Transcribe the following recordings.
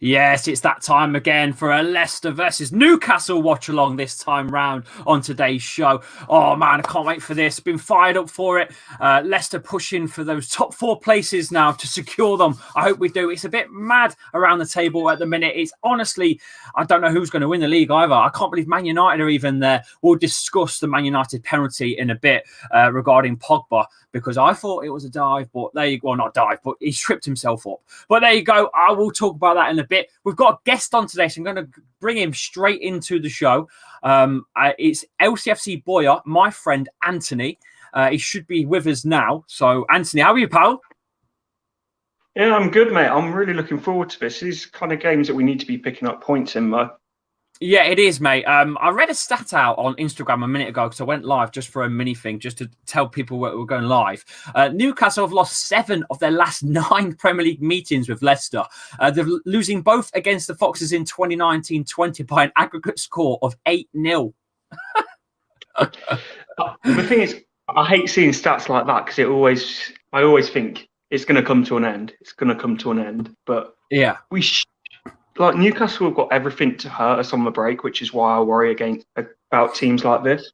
Yes, it's that time again for a Leicester versus Newcastle watch along this time round on today's show. Oh man, I can't wait for this. Been fired up for it. Leicester pushing for those top 4 places now to secure them. I hope we do. It's a bit mad around the table at the minute. It's honestly, I don't know who's going to win the league either. I can't believe Man United are even there. We'll discuss the Man United penalty in a bit regarding Pogba, because I thought it was a dive, but not dive, but he tripped himself up. But there you go. I will talk about that in a bit. We've got a guest on today, so I'm going to bring him straight into the show. It's LCFC Boyer, my friend Anthony. He should be with us now. So, Anthony, how are you, pal? Yeah, I'm good, mate. I'm really looking forward to this. These kind of games that we need to be picking up points in, though. Yeah, it is, mate. I read a stat out on Instagram a minute ago because I went live just for a mini thing, just to tell people we're going live. Newcastle have lost 7 of their last 9 Premier League meetings with Leicester. They're losing both against the Foxes in 2019-20 by an aggregate score of 8-0. The thing is, I hate seeing stats like that because I always think it's going to come to an end. It's going to come to an end. But yeah, like Newcastle have got everything to hurt us on the break, which is why I worry about teams like this.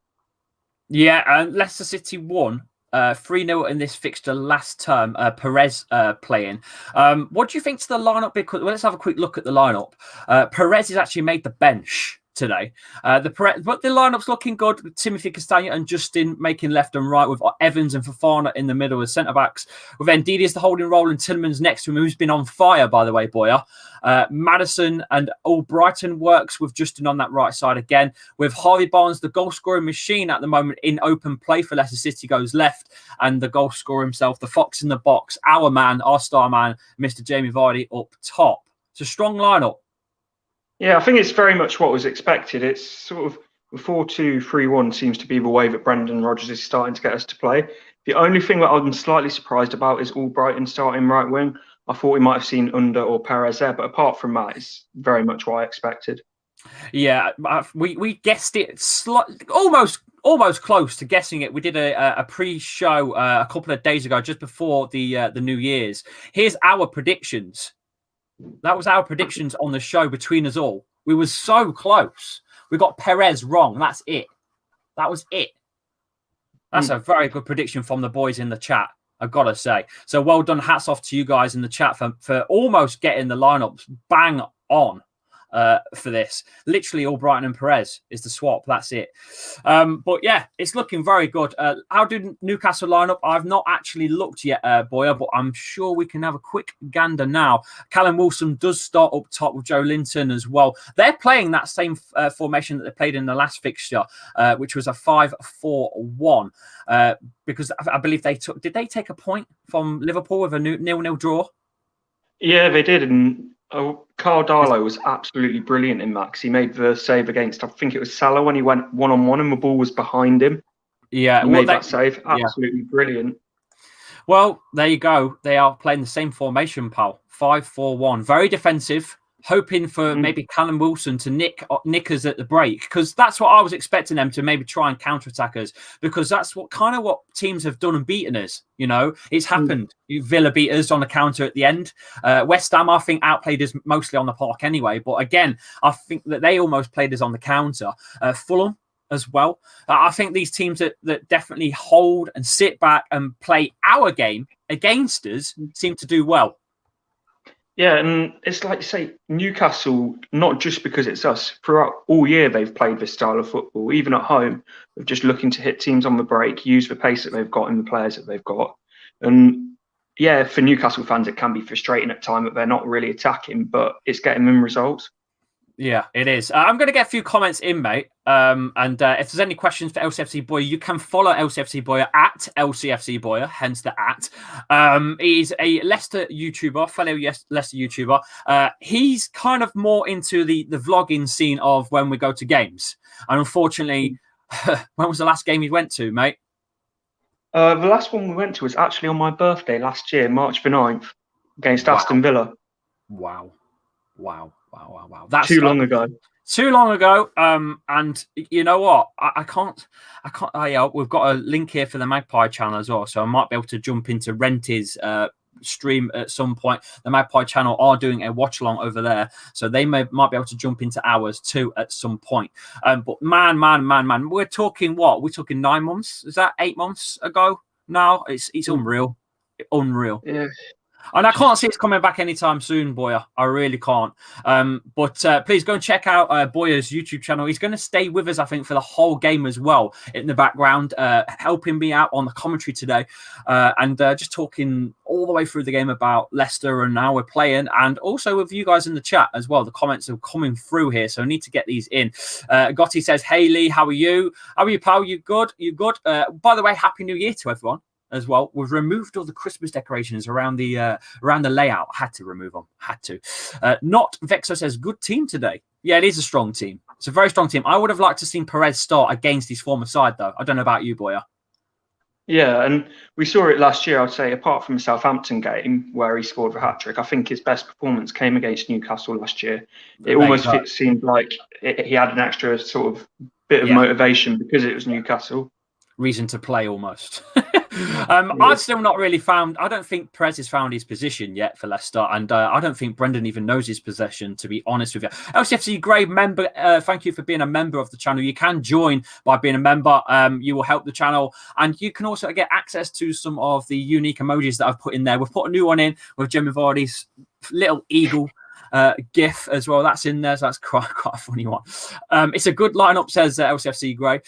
Yeah, and Leicester City won 3-0 in this fixture last term. Perez playing. What do you think to the lineup? Because let's have a quick look at the lineup. Perez has actually made the bench today. But the lineup's looking good with Timothy Castagne and Justin making left and right, with Evans and Fofana in the middle as centre backs, with Ndidi as the holding role and Tielemans next to him, who's been on fire, by the way, Boyer. Maddison and Albrighton works with Justin on that right side again, with Harvey Barnes, the goal scoring machine at the moment, in open play for Leicester City, goes left, and the goal scorer himself, the fox in the box, our man, our star man, Mr. Jamie Vardy, up top. It's a strong lineup. Yeah, I think it's very much what was expected. It's sort of 4-2-3-1 seems to be the way that Brendan Rodgers is starting to get us to play. The only thing that I'm slightly surprised about is Albrighton starting right wing. I thought we might have seen Under or Perez there, but apart from that, it's very much what I expected. Yeah, we guessed it almost close to guessing it. We did a pre-show a couple of days ago, just before the New Year's. Here's our predictions. That was our predictions on the show between us all. We were so close. We got Perez wrong. That's it. That was it. That's a very good prediction from the boys in the chat, I've got to say. So well done. Hats off to you guys in the chat for almost getting the lineups bang on for this. Literally Albrighton and Perez is the swap. That's it. But yeah, it's looking very good. How did Newcastle line up? I've not actually looked yet, Boyer, but I'm sure we can have a quick gander now. Callum Wilson does start up top with Joe Linton as well. They're playing that same formation that they played in the last fixture, which was a 5-4-1. Because I believe did they take a point from Liverpool with a 0-0 draw? Yeah, they did. And Carl Darlow was absolutely brilliant in that, because he made the save against, I think it was Salah, when he went one-on-one and the ball was behind him. Yeah, he made that save. Absolutely brilliant. Well, there you go. They are playing the same formation, pal. 5-4-1. Very defensive. Hoping for maybe Callum Wilson to nick us at the break, because that's what I was expecting them to maybe try and counter-attack us, because that's what teams have done and beaten us. You know, it's happened. Villa beat us on the counter at the end. West Ham, I think, outplayed us mostly on the park anyway. But again, I think that they almost played us on the counter. Fulham as well. I think these teams that definitely hold and sit back and play our game against us seem to do well. Yeah, and it's like you say, Newcastle, not just because it's us, throughout all year they've played this style of football, even at home, of just looking to hit teams on the break, use the pace that they've got and the players that they've got. And yeah, for Newcastle fans, it can be frustrating at times that they're not really attacking, but it's getting them results. Yeah, it is. I'm going to get a few comments in, mate. And if there's any questions for LCFC Boyer, you can follow LCFC Boyer at LCFC Boyer, hence the at. He's a Leicester YouTuber, fellow Leicester YouTuber. He's kind of more into the vlogging scene of when we go to games. And unfortunately, when was the last game you went to, mate? The last one we went to was actually on my birthday last year, March the 9th, against Aston Villa. Wow. That's too long ago. And you know what? I can't. We've got a link here for the Magpie channel as well, so I might be able to jump into Renty's stream at some point. The Magpie channel are doing a watch along over there, so they might be able to jump into ours too at some point. But man, we're talking what? We're talking 9 months. Is that 8 months ago now? It's unreal. Yeah. And I can't see it's coming back anytime soon, Boya. I really can't. But please go and check out Boya's YouTube channel. He's going to stay with us, I think, for the whole game as well in the background, helping me out on the commentary today, and just talking all the way through the game about Leicester and how we're playing, and also with you guys in the chat as well. The comments are coming through here, so I need to get these in. Gotti says, "Hey Lee, how are you? How are you, pal? You good? You good? By the way, Happy New Year to everyone." As well, we've removed all the Christmas decorations around the layout. Had to remove them. Had to. Not Vexo says, good team today. Yeah, it is a strong team. It's a very strong team. I would have liked to seen Perez start against his former side, though. I don't know about you, Boya. Yeah, and we saw it last year, I'd say, apart from the Southampton game where he scored a hat-trick. I think his best performance came against Newcastle last year. It almost seemed like he had an extra sort of bit of motivation because it was Newcastle. Reason to play almost. I've still not really found. I don't think Perez has found his position yet for Leicester, and I don't think Brendan even knows his possession, to be honest with you. LCFC Grey member, thank you for being a member of the channel. You can join by being a member. You will help the channel, and you can also get access to some of the unique emojis that I've put in there. We've put a new one in with Jimmy Vardy's little eagle GIF as well. That's in there, so that's quite a funny one. It's a good lineup, says LCFC Grey.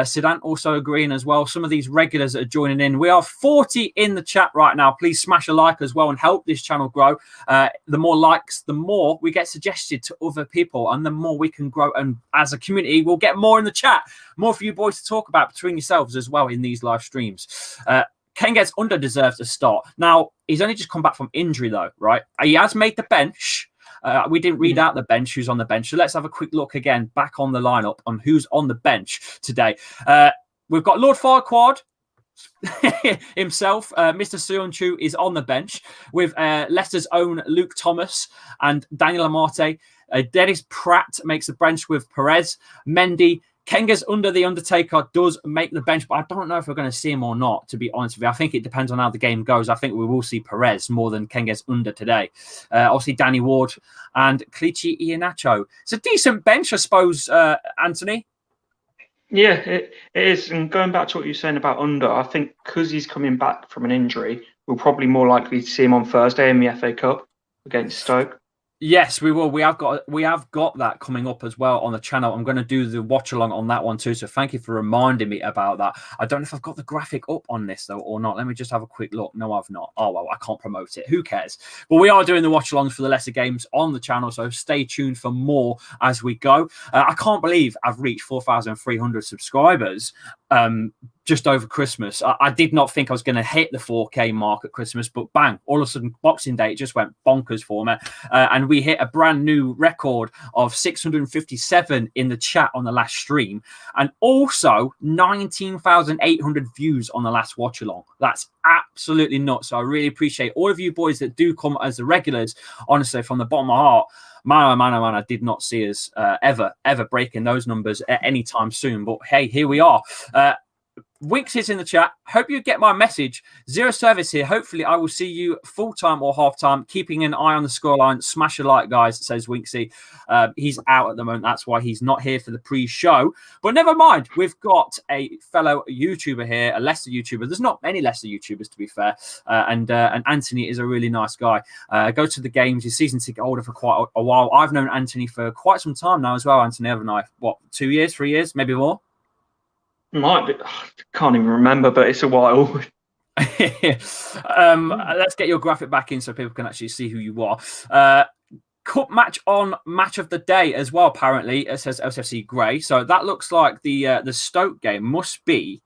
Sidan also agreeing as well. Some of these regulars that are joining in. We are 40 in the chat right now. Please smash a like as well and help this channel grow. The more likes, the more we get suggested to other people, and the more we can grow. And as a community, we'll get more in the chat, more for you boys to talk about between yourselves as well in these live streams. Ken gets under deserves a start. Now, he's only just come back from injury, though, right? He has made the bench. We didn't read out the bench, who's on the bench. So let's have a quick look again back on the lineup on who's on the bench today. We've got Lord Farquaad himself. Mr. Suonchu is on the bench with Leicester's own Luke Thomas and Daniel Amate. Dennis Pratt makes the bench with Perez. Mendy. Kenga's under the Undertaker does make the bench, but I don't know if we're going to see him or not, to be honest with you. I think it depends on how the game goes. I think we will see Perez more than Kenga's under today. Obviously, Danny Ward and Clichy Iheanacho. It's a decent bench, I suppose, Anthony. Yeah, it is. And going back to what you were saying about under, I think because he's coming back from an injury, we'll probably more likely to see him on Thursday in the FA Cup against Stoke. Yes, we will. We have got that coming up as well on the channel. I'm going to do the watch along on that one too. So thank you for reminding me about that. I don't know if I've got the graphic up on this though or not. Let me just have a quick look. No, I've not. Oh well, I can't promote it. Who cares? But we are doing the watch alongs for the Leicester games on the channel. So stay tuned for more as we go. I can't believe I've reached 4,300 subscribers. Just over Christmas. I did not think I was going to hit the 4K mark at Christmas, but bang, all of a sudden Boxing Day, it just went bonkers for me. And we hit a brand new record of 657 in the chat on the last stream, and also 19,800 views on the last watch along. That's absolutely nuts. So I really appreciate all of you boys that do come as the regulars. Honestly, from the bottom of my heart, man, I did not see us ever breaking those numbers at any time soon. But hey, here we are. Winks is in the chat. Hope you get my message. Zero service here. Hopefully, I will see you full-time or half-time. Keeping an eye on the scoreline. Smash a like, guys, says Winksy. He's out at the moment. That's why he's not here for the pre-show. But never mind. We've got a fellow YouTuber here, a Leicester YouTuber. There's not many Leicester YouTubers, to be fair. And Anthony is a really nice guy. Go to the games. He's season ticket holder for quite a while. I've known Anthony for quite some time now as well, Anthony, haven't I? What, 2 years, 3 years, maybe more? Might be. Can't even remember, but it's a while. Let's get your graphic back in so people can actually see who you are. Cup match on match of the day as well, apparently. It says LCFC Grey. So that looks like the Stoke game must be.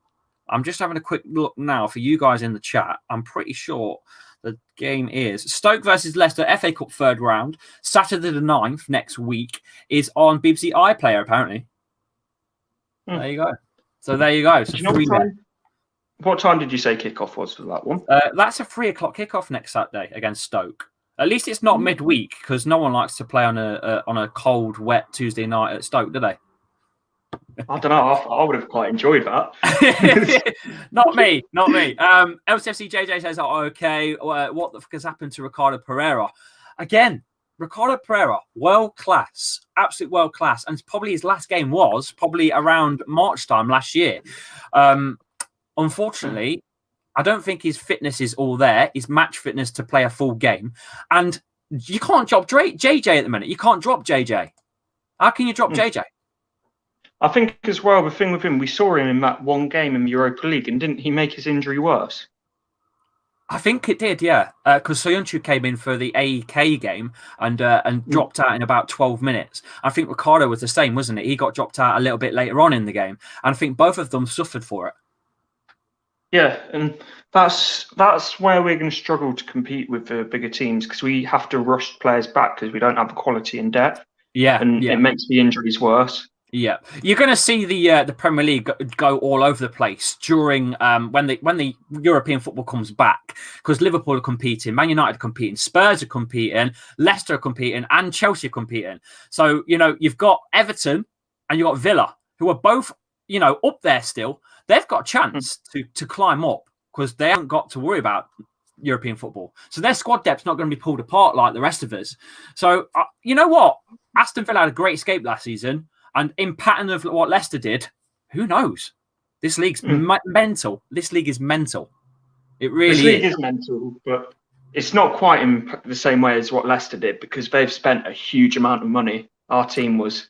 I'm just having a quick look now for you guys in the chat. I'm pretty sure the game is Stoke versus Leicester, FA Cup third round. Saturday the 9th next week is on BBC iPlayer, apparently. There you go. So there you go. So what time did you say kickoff was for that one? That's a 3 o'clock kickoff next Saturday against Stoke. At least it's not midweek, because no one likes to play on a cold, wet Tuesday night at Stoke, do they? I don't know. I would have quite enjoyed that. Not me. LCFC JJ says, oh, okay, what the fuck has happened to Ricardo Pereira? Again, Ricardo Pereira, world class, absolute world class. And probably his last game was probably around March time last year. Unfortunately, I don't think his fitness is all there, his match fitness to play a full game. And you can't drop JJ at the minute. You can't drop JJ. How can you drop JJ? I think as well, the thing with him, we saw him in that one game in the Europa League, and didn't he make his injury worse? I think it did, yeah. Because Soyuncu came in for the AEK game and dropped out in about 12 minutes. I think Ricardo was the same, wasn't it? He got dropped out a little bit later on in the game. And I think both of them suffered for it. Yeah, and that's where we're going to struggle to compete with the bigger teams, because we have to rush players back because we don't have the quality and depth. Yeah, and it makes the injuries worse. Yeah, you're going to see the Premier League go all over the place during when the European football comes back, because Liverpool are competing, Man United are competing, Spurs are competing, Leicester are competing, and Chelsea are competing. So you've got Everton and you've got Villa, who are both up there still. They've got a chance to climb up because they haven't got to worry about European football. So their squad depth's not going to be pulled apart like the rest of us. So you know what? Aston Villa had a great escape last season. And in pattern of what Leicester did, who knows? This league's mental. This league is mental. It really is. This league is mental, but it's not quite in the same way as what Leicester did, because they've spent a huge amount of money. Our team was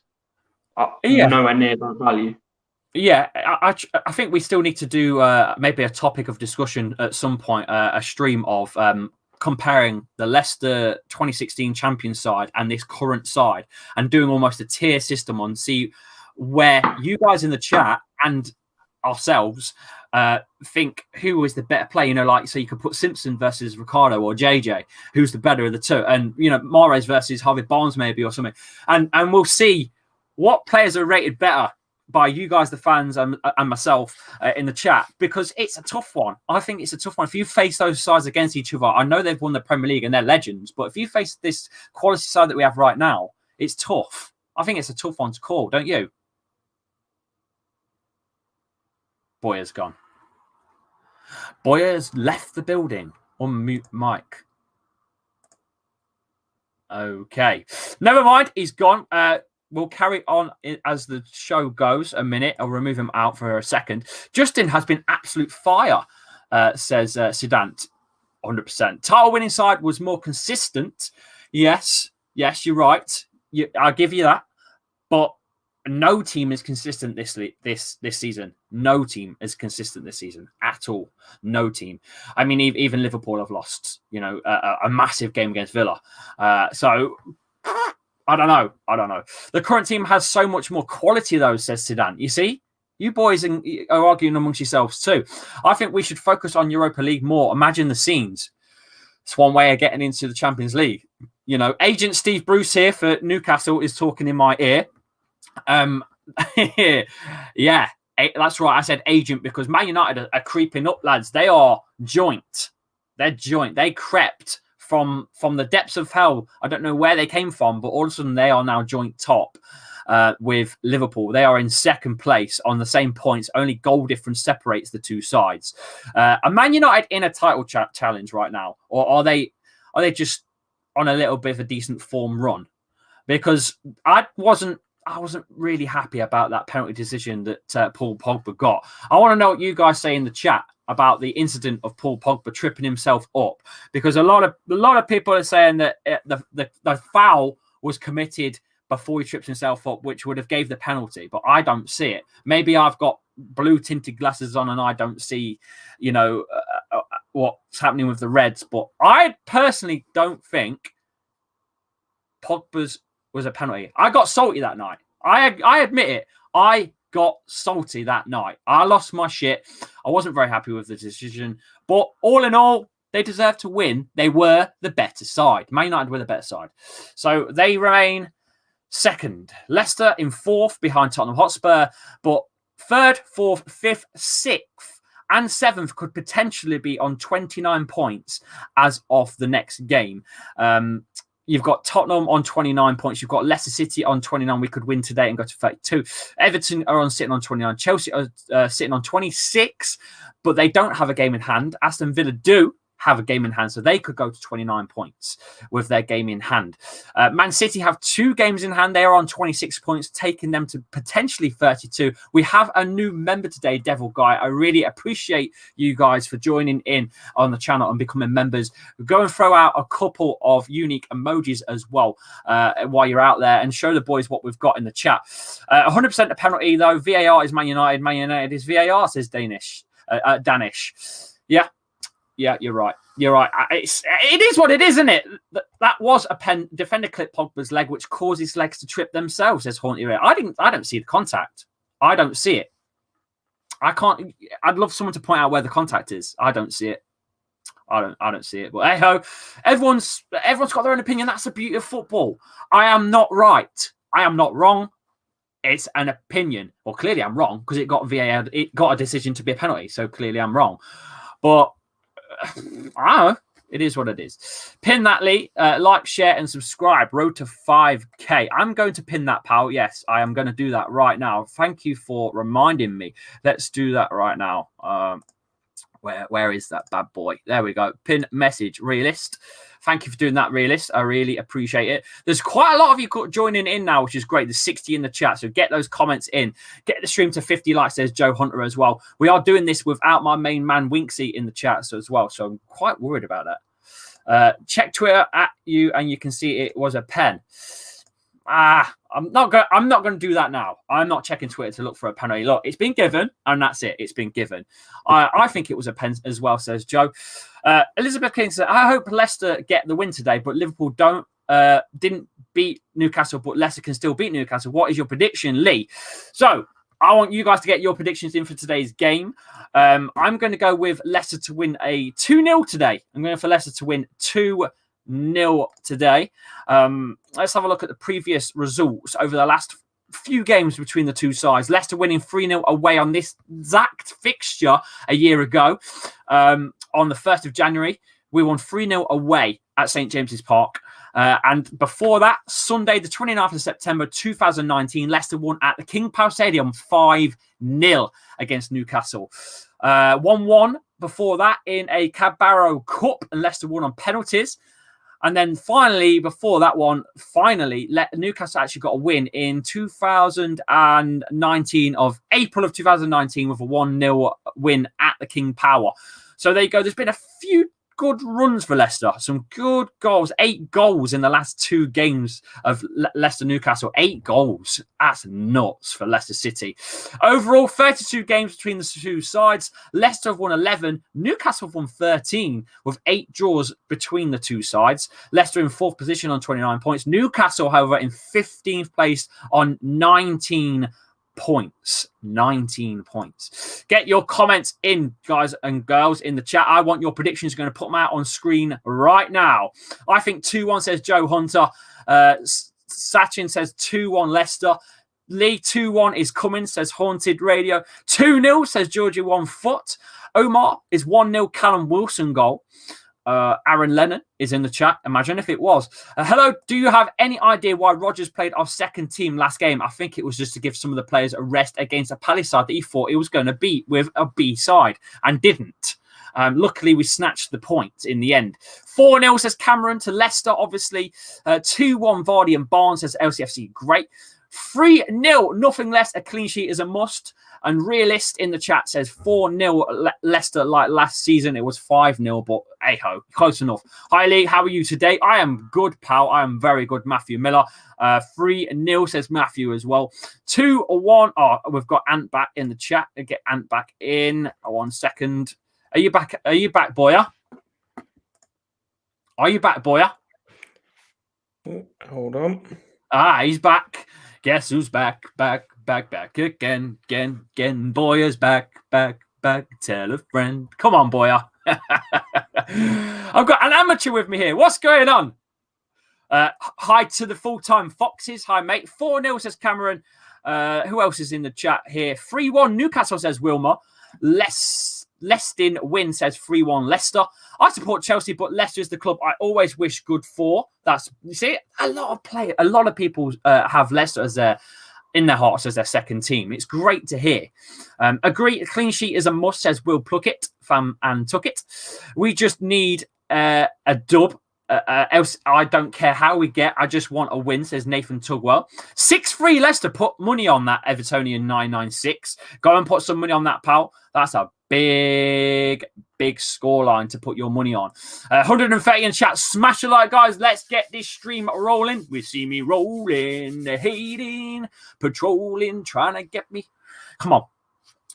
nowhere near that value. Yeah, I think we still need to do maybe a topic of discussion at some point, a stream of comparing the Leicester 2016 champion side and this current side, and doing almost a tier system on see where you guys in the chat and ourselves think who is the better player. Like, so you could put Simpson versus Ricardo or JJ, who's the better of the two, and Mahrez versus Harvey Barnes maybe, or something, and we'll see what players are rated better by you guys, the fans, and myself in the chat, because it's a tough one. I think it's a tough one. If you face those sides against each other, I know they've won the Premier League and they're legends, but if you face this quality side that we have right now, it's tough. I think it's a tough one to call, don't you? Boyer's gone. Boyer's left the building. Unmute mic. Okay. Never mind. He's gone. We'll carry on as the show goes a minute. I'll remove him out for a second. Justin has been absolute fire, says Sidant. 100%. Title winning side was more consistent. Yes, you're right. I'll give you that. But no team is consistent this season. No team is consistent this season at all. No team. I mean, even Liverpool have lost, a massive game against Villa. So I don't know. The current team has so much more quality, though, says Zidane. You see, you boys are arguing amongst yourselves too. I think we should focus on Europa League more. Imagine the scenes. It's one way of getting into the Champions League. Agent Steve Bruce here for Newcastle is talking in my ear. Yeah, that's right. I said agent because Man United are creeping up, lads. They are joint. They're joint. They crept from the depths of hell. I don't know where they came from, but all of a sudden they are now joint top with Liverpool. They are in second place on the same points. Only goal difference separates the two sides. Are Man United in a title challenge right now, or are they just on a little bit of a decent form run? Because I wasn't really happy about that penalty decision that Paul Pogba got. I want to know what you guys say in the chat about the incident of Paul Pogba tripping himself up, because a lot of people are saying that the foul was committed before he trips himself up, which would have gave the penalty, but I don't see it. Maybe I've got blue tinted glasses on and I don't see, what's happening with the Reds, but I personally don't think Pogba's was a penalty. I got salty that night. I admit it. I got salty that night. I lost my shit. I wasn't very happy with the decision. But all in all, they deserved to win. They were the better side. Man United were the better side. So they remain second. Leicester in fourth behind Tottenham Hotspur. But third, fourth, fifth, sixth, and seventh could potentially be on 29 points as of the next game. You've got Tottenham on 29 points. You've got Leicester City on 29. We could win today and go to 32. Everton are sitting on 29. Chelsea are sitting on 26, but they don't have a game in hand. Aston Villa do have a game in hand, so they could go to 29 points with their game in hand. Man City have 2 games in hand. They are on 26 points, taking them to potentially 32. We have a new member today, Devil Guy. I really appreciate you guys for joining in on the channel and becoming members. Go and throw out a couple of unique emojis as well while you're out there and show the boys what we've got in the chat. 100% a penalty, though. VAR is Man United. Man United is VAR, says Danish. Yeah. Yeah, you're right. You're right. It is what it is, isn't it? That was a pen. Defender clipped Pogba's leg, which caused his legs to trip themselves, says Haunty Ray. I don't see the contact. I don't see it. I can't. I'd love someone to point out where the contact is. I don't see it. I don't see it. But hey ho, everyone's got their own opinion. That's the beauty of football. I am not right. I am not wrong. It's an opinion. Well, clearly I'm wrong because it got VAR. It got a decision to be a penalty. So clearly I'm wrong. But I don't know. It is what it is. Pin that, Lee. Like, share, and subscribe. Road to 5K. I'm going to pin that, pal. Yes, I am going to do that right now. Thank you for reminding me. Let's do that right now. Where is that bad boy? There we go. Pin message. Realist. Thank you for doing that, Realist. I really appreciate it. There's quite a lot of you joining in now, which is great. There's 60 in the chat, so get those comments in. Get the stream to 50 likes, says Joe Hunter as well. We are doing this without my main man, Winksy, in the chat as well, so I'm quite worried about that. Check Twitter at you, and you can see it was a pen. I'm not going to do that now. I'm not checking Twitter to look for a penalty. Look, it's been given, and that's it. It's been given. I think it was a pen as well, says Joe. Elizabeth King said, I hope Leicester get the win today, but Liverpool didn't beat Newcastle, but Leicester can still beat Newcastle. What is your prediction, Lee? So I want you guys to get your predictions in for today's game. I'm going to go with Leicester to win a 2-0 today. I'm going for Leicester to win 2-0 today. Let's have a look at the previous results over the last few games between the two sides. Leicester winning 3-0 away on this exact fixture a year ago. On the 1st of January, we won 3-0 away at St. James's Park. And before that, Sunday, the 29th of September 2019, Leicester won at the King Power Stadium 5-0 against Newcastle. 1-1 before that in a Carabao Cup, and Leicester won on penalties. And then finally, before that one, Newcastle actually got a win in 2019 of April of 2019 with a 1-0 win at the King Power. So there you go. There's been a few good runs for Leicester. Some good goals. 8 goals in the last 2 games of Leicester Newcastle. 8 goals. That's nuts for Leicester City. Overall, 32 games between the two sides. Leicester have won 11. Newcastle have won 13 with 8 draws between the two sides. Leicester in 4th position on 29 points. Newcastle, however, in 15th place on 19 points. 19 points. Get your comments in, guys and girls, in the chat. I want your predictions. Going to put them out on screen right now. I think 2-1, says Joe Hunter. Sachin says 2-1 Leicester. Lee, 2-1 is coming, says Haunted Radio. 2-0, says Georgie 1 foot. Omar is 1-0 Callum Wilson goal. Aaron Lennon is in the chat. Imagine if it was. Hello, do you have any idea why Rodgers played our second team last game? I think it was just to give some of the players a rest against a Palace side that he thought he was going to beat with a B side and didn't. Luckily, we snatched the point in the end. 4-0, says Cameron to Leicester, obviously. 2-1 Vardy and Barnes, says LCFC. Great. 3-0, nothing less. A clean sheet is a must. And Realist in the chat says 4-0 Leicester, like last season. It was 5-0, but hey-ho, close enough. Hi, Lee. How are you today? I am good, pal. I am very good. Matthew Miller. 3-0, says Matthew as well. 2-1. Oh, we've got Ant back in the chat. Get Ant back in. 1 second. Are you back? Are you back, Boyer? Are you back, Boyer? Hold on. He's back. Guess who's back again. Boyer's back. Tell a friend. Come on, Boyer. I've got an amateur with me here. What's going on? Hi to the full-time Foxes. Hi, mate. 4-0, says Cameron. Who else is in the chat here? 3-1 Newcastle, says Wilmer. Lestin Win says 3-1 Leicester. I support Chelsea, but Leicester is the club I always wish good for. That's, you see, a lot of people have Leicester as in their hearts as their second team. It's great to hear. Agree, a clean sheet is a must, says Will Pluckett, fam and took it. We just need a dub. Else, I don't care how we get. I just want a win, says Nathan Tugwell. 6-3 Leicester. Put money on that, Evertonian 996. Go and put some money on that, pal. That's a big scoreline to put your money on. 130 in chat. Smash a like, guys. Let's get this stream rolling. We see me rolling, hating, patrolling, trying to get me. Come on.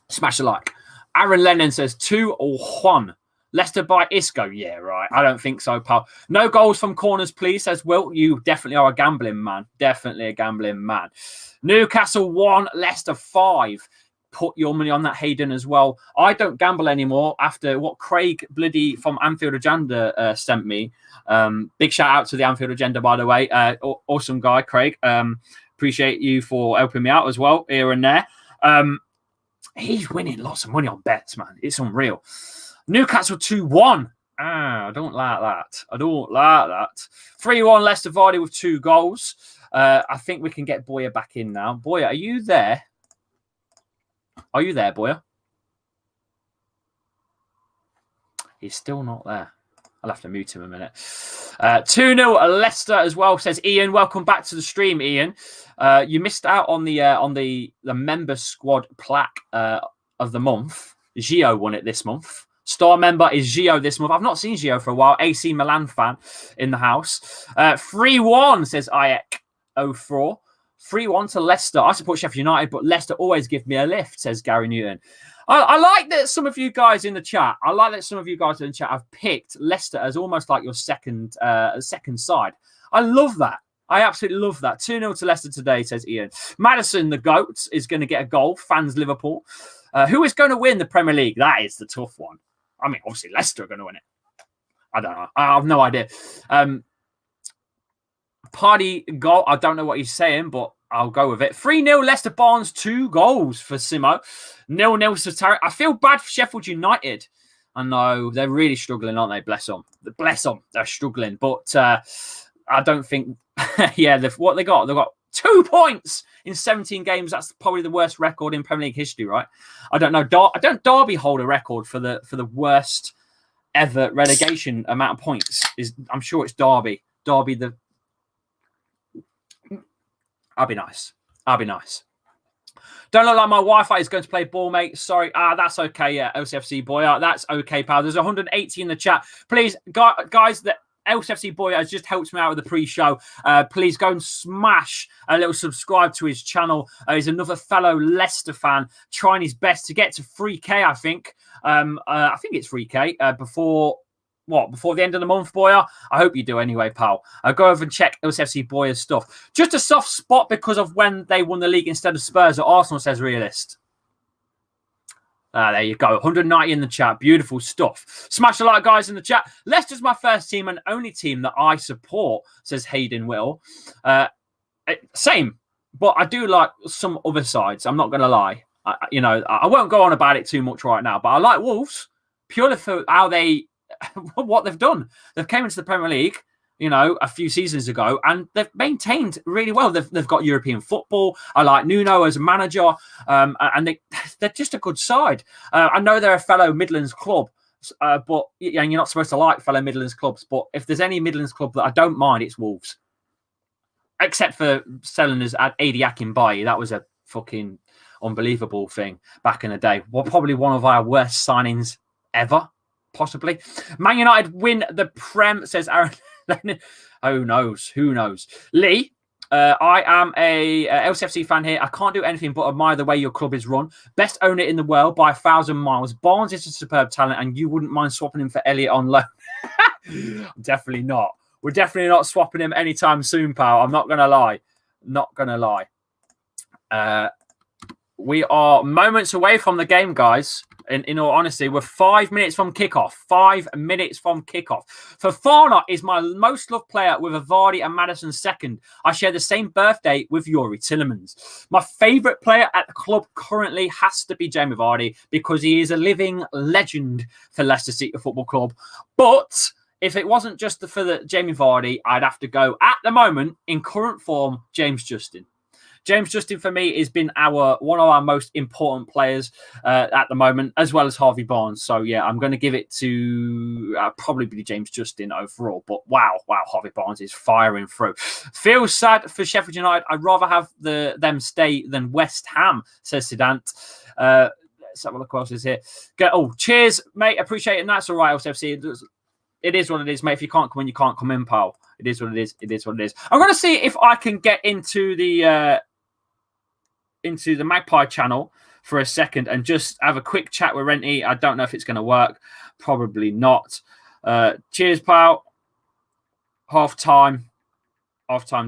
Smash a like. Aaron Lennon says 2-1. Leicester by Isco. Yeah, right. I don't think so, pal. No goals from corners, please, says Will. You definitely are a gambling man. Definitely a gambling man. Newcastle 1, Leicester 5. Put your money on that, Hayden, as well. I don't gamble anymore after what Craig bloody from Anfield Agenda sent me. Big shout out to the Anfield Agenda, by the way. Awesome guy, Craig. Appreciate you for helping me out as well here and there. He's winning lots of money on bets, man. It's unreal. Newcastle 2-1. I don't like that. 3-1 Leicester Vardy with 2 goals. I think we can get Boyer back in now. Boyer, are you there? Are you there, Boyer? He's still not there. I'll have to mute him a minute. 2-0 Leicester as well, says Ian. Welcome back to the stream, Ian. You missed out on the member squad plaque of the month. Gio won it this month. Star member is Gio this month. I've not seen Gio for a while. AC Milan fan in the house. 3-1, says Iyek04. 3-1 to Leicester. I support Sheffield United, but Leicester always give me a lift, says Gary Newton. I like that some of you guys in the chat, have picked Leicester as almost like your second side. I love that. I absolutely love that. 2-0 to Leicester today, says Ian. Maddison, the GOAT, is going to get a goal. Fans Liverpool. Who is going to win the Premier League? That is the tough one. I mean, obviously, Leicester are going to win it. I don't know. I have no idea. Party goal. I don't know what he's saying, but I'll go with it. 3-0 Leicester Barnes, 2 goals for Simo. 0-0 Sataric. I feel bad for Sheffield United. I know they're really struggling, aren't they? Bless them. Bless them. They're struggling. But I don't think, what they got? They've got 2 points in 17 games. That's probably the worst record in Premier League history, right? I don't know. Don't Derby hold a record for the worst ever relegation amount of points? I'm sure it's Derby. Derby, I'll be nice. Don't look like my Wi-Fi is going to play ball, mate. Sorry. That's okay. Yeah, LCFC boy. That's okay, pal. There's 180 in the chat. Please, guys, the LCFC boy has just helped me out with the pre-show. Please go and smash a little subscribe to his channel. He's another fellow Leicester fan trying his best to get to 3K, I think. I think it's 3K before the end of the month, Boyer? I hope you do anyway, pal. Go over and check LCFC Boyer's stuff. Just a soft spot because of when they won the league instead of Spurs at Arsenal, says Realist. There you go. 190 in the chat. Beautiful stuff. Smash a like, guys, in the chat. Leicester's my first team and only team that I support, says Hayden Will. Same, but I do like some other sides. I'm not going to lie. I won't go on about it too much right now, but I like Wolves purely for how what they've done. They've came into the Premier League, a few seasons ago, and they've maintained really well. They've got European football. I like Nuno as a manager, and they're just a good side. I know they're a fellow Midlands club, but you're not supposed to like fellow Midlands clubs. But if there's any Midlands club that I don't mind, it's Wolves. Except for selling us at Adi Akinbaye. That was a fucking unbelievable thing back in the day. Probably one of our worst signings ever. Possibly. Man United win the Prem, says Aaron. Who knows? Lee, I am a LCFC fan here. I can't do anything but admire the way your club is run. Best owner in the world by 1,000 miles. Barnes is a superb talent, and you wouldn't mind swapping him for Elliot on loan. Definitely not. We're definitely not swapping him anytime soon, pal. I'm not going to lie. We are moments away from the game, guys. In all honesty, we're 5 minutes from kickoff. 5 minutes from kickoff. Fofana is my most loved player with a Vardy and Maddison second. I share the same birthday with Yuri Tillemans. My favourite player at the club currently has to be Jamie Vardy because he is a living legend for Leicester City Football Club. But if it wasn't just for the Jamie Vardy, I'd have to go, at the moment, in current form, James Justin. James Justin, for me, has been one of our most important players at the moment, as well as Harvey Barnes. So, yeah, I'm going to give it to probably James Justin overall. But, wow, Harvey Barnes is firing through. Feels sad for Sheffield United. I'd rather have them stay than West Ham, says Sedant. Let's have a look who else is here. Cheers, mate. Appreciate it. And that's all right, LCFC. It is what it is, mate. If you can't come in, you can't come in, pal. It is what it is. It is what it is. I'm going to see if I can get into the Magpie channel for a second and just have a quick chat with Renty. I don't know if it's going to work. Probably not. Cheers, pal. Half-time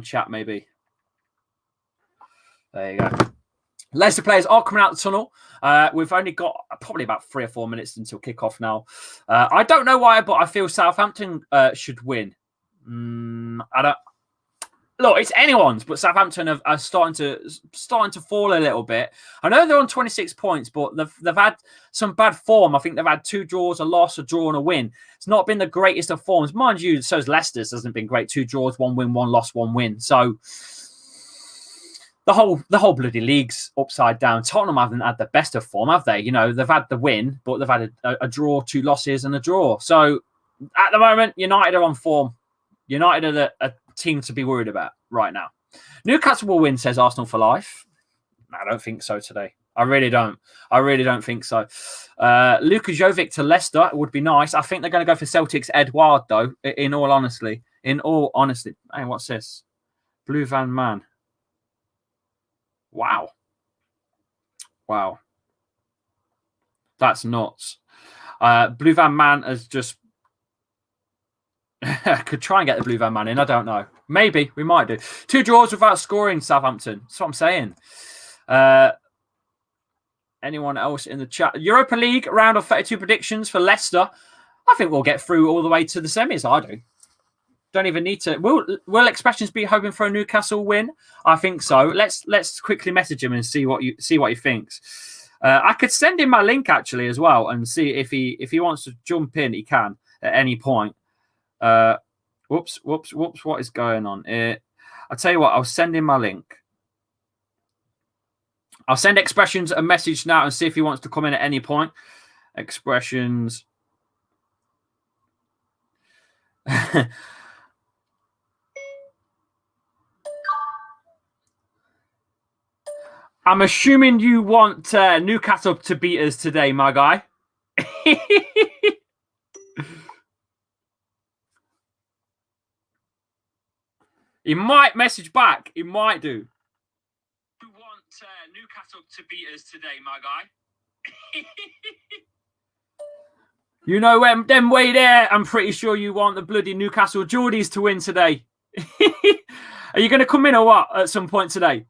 chat, maybe. There you go. Leicester players are coming out the tunnel. We've only got probably about 3 or 4 minutes until kickoff now. I don't know why, but I feel Southampton should win. I don't. Look, it's anyone's, but Southampton are starting to fall a little bit. I know they're on 26 points, but they've had some bad form. I think they've had 2 draws, a loss, a draw, and a win. It's not been the greatest of forms, mind you. So's Leicester's hasn't been great. 2 draws, 1 win, 1 loss, 1 win. So the whole bloody league's upside down. Tottenham haven't had the best of form, have they? You know, they've had the win, but they've had a draw, 2 losses, and a draw. So at the moment, United are on form. United are a team to be worried about right now. Newcastle will win, says Arsenal for life. I don't think so today. I really don't. I really don't think so. Luka Jovic to Leicester would be nice. I think they're going to go for Celtic's Edouard, though, in all honesty. Hey, what's this? Blue Van Man. Wow. That's nuts. Blue Van Man has just... I could try and get the Blue Van Man in. I don't know. Maybe. We might do. 2 draws without scoring, Southampton. That's what I'm saying. Anyone else in the chat? Europa League round of 32 predictions for Leicester. I think we'll get through all the way to the semis. I do. Don't even need to. Will Expressions be hoping for a Newcastle win? I think so. Let's quickly message him and see what he thinks. I could send him my link actually as well and see if he wants to jump in. He can at any point. Whoops. What is going on? I'll tell you what. I'll send him my link. I'll send Expressions a message now and see if he wants to come in at any point. Expressions. I'm assuming you want Newcastle to beat us today, my guy. He might message back. He might do. You want Newcastle to beat us today, my guy. You know them way there. I'm pretty sure you want the bloody Newcastle Geordies to win today. Are you going to come in or what at some point today?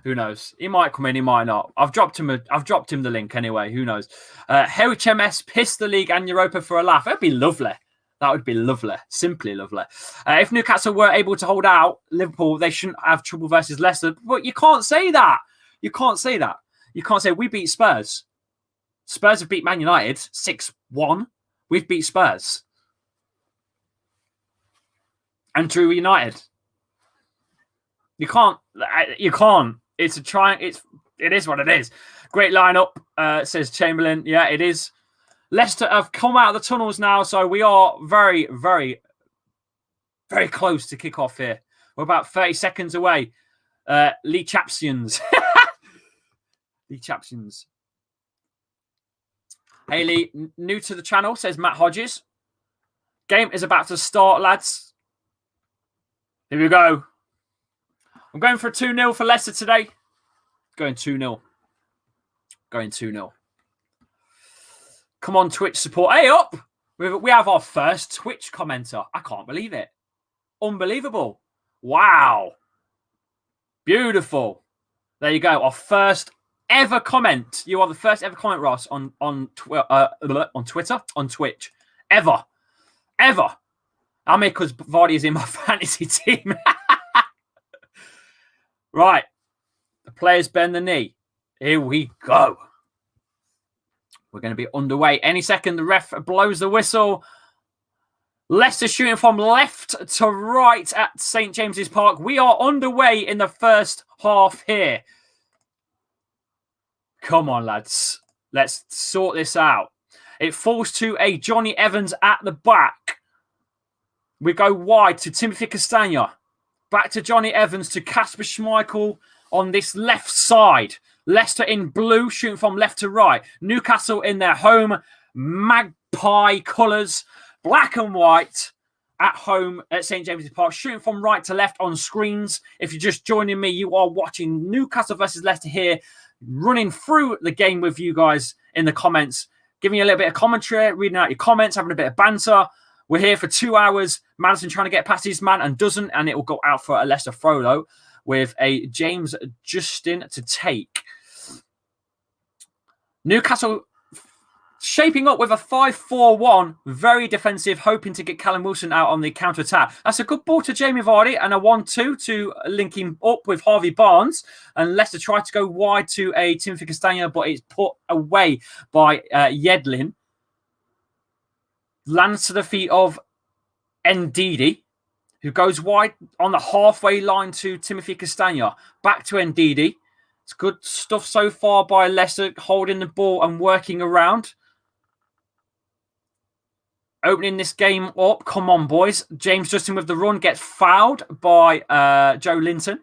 Who knows? He might come in, he might not. I've dropped him the link anyway. Who knows? HMS piss the league and Europa for a laugh. That'd be lovely. That would be lovely. Simply lovely. If Newcastle were able to hold out Liverpool, they shouldn't have trouble versus Leicester. But you can't say that. You can't say that. You can't say we beat Spurs. Spurs have beat Man United 6-1. We've beat Spurs. And drew United. You can't. It's a try. It is what it is. Great lineup, says Chamberlain. Yeah, it is. Leicester have come out of the tunnels now, so we are very, very, very close to kick off here. We're about 30 seconds away. Lee Chapsians. Lee Chapsians. Hey, Lee, new to the channel, says Matt Hodges. Game is about to start, lads. Here we go. I'm going for a 2-0 for Leicester today. Going 2-0. Going 2-0. Come on, Twitch support. Hey, up! We have our first Twitch commenter. I can't believe it. Unbelievable. Wow. Beautiful. There you go. Our first ever comment. You are the first ever comment, Ross, on Twitter, on Twitch. Ever. I mean, because Vardy is in my fantasy team. Right. The players bend the knee. Here we go. We're going to be underway. Any second, the ref blows the whistle. Leicester shooting from left to right at St. James's Park. We are underway in the first half here. Come on, lads. Let's sort this out. It falls to a Johnny Evans at the back. We go wide to Timothy Castagna. Back to Johnny Evans to Kasper Schmeichel on this left side. Leicester in blue, shooting from left to right. Newcastle in their home magpie colours. Black and white at home at St. James's Park, shooting from right to left on screens. If you're just joining me, you are watching Newcastle versus Leicester here, running through the game with you guys in the comments, giving you a little bit of commentary, reading out your comments, having a bit of banter. We're here for 2 hours. Maddison trying to get past his man and doesn't, and it will go out for a Leicester throw, though, with a James Justin to take. Newcastle shaping up with a 5-4-1, very defensive, hoping to get Callum Wilson out on the counter-attack. That's a good ball to Jamie Vardy and a 1-2 to link him up with Harvey Barnes. And Leicester tried to go wide to a Timothy Castagna, but it's put away by Yedlin. Lands to the feet of Ndidi, who goes wide on the halfway line to Timothy Castagna. Back to Ndidi. It's good stuff so far by Leicester, holding the ball and working around. Opening this game up. Come on, boys. James Justin with the run gets fouled by Joe Linton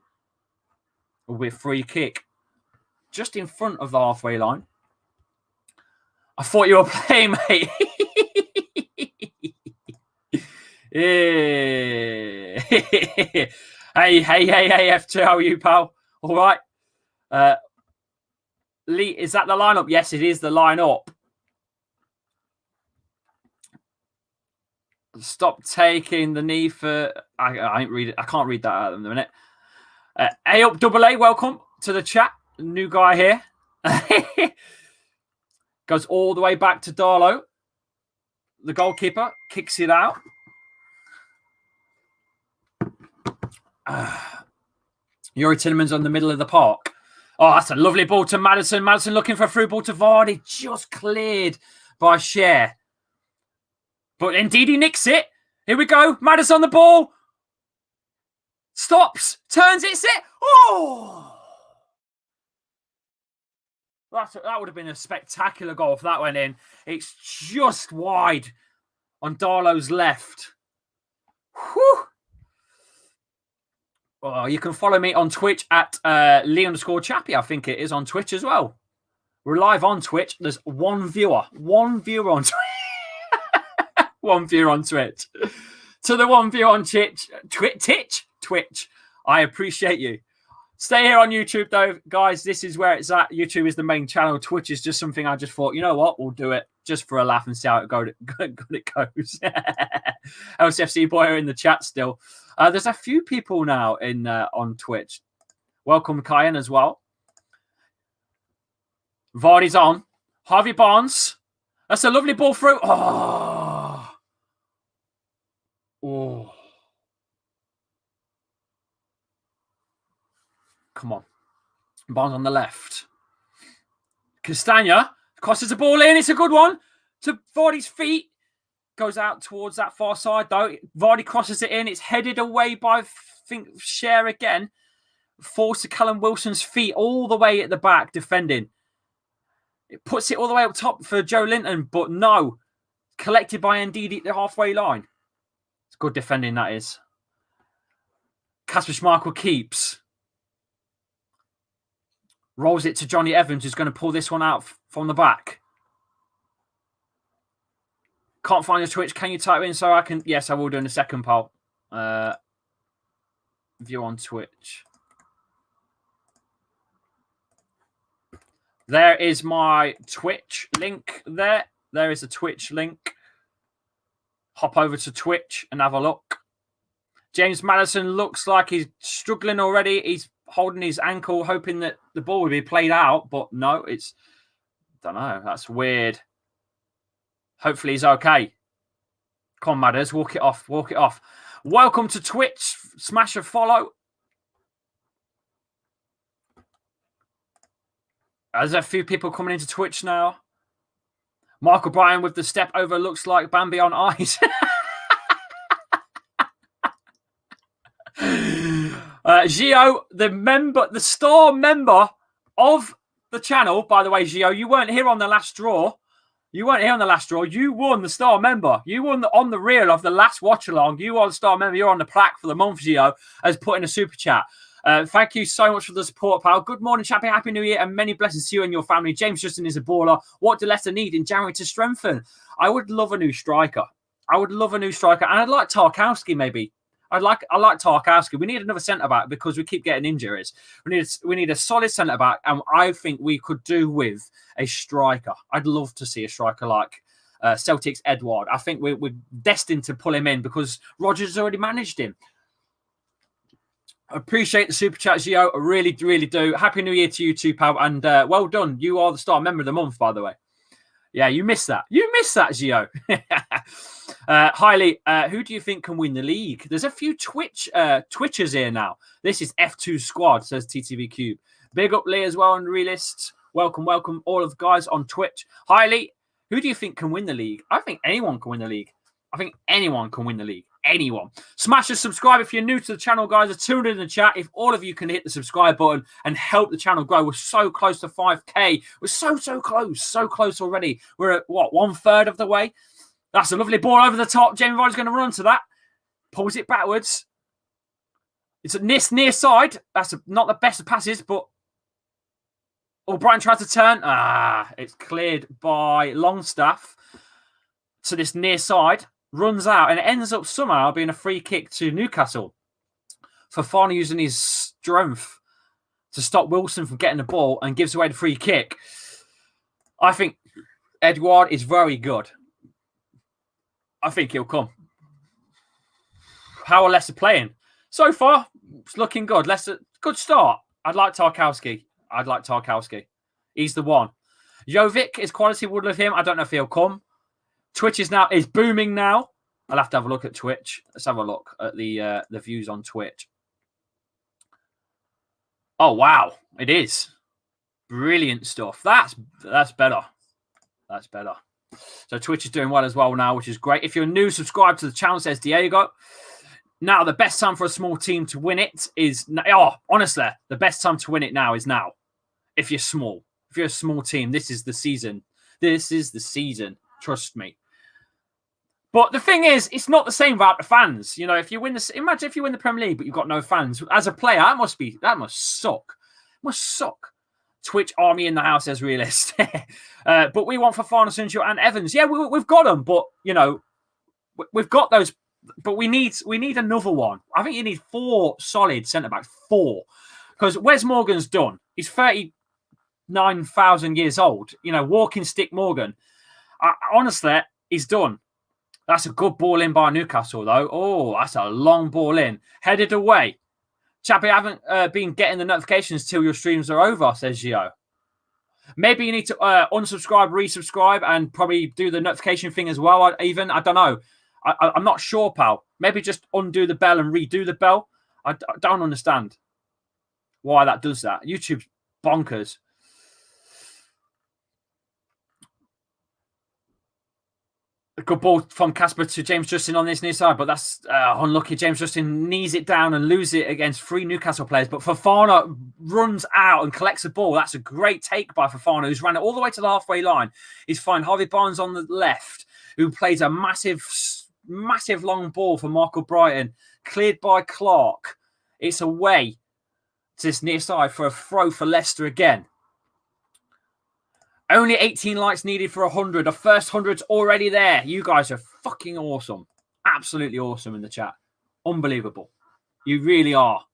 with free kick just in front of the halfway line. I thought you were playing, mate. Hey, F2, how are you, pal? All right. Lee, is that the lineup? Yes, it is the lineup. Stop taking the knee for. I ain't read it. I can't read that out in a minute. A up, double A. Welcome to the chat. New guy here. Goes all the way back to Darlow. The goalkeeper kicks it out. Yuri Tillemans on the middle of the park. Oh, that's a lovely ball to Maddison. Maddison looking for a through ball to Vardy. Just cleared by Cher. But indeed he nicks it. Here we go. Maddison on the ball. Stops. Turns it. Oh! That would have been a spectacular goal if that went in. It's just wide on Darlow's left. Whew. Oh, you can follow me on Twitch at Lee_Chappy. I think it is on Twitch as well. We're live on Twitch. There's one viewer. One viewer on Twitch. One viewer on Twitch. To the one viewer on Twitch. I appreciate you. Stay here on YouTube, though, guys. This is where it's at. YouTube is the main channel. Twitch is just something I just thought, you know what? We'll do it just for a laugh and see how it goes. LCFC boy are in the chat still. There's a few people now in on Twitch. Welcome, Kyan, as well. Vardy's on. Harvey Barnes. That's a lovely ball through. Oh. Come on. Barnes on the left. Castagna crosses the ball in. It's a good one. To Vardy's feet. Goes out towards that far side, though. Vardy crosses it in. It's headed away by, I think, Cher again. Falls to Callum Wilson's feet all the way at the back, defending. It puts it all the way up top for Joe Linton, but no. Collected by Ndidi at the halfway line. It's good defending, that is. Kasper Schmeichel keeps. Rolls it to Johnny Evans, who's going to pull this one out from the back. Can't find your Twitch. Can you type in so I can? Yes, I will do in a second, pal. View on Twitch. There is my Twitch link there. There is a Twitch link. Hop over to Twitch and have a look. James Maddison looks like he's struggling already. He's holding his ankle, hoping that the ball would be played out. But no, it's, don't know. That's weird. Hopefully he's okay. Come on, Madders, walk it off. Walk it off. Welcome to Twitch. Smash a follow. There's a few people coming into Twitch now. Michael Bryan with the step over looks like Bambi on ice. Gio, the star member of the channel, by the way, Gio, you weren't here on the last draw. You won the star member. You won on the reel of the last watch along. You are the star member. You're on the plaque for the month, Gio, as put in a super chat. Thank you so much for the support, pal. Good morning, Chappy. Happy New Year and many blessings to you and your family. James Justin is a baller. What do Leicester need in January to strengthen? I would love a new striker. And I'd like Tarkowski, maybe. I like Tarkowski. We need another centre-back because we keep getting injuries. We need a solid centre-back, and I think we could do with a striker. I'd love to see a striker like Celtic's Edouard. I think we're destined to pull him in because Rodgers has already managed him. Appreciate the super chat, Gio. I really, really do. Happy New Year to you too, pal. And well done. You are the star member of the month, by the way. Yeah, you missed that. Gio. Highly, who do you think can win the league? There's a few Twitchers here now. This is F2 Squad, says TTV Cube. Big up Lee as well on Realist. Welcome, all of the guys on Twitch. Highly, who do you think can win the league? I think anyone can win the league. Anyone. Smash the subscribe if you're new to the channel, guys. Are tuned in the chat. If all of you can hit the subscribe button and help the channel grow, we're so close to 5k. We're so close already. We're at what, 1/3 of the way. That's a lovely ball over the top. Jamie Vardy's going to run to that. Pulls it backwards. It's a near side. That's not the best of passes, but Brighton tries to turn. It's cleared by Longstaff to this near side. Runs out and it ends up somehow being a free kick to Newcastle. Fofana using his strength to stop Wilson from getting the ball and gives away the free kick. I think Edouard is very good. I think he'll come. How are Leicester playing? So far, it's looking good. Leicester, good start. I'd like Tarkowski. He's the one. Jovic is quality. Would love him. I don't know if he'll come. Twitch is booming now. I'll have to have a look at Twitch. Let's have a look at the views on Twitch. Oh wow, it is brilliant stuff. That's better. So Twitch is doing well as well now, which is great. If you're new, subscribe to the channel, says Diego. Now, the best time for a small team to win it is... honestly, the best time to win it now is now. If you're small. If you're a small team, this is the season. Trust me. But the thing is, it's not the same without the fans. You know, imagine if you win the Premier League, but you've got no fans. As a player, that must suck. Twitch army in the house as realist. But we want Fofana, Sancho and Evans. Yeah, we've got them, but you know, we've got those. But we need another one. I think you need 4 solid centre backs. 4, because Wes Morgan's done. He's 39,000 years old. You know, walking stick Morgan. Honestly, he's done. That's a good ball in by Newcastle, though. Oh, that's a long ball in. Headed away. Chappy, I haven't been getting the notifications till your streams are over, says Gio. Maybe you need to unsubscribe, resubscribe, and probably do the notification thing as well. I don't know. I'm not sure, pal. Maybe just undo the bell and redo the bell. I don't understand why that does that. YouTube's bonkers. A good ball from Casper to James Justin on this near side, but that's unlucky. James Justin knees it down and loses it against 3 Newcastle players. But Fofana runs out and collects the ball. That's a great take by Fofana, who's ran it all the way to the halfway line. He's fine. Harvey Barnes on the left, who plays a massive long ball for Michael Brighton, cleared by Clark. It's away to this near side for a throw for Leicester again. Only 18 likes needed for 100. The first 100's already there. You guys are fucking awesome. Absolutely awesome in the chat. Unbelievable. You really are.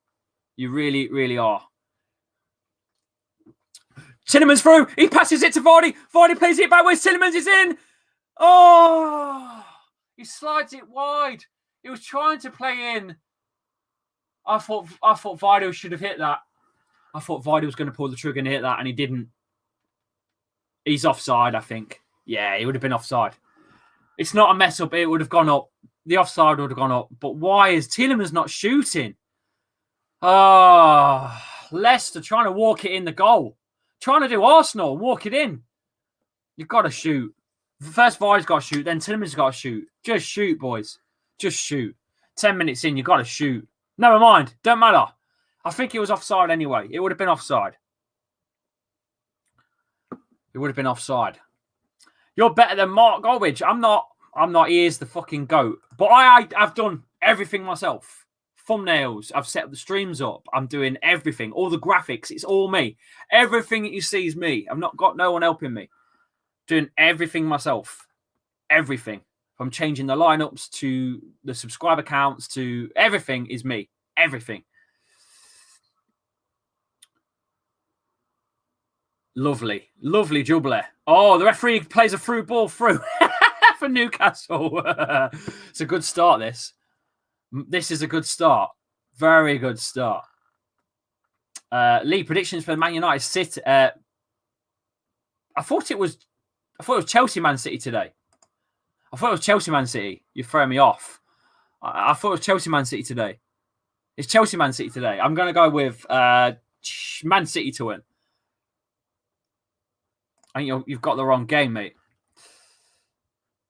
You really, really are. Tielemans through. He passes it to Vardy. Vardy plays it backwards. Tielemans is in. Oh, he slides it wide. He was trying to play in. I thought Vardy should have hit that. I thought Vardy was going to pull the trigger and hit that, and he didn't. He's offside, I think. Yeah, he would have been offside. It's not a mess up. It would have gone up. The offside would have gone up. But why is Tielemans not shooting? Oh, Leicester trying to walk it in the goal. Trying to do Arsenal, walk it in. You've got to shoot. First Vardy's got to shoot, then Tielemans got to shoot. Just shoot, boys. Just shoot. 10 minutes in, you've got to shoot. Never mind. Don't matter. I think it was offside anyway. It would have been offside. It would have been offside. You're better than Mark Goldridge. I'm not. He is the fucking GOAT. But I've done everything myself. Thumbnails. I've set the streams up. I'm doing everything. All the graphics. It's all me. Everything that you see is me. I've not got no one helping me. Doing everything myself. Everything. From changing the lineups to the subscriber counts to everything is me. Everything. Lovely. Lovely Jubilee. Oh, the referee plays a through ball through for Newcastle. It's a good start, this. This is a good start. Very good start. Lee, predictions for Man United City. I thought it was Chelsea Man City today. I thought it was Chelsea Man City. You're throwing me off. I thought it was Chelsea Man City today. It's Chelsea Man City today. I'm going to go with Man City to win. I think you've got the wrong game, mate.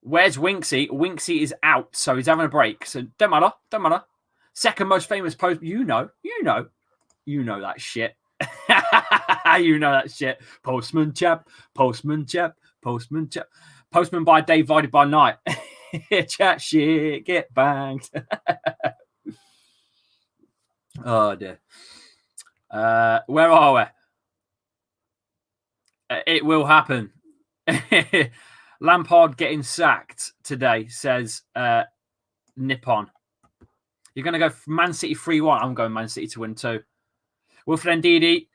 Where's Winksy? Winksy is out, so he's having a break. So don't matter. Don't matter. Second most famous post. You know that shit. You know that shit. Postman chap. Postman chap. Postman chap. Postman by day, Vardy by night. Chat shit. Get banged. Oh dear. Where are we? It will happen. Lampard getting sacked today, says Nippon. You're going to go Man City 3-1. I'm going Man City to win too. Wilfred Ndidi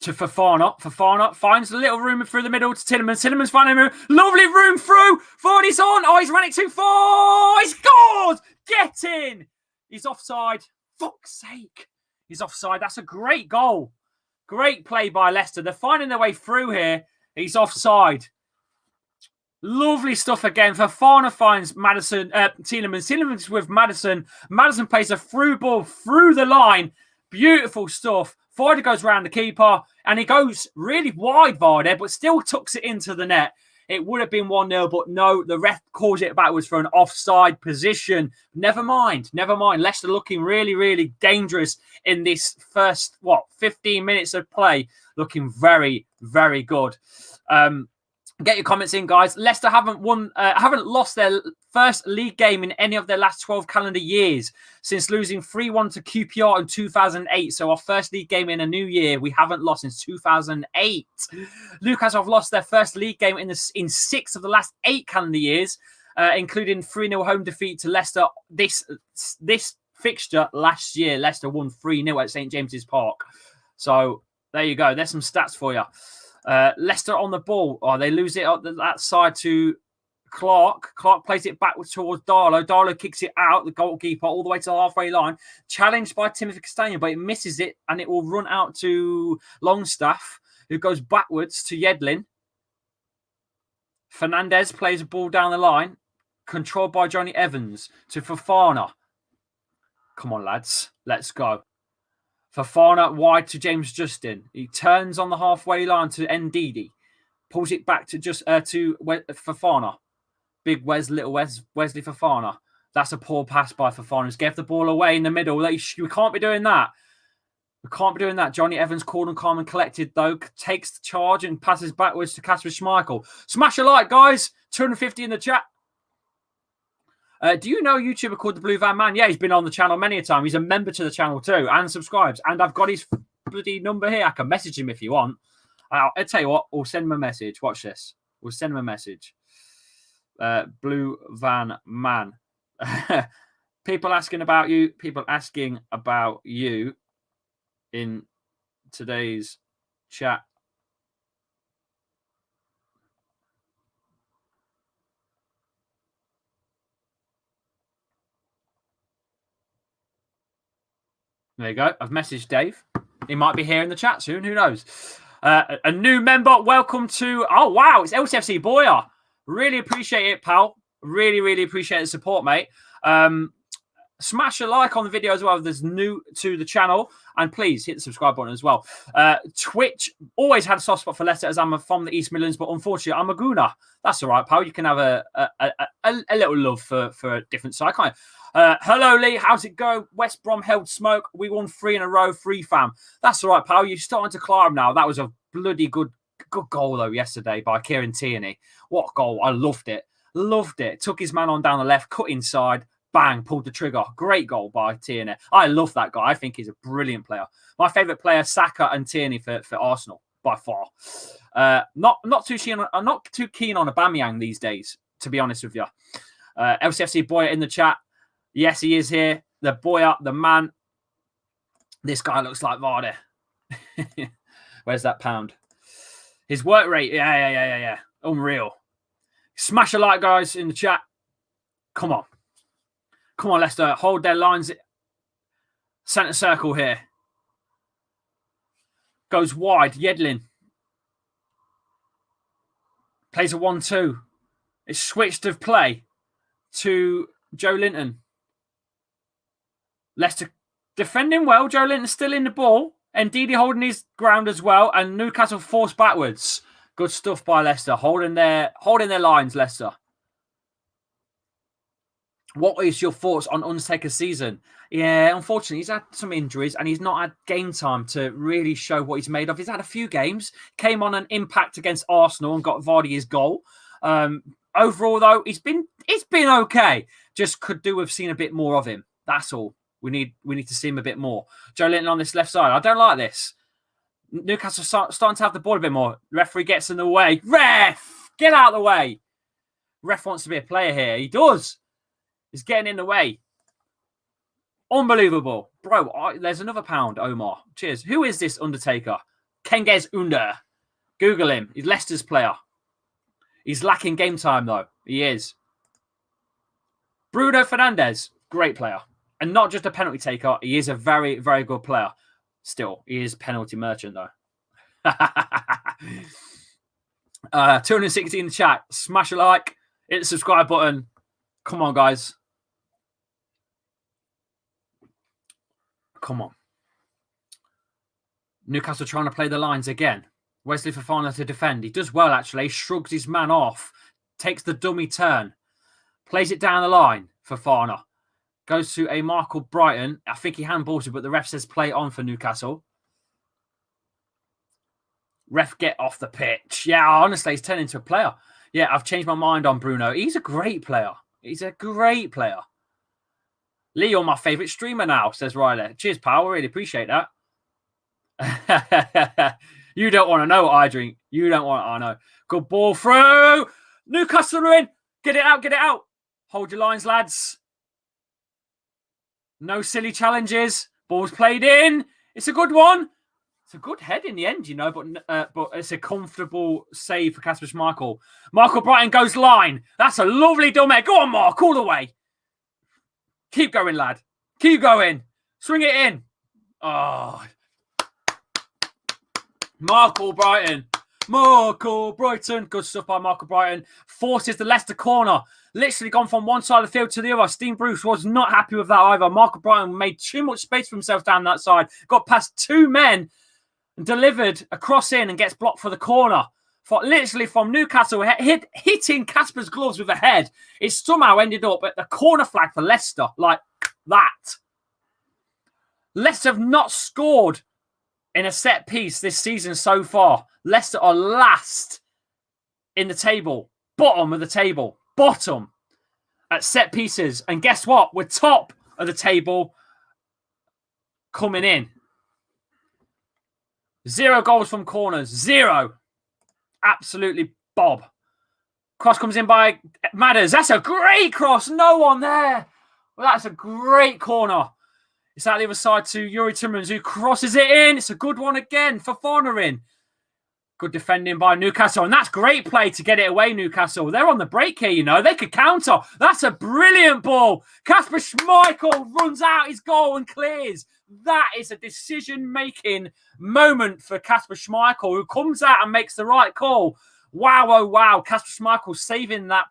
to Fofana. Fofana finds a little room through the middle to Tielemans. Tielemans finding room. Lovely room through. Vardy's on. Oh, he's ran it too far. He scores. Get in. He's offside. Fuck's sake. He's offside. That's a great goal. Great play by Leicester. They're finding their way through here. He's offside. Lovely stuff again. Fofana finds Madison, Tielemans. Tielemans with Madison. Madison plays a through ball through the line. Beautiful stuff. Vardy goes round the keeper and he goes really wide, Vardy, but still tucks it into the net. It would have been 1-0, but no, the ref calls it backwards for an offside position. Never mind. Never mind. Leicester looking really, really dangerous in this first, 15 minutes of play. Looking very, very good. Get your comments in, guys. Leicester haven't lost their first league game in any of their last 12 calendar years since losing 3-1 to QPR in 2008. So our first league game in a new year, we haven't lost since 2008. Newcastle have lost their first league game in 6 of the last 8 calendar years, including 3-0 home defeat to Leicester. This fixture last year, Leicester won 3-0 at St James's Park. So there you go. There's some stats for you. Leicester on the ball. Oh, they lose it up that side to Clark. Clark plays it backwards towards Darlow. Darlow kicks it out, the goalkeeper, all the way to the halfway line. Challenged by Timothy Castagna, but it misses it and it will run out to Longstaff, who goes backwards to Yedlin. Fernandez plays a ball down the line, controlled by Johnny Evans to Fofana. Come on, lads. Let's go. Fofana wide to James Justin. He turns on the halfway line to Ndidi. Pulls it back to Fofana. Big Wesley Fofana. That's a poor pass by Fofana. He's gave the ball away in the middle. We can't be doing that. We can't be doing that. Johnny Evans, cool and calm and collected, though, takes the charge and passes backwards to Kasper Schmeichel. Smash a like, guys. 250 in the chat. Do you know a YouTuber called the Blue Van Man? Yeah, he's been on the channel many a time. He's a member to the channel too and subscribes. And I've got his bloody number here. I can message him if you want. I'll tell you what, we'll send him a message. Watch this. We'll send him a message. Blue Van Man. People asking about you. People asking about you in today's chat. There you go. I've messaged Dave. He might be here in the chat soon. Who knows? A new member. Welcome to... Oh, wow. It's LCFC Boyer. Really appreciate it, pal. Really, really appreciate the support, mate. Smash a like on the video as well if there's new to the channel. And please hit the subscribe button as well. Twitch always had a soft spot for Leicester as I'm from the East Midlands, but unfortunately I'm a Gooner. That's all right, pal. You can have a little love for a different side, can't you? Hello, Lee. How's it go? West Brom held smoke. We won 3 in a row. 3 fam. That's all right, pal. You're starting to climb now. That was a bloody good goal, though, yesterday by Kieran Tierney. What goal. I loved it. Loved it. Took his man on down the left, cut inside. Bang, pulled the trigger. Great goal by Tierney. I love that guy. I think he's a brilliant player. My favourite player, Saka and Tierney for Arsenal, by far. Not too keen on Aubameyang these days, to be honest with you. LCFC Boyer in the chat. Yes, he is here. The Boyer, the man. This guy looks like Vardy. Where's that pound? His work rate. Yeah. Unreal. Smash a like, guys, in the chat. Come on. Come on, Leicester. Hold their lines. Centre circle here. Goes wide. Yedlin. Plays a 1-2. It's switched of play to Joe Linton. Leicester defending well. Joe Linton still in the ball. And Ndidi holding his ground as well. And Newcastle forced backwards. Good stuff by Leicester. Holding their lines, Leicester. What is your thoughts on Undertaker's season? Yeah, unfortunately, he's had some injuries and he's not had game time to really show what he's made of. He's had a few games, came on an impact against Arsenal and got Vardy his goal. Overall, though, it's been okay. Just could do with seeing a bit more of him. That's all. We need to see him a bit more. Joe Linton on this left side. I don't like this. Newcastle starting to have the ball a bit more. Referee gets in the way. Ref! Get out of the way. Ref wants to be a player here. He does. He's getting in the way. Unbelievable. Bro, there's another pound, Omar. Cheers. Who is this Undertaker? Cengiz Under. Google him. He's Leicester's player. He's lacking game time, though. He is. Bruno Fernandes. Great player. And not just a penalty taker. He is a very, very good player. Still, he is penalty merchant, though. 260 in the chat. Smash a like. Hit the subscribe button. Come on, guys. Come on. Newcastle trying to play the lines again. Wesley Fofana to defend. He does well, actually. Shrugs his man off. Takes the dummy turn. Plays it down the line. Fofana. Goes to a Michael Brighton. I think he handballs it, but the ref says play on for Newcastle. Ref, get off the pitch. Yeah, honestly, he's turned into a player. Yeah, I've changed my mind on Bruno. He's a great player. He's a great player. Lee, you're my favourite streamer now, says Riley. Cheers, pal. I really appreciate that. You don't want to know what I drink. You don't want to know. Good ball through. Newcastle are in. Get it out. Get it out. Hold your lines, lads. No silly challenges. Ball's played in. It's a good one. It's a good head in the end, you know, but it's a comfortable save for Kasper Schmeichel. Michael Brighton goes line. That's a lovely dummy. Go on, Mark, all the way. Keep going, lad. Keep going. Swing it in. Oh. Michael Brighton. Michael Brighton. Good stuff by Michael Brighton. Forces the Leicester corner. Literally gone from one side of the field to the other. Steve Bruce was not happy with that either. Michael Brighton made too much space for himself down that side. Got past 2 men. Delivered a cross in and gets blocked for the corner. Literally from Newcastle, hitting Casper's gloves with a head. It somehow ended up at the corner flag for Leicester, like that. Leicester have not scored in a set piece this season so far. Leicester are last in the table, bottom of the table, bottom at set pieces. And guess what? We're top of the table coming in. 0 goals from corners. 0. Absolutely Bob. Cross comes in by Madders. That's a great cross. No one there. Well, that's a great corner. It's out the other side to Yuri Timmermans, who crosses it in. It's a good one again. Fofana in. Good defending by Newcastle. And that's great play to get it away, Newcastle. They're on the break here, you know. They could counter. That's a brilliant ball. Kasper Schmeichel runs out his goal and clears. That is a decision-making moment for Kasper Schmeichel, who comes out and makes the right call. Wow, oh, wow. Kasper Schmeichel saving that.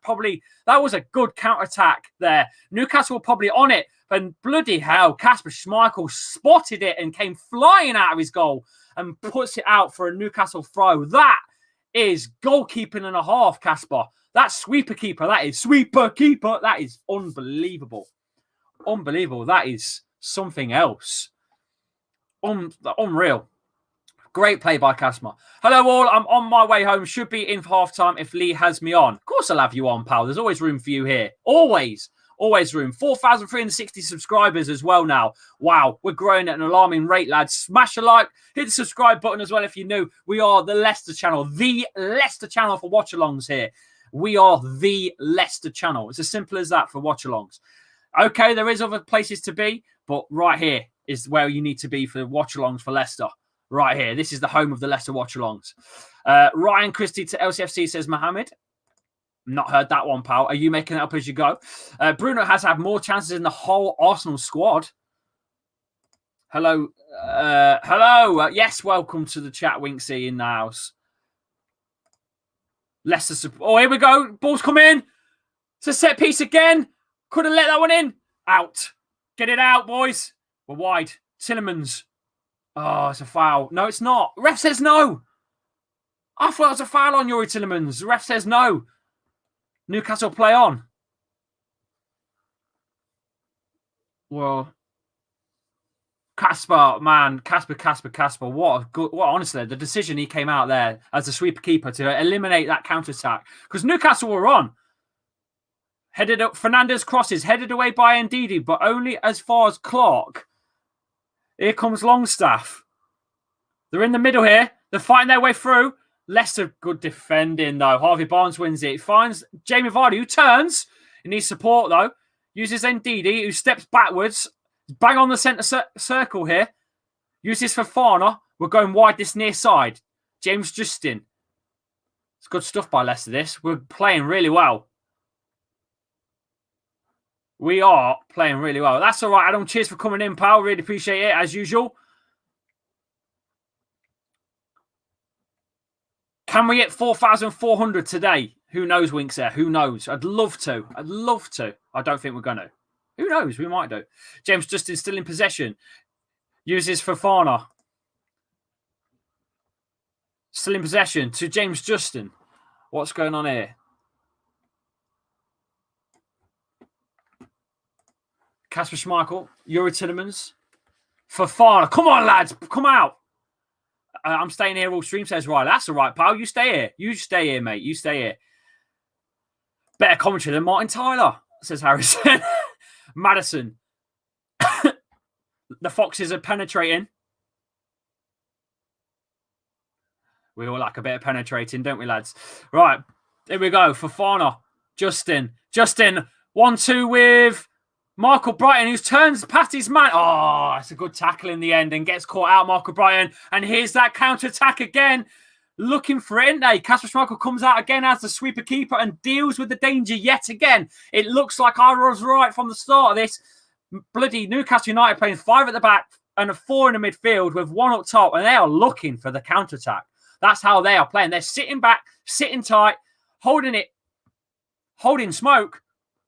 That was a good counter-attack there. Newcastle were probably on it. And bloody hell, Kasper Schmeichel spotted it and came flying out of his goal and puts it out for a Newcastle throw. That is goalkeeping and a half, Kasper. That's sweeper keeper. That is sweeper keeper. That is unbelievable. Unbelievable. That is something else. Unreal. Great play by Kasper. Hello all. I'm on my way home. Should be in for half-time if Lee has me on. Of course I'll have you on, pal. There's always room for you here. Always. Always room. 4,360 subscribers as well now. Wow, we're growing at an alarming rate, lads. Smash a like, hit the subscribe button as well if you're new. We are the Leicester channel, the Leicester channel for watch-alongs here. We are the Leicester channel. It's as simple as that for watch-alongs. Okay, there is other places to be, but right here is where you need to be for watch-alongs for Leicester. Right here. This is the home of the Leicester watch-alongs. Ryan Christie to LCFC says, Mohammed. Not heard that one, pal. Are you making it up as you go? Bruno has had more chances in the whole Arsenal squad. Hello. Hello. Yes, welcome to the chat, Winksy, in the house. Leicester. Oh, here we go. Ball's come in. It's a set piece again. Could have let that one in. Out. Get it out, boys. We're wide. Tillemans. Oh, it's a foul. No, it's not. Ref says no. I thought it was a foul on Youri Tillemans. The ref says no. Newcastle play on. Well, Kasper, man, Kasper. What honestly, the decision he came out there as a sweeper keeper to eliminate that counter attack because Newcastle were on. Headed up, Fernandez crosses, headed away by Ndidi, but only as far as Clark. Here comes Longstaff. They're in the middle here. They're fighting their way through. Leicester, good defending, though. Harvey Barnes wins it. He finds Jamie Vardy, who turns. He needs support, though. Uses Ndidi, who steps backwards. Bang on the centre circle here. Uses Fofana. We're going wide this near side. James Justin. It's good stuff by Leicester, this. We're playing really well. We are playing really well. That's all right, Adam. Cheers for coming in, pal. Really appreciate it, as usual. Can we hit 4,400 today? Who knows, Winkser? Who knows? I'd love to. I'd love to. I don't think we're going to. Who knows? We might do. James Justin still in possession. Uses Fofana. Still in possession to James Justin. What's going on here? Kasper Schmeichel. Youri Tillemans. Fofana. Come on, lads. Come out. I'm staying here all stream, says Riley. That's all right, pal. You stay here. You stay here, mate. You stay here. Better commentary than Martin Tyler, says Harrison. Madison. The Foxes are penetrating. We all like a bit of penetrating, don't we, lads? Right. Here we go. Fofana. Justin. 1-2 with Michael Brighton, who turns past his man. Oh, it's a good tackle in the end and gets caught out, Michael Brighton. And here's that counter-attack again. Looking for it, isn't they? Kasper Schmeichel comes out again as the sweeper keeper and deals with the danger yet again. It looks like I was right from the start of this. Bloody Newcastle United playing 5 at the back and a 4 in the midfield with 1 up top, and they are looking for the counter-attack. That's how they are playing. They're sitting back, sitting tight, holding smoke,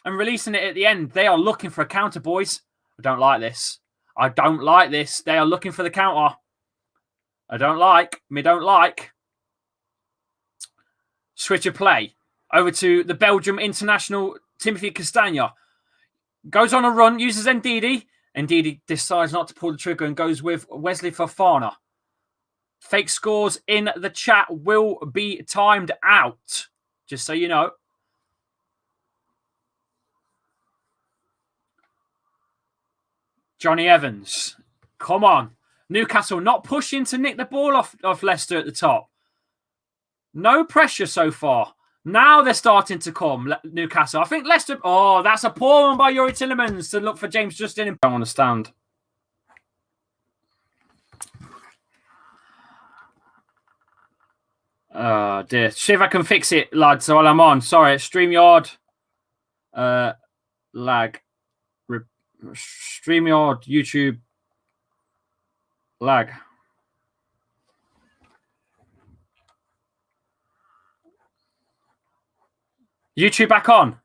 and releasing it at the end. They are looking for a counter, boys. I don't like this. I don't like this. They are looking for the counter. I don't like. Switch of play. Over to the Belgium international, Timothy Castagna. Goes on a run, uses Ndidi. Ndidi decides not to pull the trigger and goes with Wesley Fofana. Fake scores in the chat will be timed out. Just so you know. Johnny Evans. Come on. Newcastle not pushing to nick the ball off Leicester at the top. No pressure so far. Now they're starting to come, Newcastle. I think Leicester... Oh, that's a poor one by Youri Tillemans to look for James Justin. I don't understand. Oh dear. See if I can fix it, lads, while I'm on. Sorry, StreamYard lag. StreamYard YouTube lag. YouTube back on.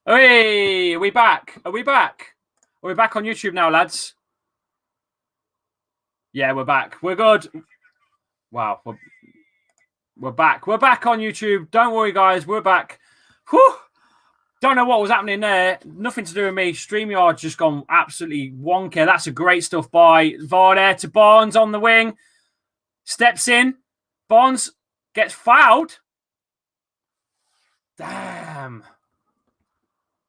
Hey, are we back? Are we back? Are we back on YouTube now, lads? Yeah, we're back. We're good. Wow. We're back. We're back on YouTube. Don't worry, guys. We're back. Whew. Don't know what was happening there. Nothing to do with me. StreamYard's just gone absolutely wonky. That's a great stuff by Varda to Barnes on the wing. Steps in. Barnes gets fouled. Damn.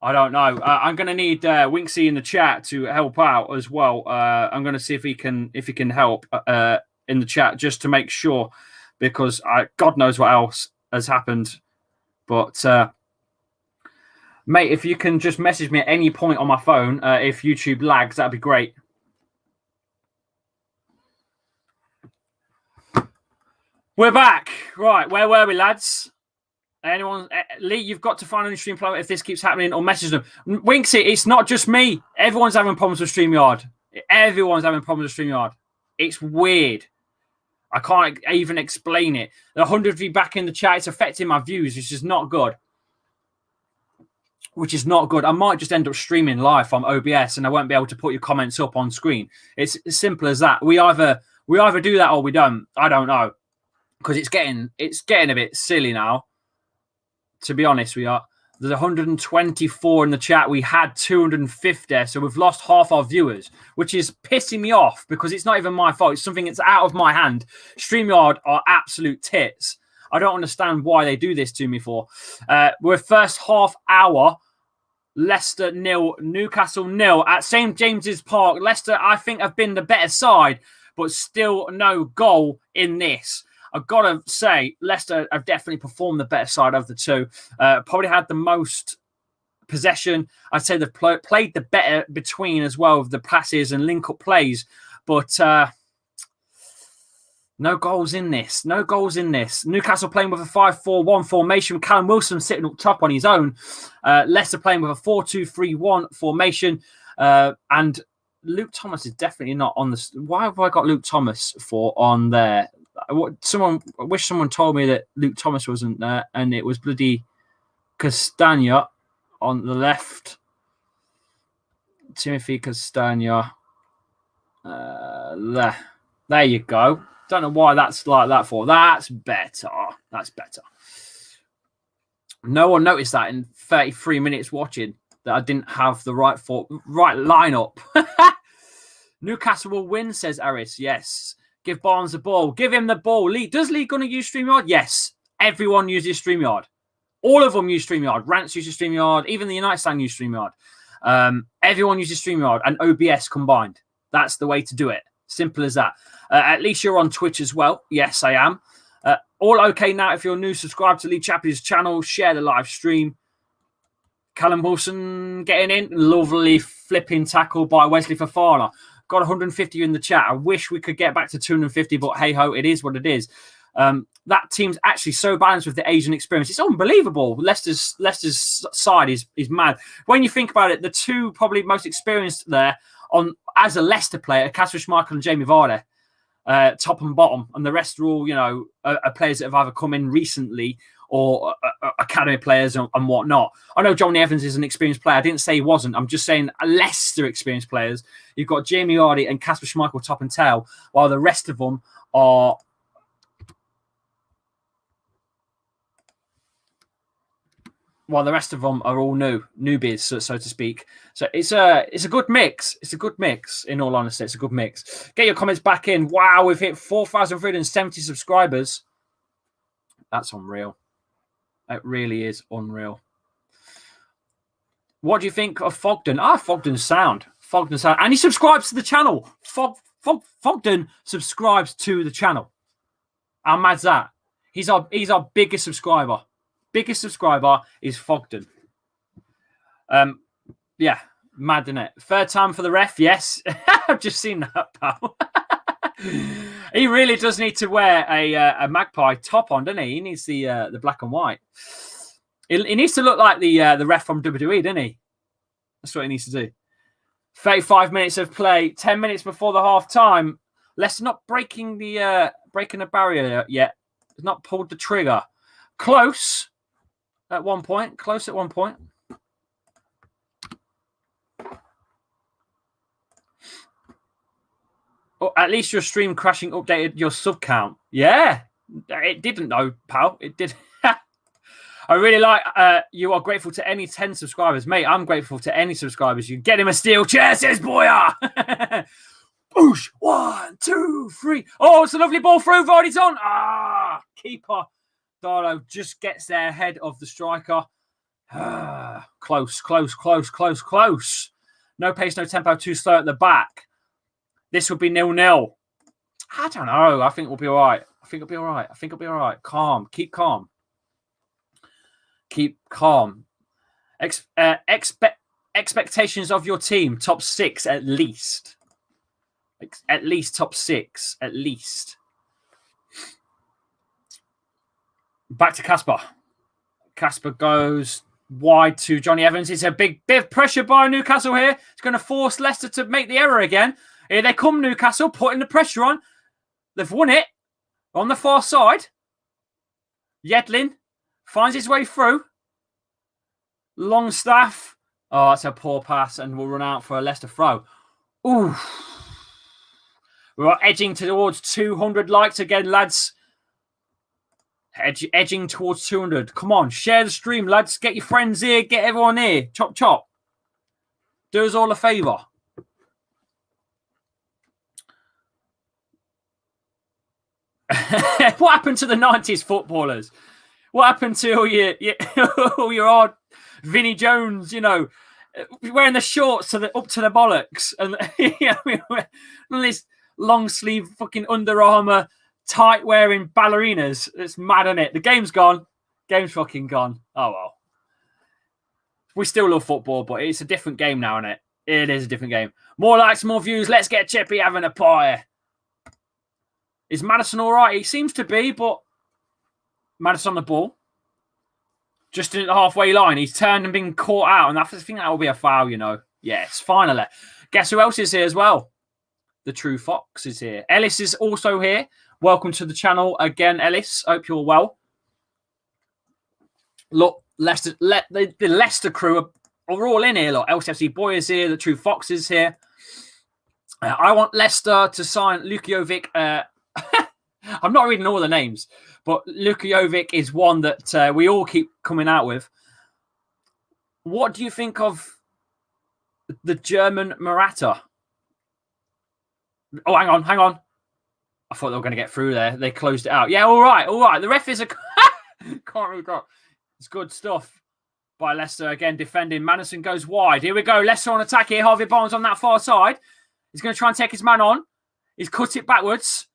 I don't know. I'm going to need Winksy in the chat to help out as well. I'm going to see if he can help in the chat just to make sure, because God knows what else has happened. But mate, if you can just message me at any point on my phone if YouTube lags, that'd be great. We're back. Right, where were we, lads? Anyone? Lee, you've got to find an stream player if this keeps happening, or message them. Winksy, it's not just me. Everyone's having problems with StreamYard. Everyone's having problems with StreamYard. It's weird. I can't even explain it. The 100 of you back in the chat, it's affecting my views, which is not good. I might just end up streaming live from OBS and I won't be able to put your comments up on screen. It's as simple as that. We either do that or we don't. I don't know. Because it's getting a bit silly now. To be honest, there's 124 in the chat. We had 250, so we've lost half our viewers, which is pissing me off because it's not even my fault. It's something that's out of my hand. StreamYard are absolute tits. I don't understand why they do this to me for. We're first half hour. Leicester 0, Newcastle 0 at St James's Park. Leicester, I think, have been the better side, but still no goal in this. I've got to say, Leicester have definitely performed the better side of the two. Probably had the most possession. I'd say they've played the better between as well of the passes and link-up plays. But no goals in this. No goals in this. Newcastle playing with a 5-4-1 formation. Callum Wilson sitting up top on his own. Leicester playing with a 4-2-3-1 formation. And Luke Thomas is definitely not on the... Why have I got Luke Thomas on there? I wish someone told me that Luke Thomas wasn't there and it was bloody Castagna on the left. Timothy Castagna. There you go. Don't know why that's like that for. That's better. That's better. No one noticed that in 33 minutes watching that I didn't have the right lineup. Newcastle will win, says Aris. Yes. Give Barnes the ball. Give him the ball. Lee, does Lee going to use StreamYard? Yes. Everyone uses StreamYard. All of them use StreamYard. Rants uses StreamYard. Even the United Stand use StreamYard. Everyone uses StreamYard and OBS combined. That's the way to do it. Simple as that. At least you're on Twitch as well. Yes, I am. All okay now. If you're new, subscribe to Lee Chappy's channel. Share the live stream. Callum Wilson getting in. Lovely flipping tackle by Wesley Fofana. Got 150 in the chat. I wish we could get back to 250, but hey ho, it is what it is. That team's actually so balanced with the Asian experience. It's unbelievable. Leicester's side is mad. When you think about it, the two probably most experienced there as a Leicester player, Kasper Schmeichel and Jamie Vardy, top and bottom, and the rest are all are players that have either come in recently or academy players and whatnot. I know Johnny Evans is an experienced player. I didn't say he wasn't. I'm just saying Leicester experienced players. You've got Jamie Vardy and Kasper Schmeichel top and tail, while the rest of them are all newbies, so to speak. So it's a good mix. It's a good mix, in all honesty. It's a good mix. Get your comments back in. Wow, we've hit 4,370 subscribers. That's unreal. It really is unreal. What do you think of Fogden? Fogden's sound. And he subscribes to the channel. Fogden subscribes to the channel. How mad's that? He's our biggest subscriber. Biggest subscriber is Fogden. Yeah, mad, isn't it? Third time for the ref, yes. I've just seen that, pal. He really does need to wear a magpie top on, doesn't he? He needs the black and white. He needs to look like the ref from WWE, doesn't he? That's what he needs to do. 35 minutes of play, 10 minutes before the half time. Leicester not breaking the barrier yet. Has not pulled the trigger. Close at one point. Close at one point. Oh, at least your stream crashing updated your sub count. Yeah, it didn't though, pal. It did. I really like you are grateful to any 10 subscribers. Mate, I'm grateful to any subscribers. You get him a steel chair, says Boya. Boosh. 1, 2, 3. Oh, it's a lovely ball through. Vardy's on. Keeper. Darlow just gets there ahead of the striker. Close. No pace, no tempo, too slow at the back. This would be 0-0. I don't know. I think we'll be all right. I think it'll be all right. Calm. Keep calm. Expectations of your team, top 6 at least. At least top 6. At least. Back to Casper. Casper goes wide to Johnny Evans. It's a big bit of pressure by Newcastle here. It's going to force Leicester to make the error again. Here they come, Newcastle, putting the pressure on. They've won it on the far side. Yedlin finds his way through. Longstaff. Oh, it's a poor pass and we'll run out for a Leicester throw. Ooh. We're edging towards 200 likes again, lads. Edging towards 200. Come on, share the stream, lads. Get your friends here. Get everyone here. Chop, chop. Do us all a favour. What happened to the 90s footballers? What happened to all your odd Vinnie Jones, wearing the shorts up to the bollocks and all these long sleeve fucking Under Armour tight wearing ballerinas? It's mad, isn't it? The game's gone. Game's fucking gone. Oh well. We still love football, but it's a different game now, isn't it? It is a different game. More likes, more views. Let's get Chappy having a pie. Is Maddison all right? He seems to be, but Maddison on the ball. Just in the halfway line. He's turned and been caught out, and I think that will be a foul, Yes, finally. Guess who else is here as well? The True Fox is here. Ellis is also here. Welcome to the channel again, Ellis. Hope you're well. Look, Leicester, the Leicester crew are all in here. Look, LCFC Boy is here. The True Fox is here. I want Leicester to sign Lukovic. I'm not reading all the names, but Lukovic is one that we all keep coming out with. What do you think of the German Morata? Oh, hang on. I thought they were going to get through there. They closed it out. Yeah, all right. The ref is can't read that. It's good stuff by Leicester. Again, defending. Maddison goes wide. Here we go. Leicester on attack here. Harvey Barnes on that far side. He's going to try and take his man on. He's cut it backwards.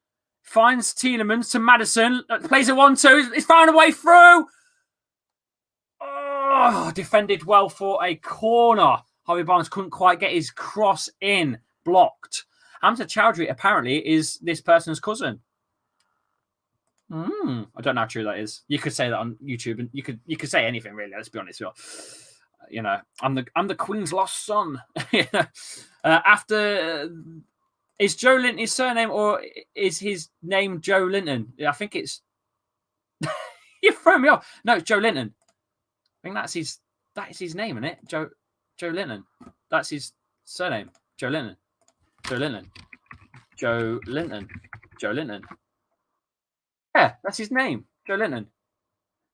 Finds Tielemans to Maddison. Plays a 1-2. He's found a way through. Oh, defended well for a corner. Harvey Barnes couldn't quite get his cross in. Blocked. Hamza Chowdhury apparently is this person's cousin. I don't know how true that is. You could say that on YouTube, and you could say anything really. Let's be honest. I'm the Queen's lost son. After is Joe Linton his surname, or is his name Joe Linton? I think it's. You throw me off. No, it's Joe Linton. I think that is his name, isn't it? Joe Linton. That's his surname. Joe Linton. Yeah, that's his name. Joe Linton.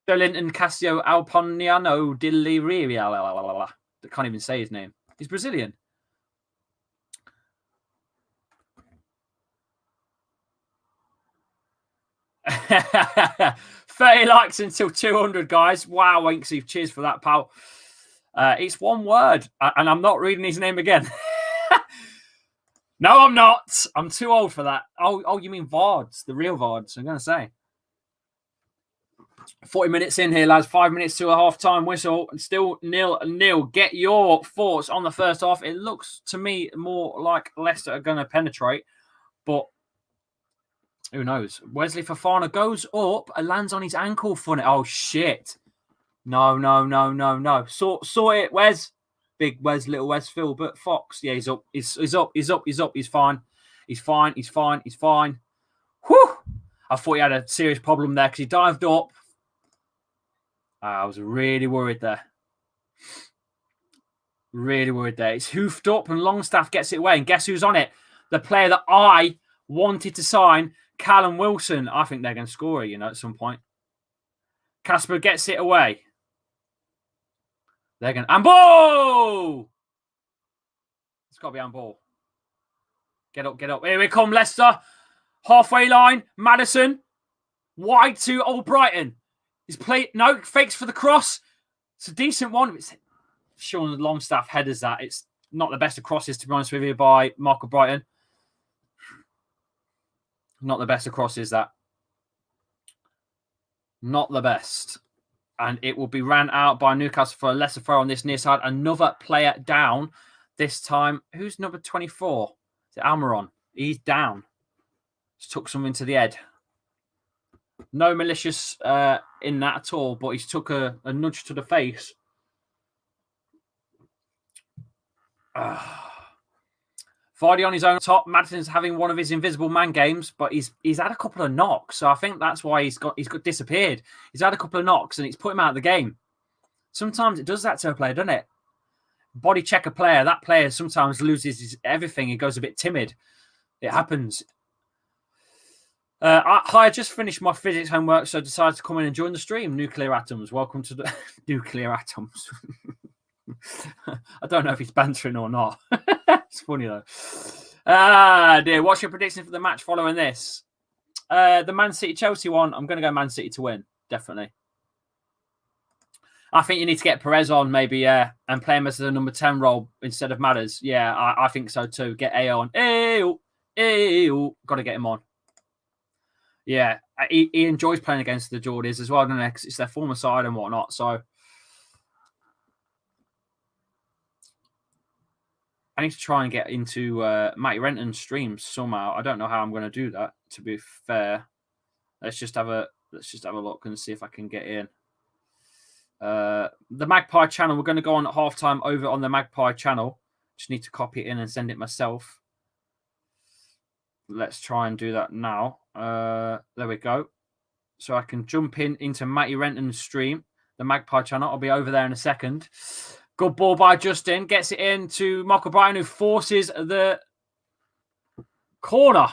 Joe Linton Cassio Alponiano Dilli Riria. I can't even say his name. He's Brazilian. $30 likes until 200, guys. Wow, Winksy. Cheers for that, pal. It's one word, and I'm not reading his name again. No, I'm not. I'm too old for that. Oh, you mean VODs, the real VODs, I'm going to say. 40 minutes in here, lads. 5 minutes to a half-time whistle. And still 0-0. Get your thoughts on the first half. It looks to me more like Leicester are going to penetrate. But Who knows? Wesley Fofana goes up and lands on his ankle funny. Oh, shit. No. Sort it, Wes. Big Wes, little Wes Philbert. Fox. Yeah, he's up. He's up. He's fine. He's fine. Whew. I thought he had a serious problem there because he dived up. I was really worried there. It's hoofed up and Longstaff gets it away. And guess who's on it? The player that I wanted to sign, Callum Wilson. I think they're going to score, at some point. Casper gets it away. They're going to... Handball! It's got to be handball. Get up. Here we come, Leicester. Halfway line. Madison. Wide to Old Brighton. He's played... No, fakes for the cross. It's a decent one. It's Sean Longstaff headers that. It's not the best of crosses, to be honest with you, by Mark Brighton. Not the best of crosses, that. Not the best. And it will be ran out by Newcastle for a Leicester throw on this near side. Another player down. This time, who's number 24? Is it Almiron? He's down. Just took something to the head. No malicious in that at all, but he's took a nudge to the face. Vardy on his own top. Madison's having one of his invisible man games, but he's had a couple of knocks, so I think that's why he's got disappeared. He's had a couple of knocks and it's put him out of the game. Sometimes it does that to a player, doesn't it? Body check a player. That player sometimes loses everything. He goes a bit timid. It happens. I just finished my physics homework, so I decided to come in and join the stream. Nuclear atoms. Welcome to the nuclear atoms. I don't know if he's bantering or not. It's funny though. Dear. What's your prediction for the match following this? The Man City Chelsea one. I'm going to go Man City to win. Definitely. I think you need to get Perez on maybe, and play him as the number 10 role instead of Matters. Yeah, I think so too. Get A on. Got to get him on. Yeah, he enjoys playing against the Geordies as well, doesn't he? Because it's their former side and whatnot. So I need to try and get into Matty Renton's streams somehow. I don't know how I'm going to do that, to be fair. Let's just have a look and see if I can get in. The Magpie channel, we're going to go on at halftime over on the Magpie channel. Just need to copy it in and send it myself. Let's try and do that now. There we go. So I can jump into Matty Renton's stream, the Magpie channel. I'll be over there in a second. Good ball by Justin. Gets it in to Michael Bryan, who forces the corner.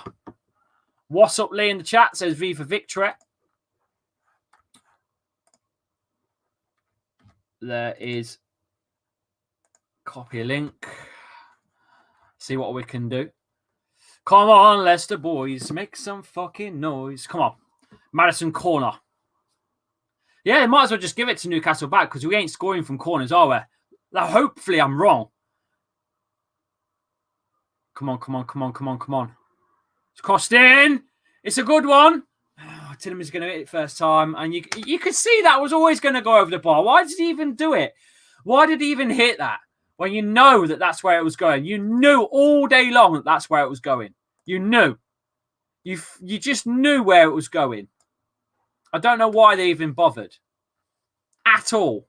What's up, Lee, in the chat? Says V for victory. There is copy a link. See what we can do. Come on, Leicester boys. Make some fucking noise. Come on. Madison corner. Yeah, might as well just give it to Newcastle back because we ain't scoring from corners, are we? Now, hopefully I'm wrong. Come on. It's crossed in. It's a good one. Oh, Tielemans going to hit it first time. And you could see that was always going to go over the bar. Why did he even do it? Why did he even hit that? When you know that that's where it was going. You knew all day long that that's where it was going. You knew. You just knew where it was going. I don't know why they even bothered. At all.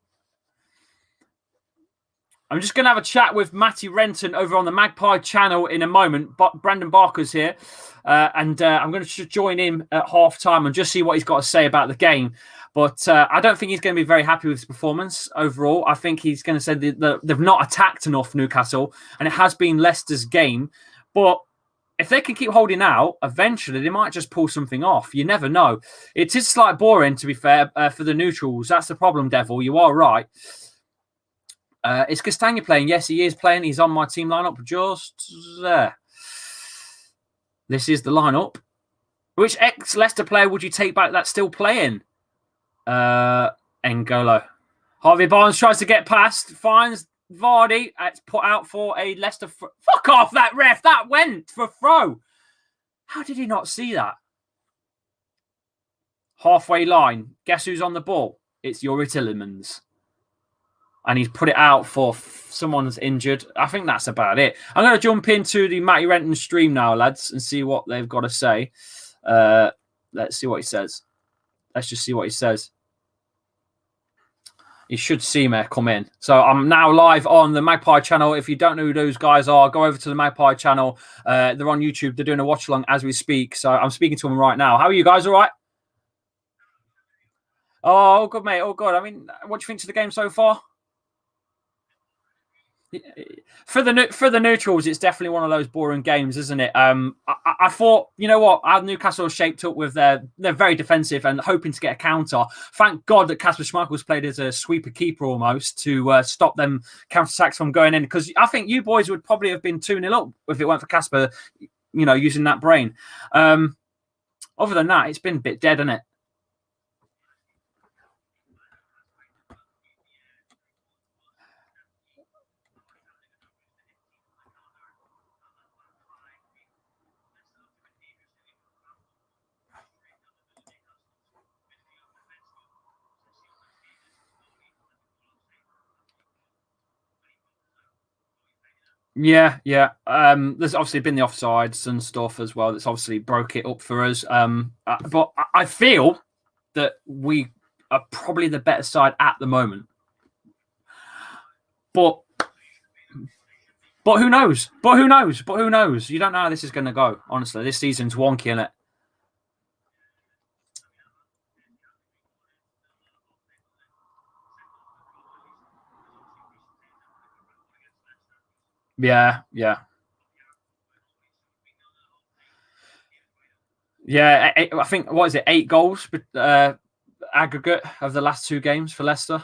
I'm just going to have a chat with Matty Renton over on the Magpie channel in a moment. But Brandon Barker's here. I'm going to join him at half-time and just see what he's got to say about the game. But I don't think he's going to be very happy with his performance overall. I think he's going to say that they've not attacked enough, Newcastle, and it has been Leicester's game. But if they can keep holding out, eventually they might just pull something off. You never know. It is slightly boring, to be fair, for the neutrals. That's the problem, Devil. You are right. Is Castagna playing? Yes, he is playing. He's on my team lineup just there. This is the lineup. Which ex-Leicester player would you take back that's still playing? N'Golo. Harvey Barnes tries to get past, finds Vardy. It's put out for a Leicester. Fuck off, that ref. That went for throw. How did he not see that? Halfway line. Guess who's on the ball? It's Youri Tielemans. And he's put it out for someone's injured. I think that's about it. I'm going to jump into the Matty Renton stream now, lads, and see what they've got to say. Let's see what he says. Let's just see what he says. You should see me come in. So I'm now live on the Magpie channel. If you don't know who those guys are, go over to the Magpie channel. They're on YouTube. They're doing a watch along as we speak. So I'm speaking to them right now. How are you guys? All right? Oh, all good, mate. All good. I mean, what do you think of the game so far? For the neutrals, it's definitely one of those boring games, isn't it? I thought, you know what, how Newcastle shaped up with they're very defensive and hoping to get a counter. Thank God that Kasper Schmeichel's played as a sweeper keeper almost to stop them counter-attacks from going in. Because I think you boys would probably have been 2-0 up if it weren't for Kasper, you know, using that brain. Other than that, it's been a bit dead, hasn't it? Yeah. There's obviously been the offsides and stuff as well. That's obviously broke it up for us. But I feel that we are probably the better side at the moment. But who knows? But who knows? You don't know how this is going to go. Honestly, this season's wonky, isn't it? Yeah. I think, what is it? 8 goals aggregate of the last 2 games for Leicester.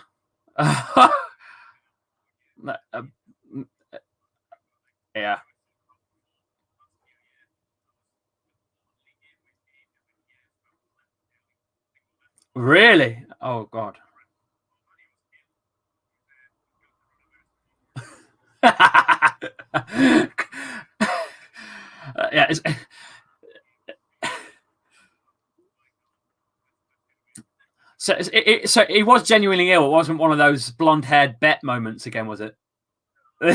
Yeah. Really? Oh God. Yeah. So he was genuinely ill. It wasn't one of those blonde-haired bet moments again, was it? I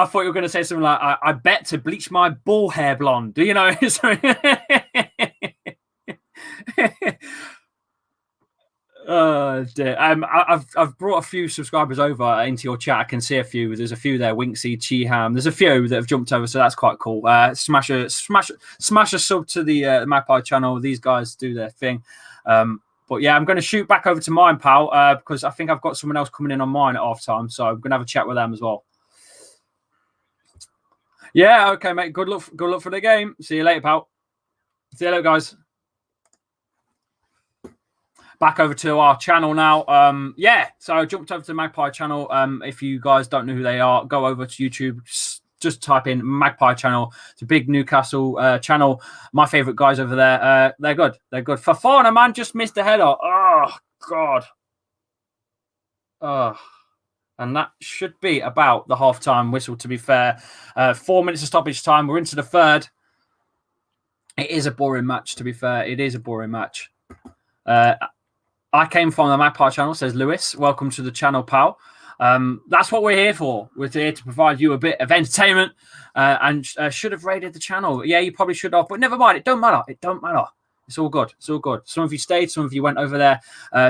thought you were going to say something like, I bet to bleach my ball hair blonde. Do you know? Oh dear. I've brought a few subscribers over into your chat. I can see a few. There's a few there. Winksy, Chiham. There's a few that have jumped over, so that's quite cool. Smash a sub to the Magpie channel. These guys do their thing. But yeah, I'm going to shoot back over to mine, pal, because I think I've got someone else coming in on mine at half time. So I'm going to have a chat with them as well. Yeah, okay, mate. Good luck for the game. See you later, pal. See you later, guys. Back over to our channel now. Yeah, so I jumped over to the Magpie channel. If you guys don't know who they are, go over to YouTube. Just type in Magpie channel. It's a big Newcastle channel. My favourite guys over there. They're good. Fafana, man, just missed a header. Oh, God. Oh. And that should be about the half-time whistle, to be fair. 4 minutes of stoppage time. We're into the third. It is a boring match, to be fair. It is a boring match. I came from the Magpie channel, says Lewis. Welcome to the channel, pal. That's what we're here for. We're here to provide you a bit of entertainment and should have raided the channel. Yeah, you probably should have, but never mind. It don't matter. It's all good. Some of you stayed. Some of you went over there.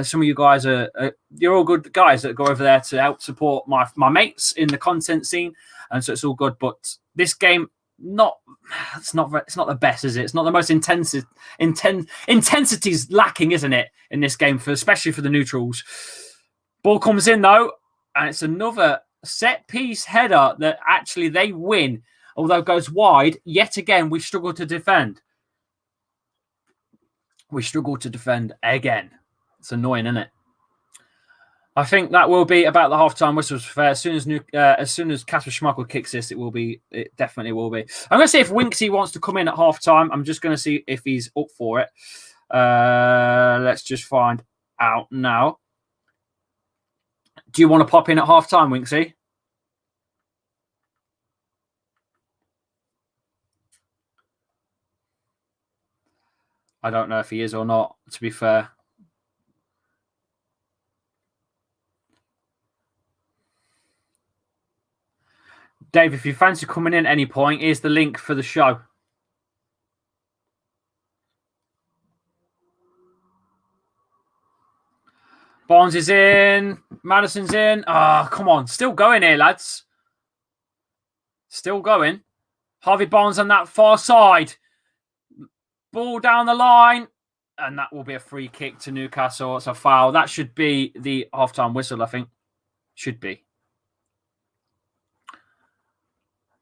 Some of you guys you're all good guys that go over there to help support my mates in the content scene. And so it's all good. But this game, it's not the best, is it? It's not the most intensity's lacking, isn't it, in this game, especially for the neutrals. Ball comes in though, and it's another set piece header that actually they win, although it goes wide. Yet again, we struggle to defend. Again. It's annoying, isn't it? I think that will be about the half-time whistles. Fair. As soon as Kasper Schmeichel kicks this, it definitely will be. I'm going to see if Winksy wants to come in at half-time. I'm just going to see if he's up for it. Let's just find out now. Do you want to pop in at half-time, Winksy? I don't know if he is or not, to be fair. Dave, if you fancy coming in at any point, here's the link for the show. Barnes is in. Madison's in. Ah, come on. Still going here, lads. Still going. Harvey Barnes on that far side. Ball down the line. And that will be a free kick to Newcastle. It's a foul. That should be the halftime whistle, I think. Should be.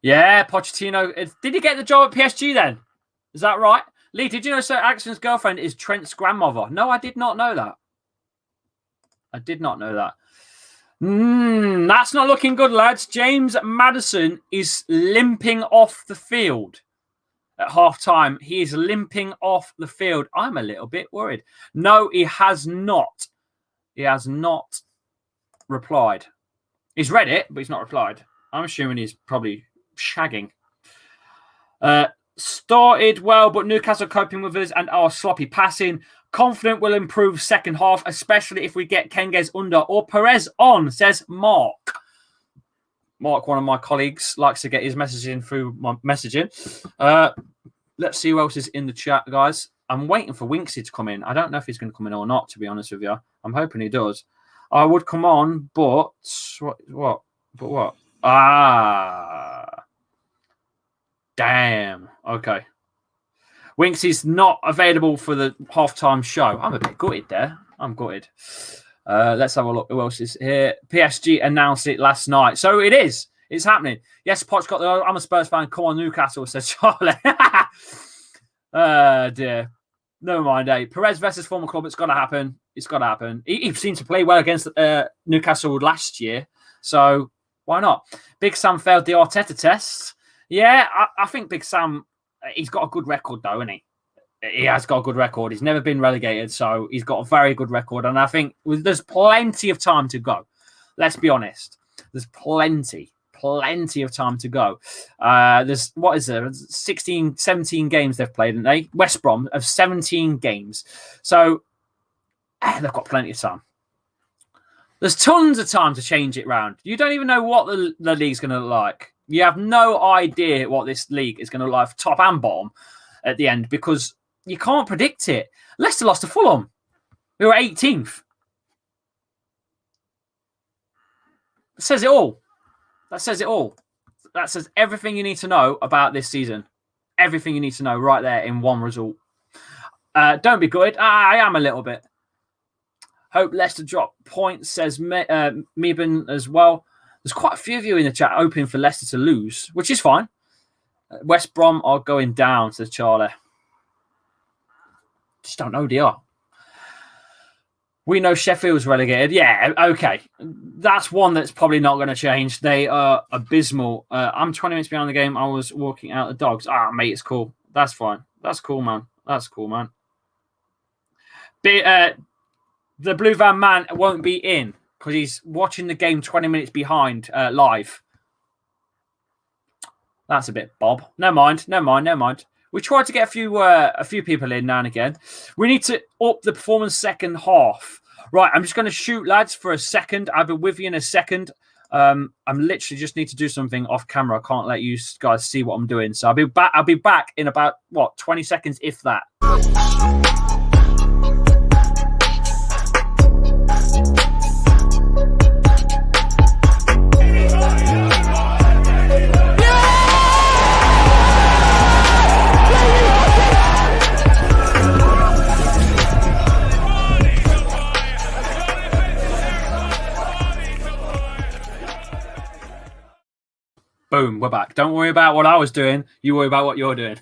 Yeah, Pochettino. Did he get the job at PSG then? Is that right? Lee, did you know Sir Axon's girlfriend is Trent's grandmother? No, I did not know that. I did not know that. That's not looking good, lads. James Maddison is limping off the field at half-time. He is limping off the field. I'm a little bit worried. No, he has not. He has not replied. He's read it, but he's not replied. I'm assuming he's probably shagging. Started well, but Newcastle coping with us and our sloppy passing. Confident will improve second half, especially if we get Kenges under or Perez on, says Mark. Mark, one of my colleagues, likes to get his messaging in through my messaging. Let's see who else is in the chat, guys. I'm waiting for Winksy to come in. I don't know if he's going to come in or not, to be honest with you. I'm hoping he does. I would come on, but... What? But what? Damn. Okay. Winksy's not available for the halftime show. I'm a bit gutted there. I'm gutted. Let's have a look. Who else is here? PSG announced it last night. So it is. It's happening. Yes, Poch got the... I'm a Spurs fan. Come on, Newcastle, says Charlie. Dear. Never mind, eh? Perez versus former club. It's got to happen. It's got to happen. He seemed to play well against Newcastle last year. So why not? Big Sam failed the Arteta test. Yeah, I think Big Sam... He's got a good record, though, hasn't he? He has got a good record. He's never been relegated, so he's got a very good record. And I think there's plenty of time to go. Let's be honest. There's plenty of time to go. There's, what is there? 16, 17 games they've played, haven't they? West Brom of 17 games. So they've got plenty of time. There's tons of time to change it round. You don't even know what the league's going to look like. You have no idea what this league is going to look like, top and bottom, at the end, because you can't predict it. Leicester lost to Fulham, who were 18th. That says it all. That says it all. That says everything you need to know about this season. Everything you need to know right there in one result. Don't be good. I am a little bit. Hope Leicester drop points, says Meben as well. There's quite a few of you in the chat hoping for Leicester to lose, which is fine. West Brom are going down, says Charlie. Just don't know who they are. We know Sheffield's relegated. Yeah, okay. That's one that's probably not going to change. They are abysmal. I'm 20 minutes behind the game. I was walking out the dogs. Mate, it's cool. That's fine. That's cool, man. That's cool, man. The Blue Van Man won't be in because he's watching the game 20 minutes behind live. That's a bit Bob. Never mind. We tried to get a few people in now and again. We need to up the performance second half. Right, I'm just going to shoot, lads, for a second. I'll be with you in a second. I'm literally just need to do something off camera. I can't let you guys see what I'm doing. So I'll be back in about 20 seconds, if that. Boom, we're back. Don't worry about what I was doing. You worry about what you're doing.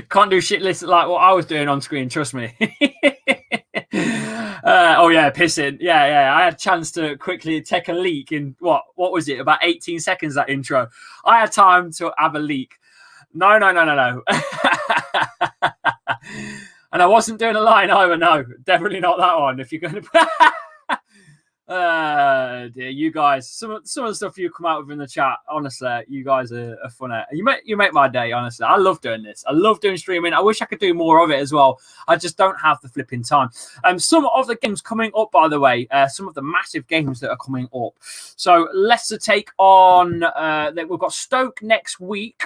Can't do shit list like what I was doing on screen, trust me. Pissing. Yeah. I had a chance to quickly take a leak in, what was it, about 18 seconds, that intro. I had time to have a leak. No. And I wasn't doing a line either, no. Definitely not that one. If you're going to... Dear, you guys, some of the stuff you come out with in the chat, honestly, you guys are funny. You make my day, honestly. I love doing this. I love doing streaming. I wish I could do more of it as well. I just don't have the flipping time. Some of the games coming up, by the way, some of the massive games that are coming up. So Leicester take on, we've got Stoke next week,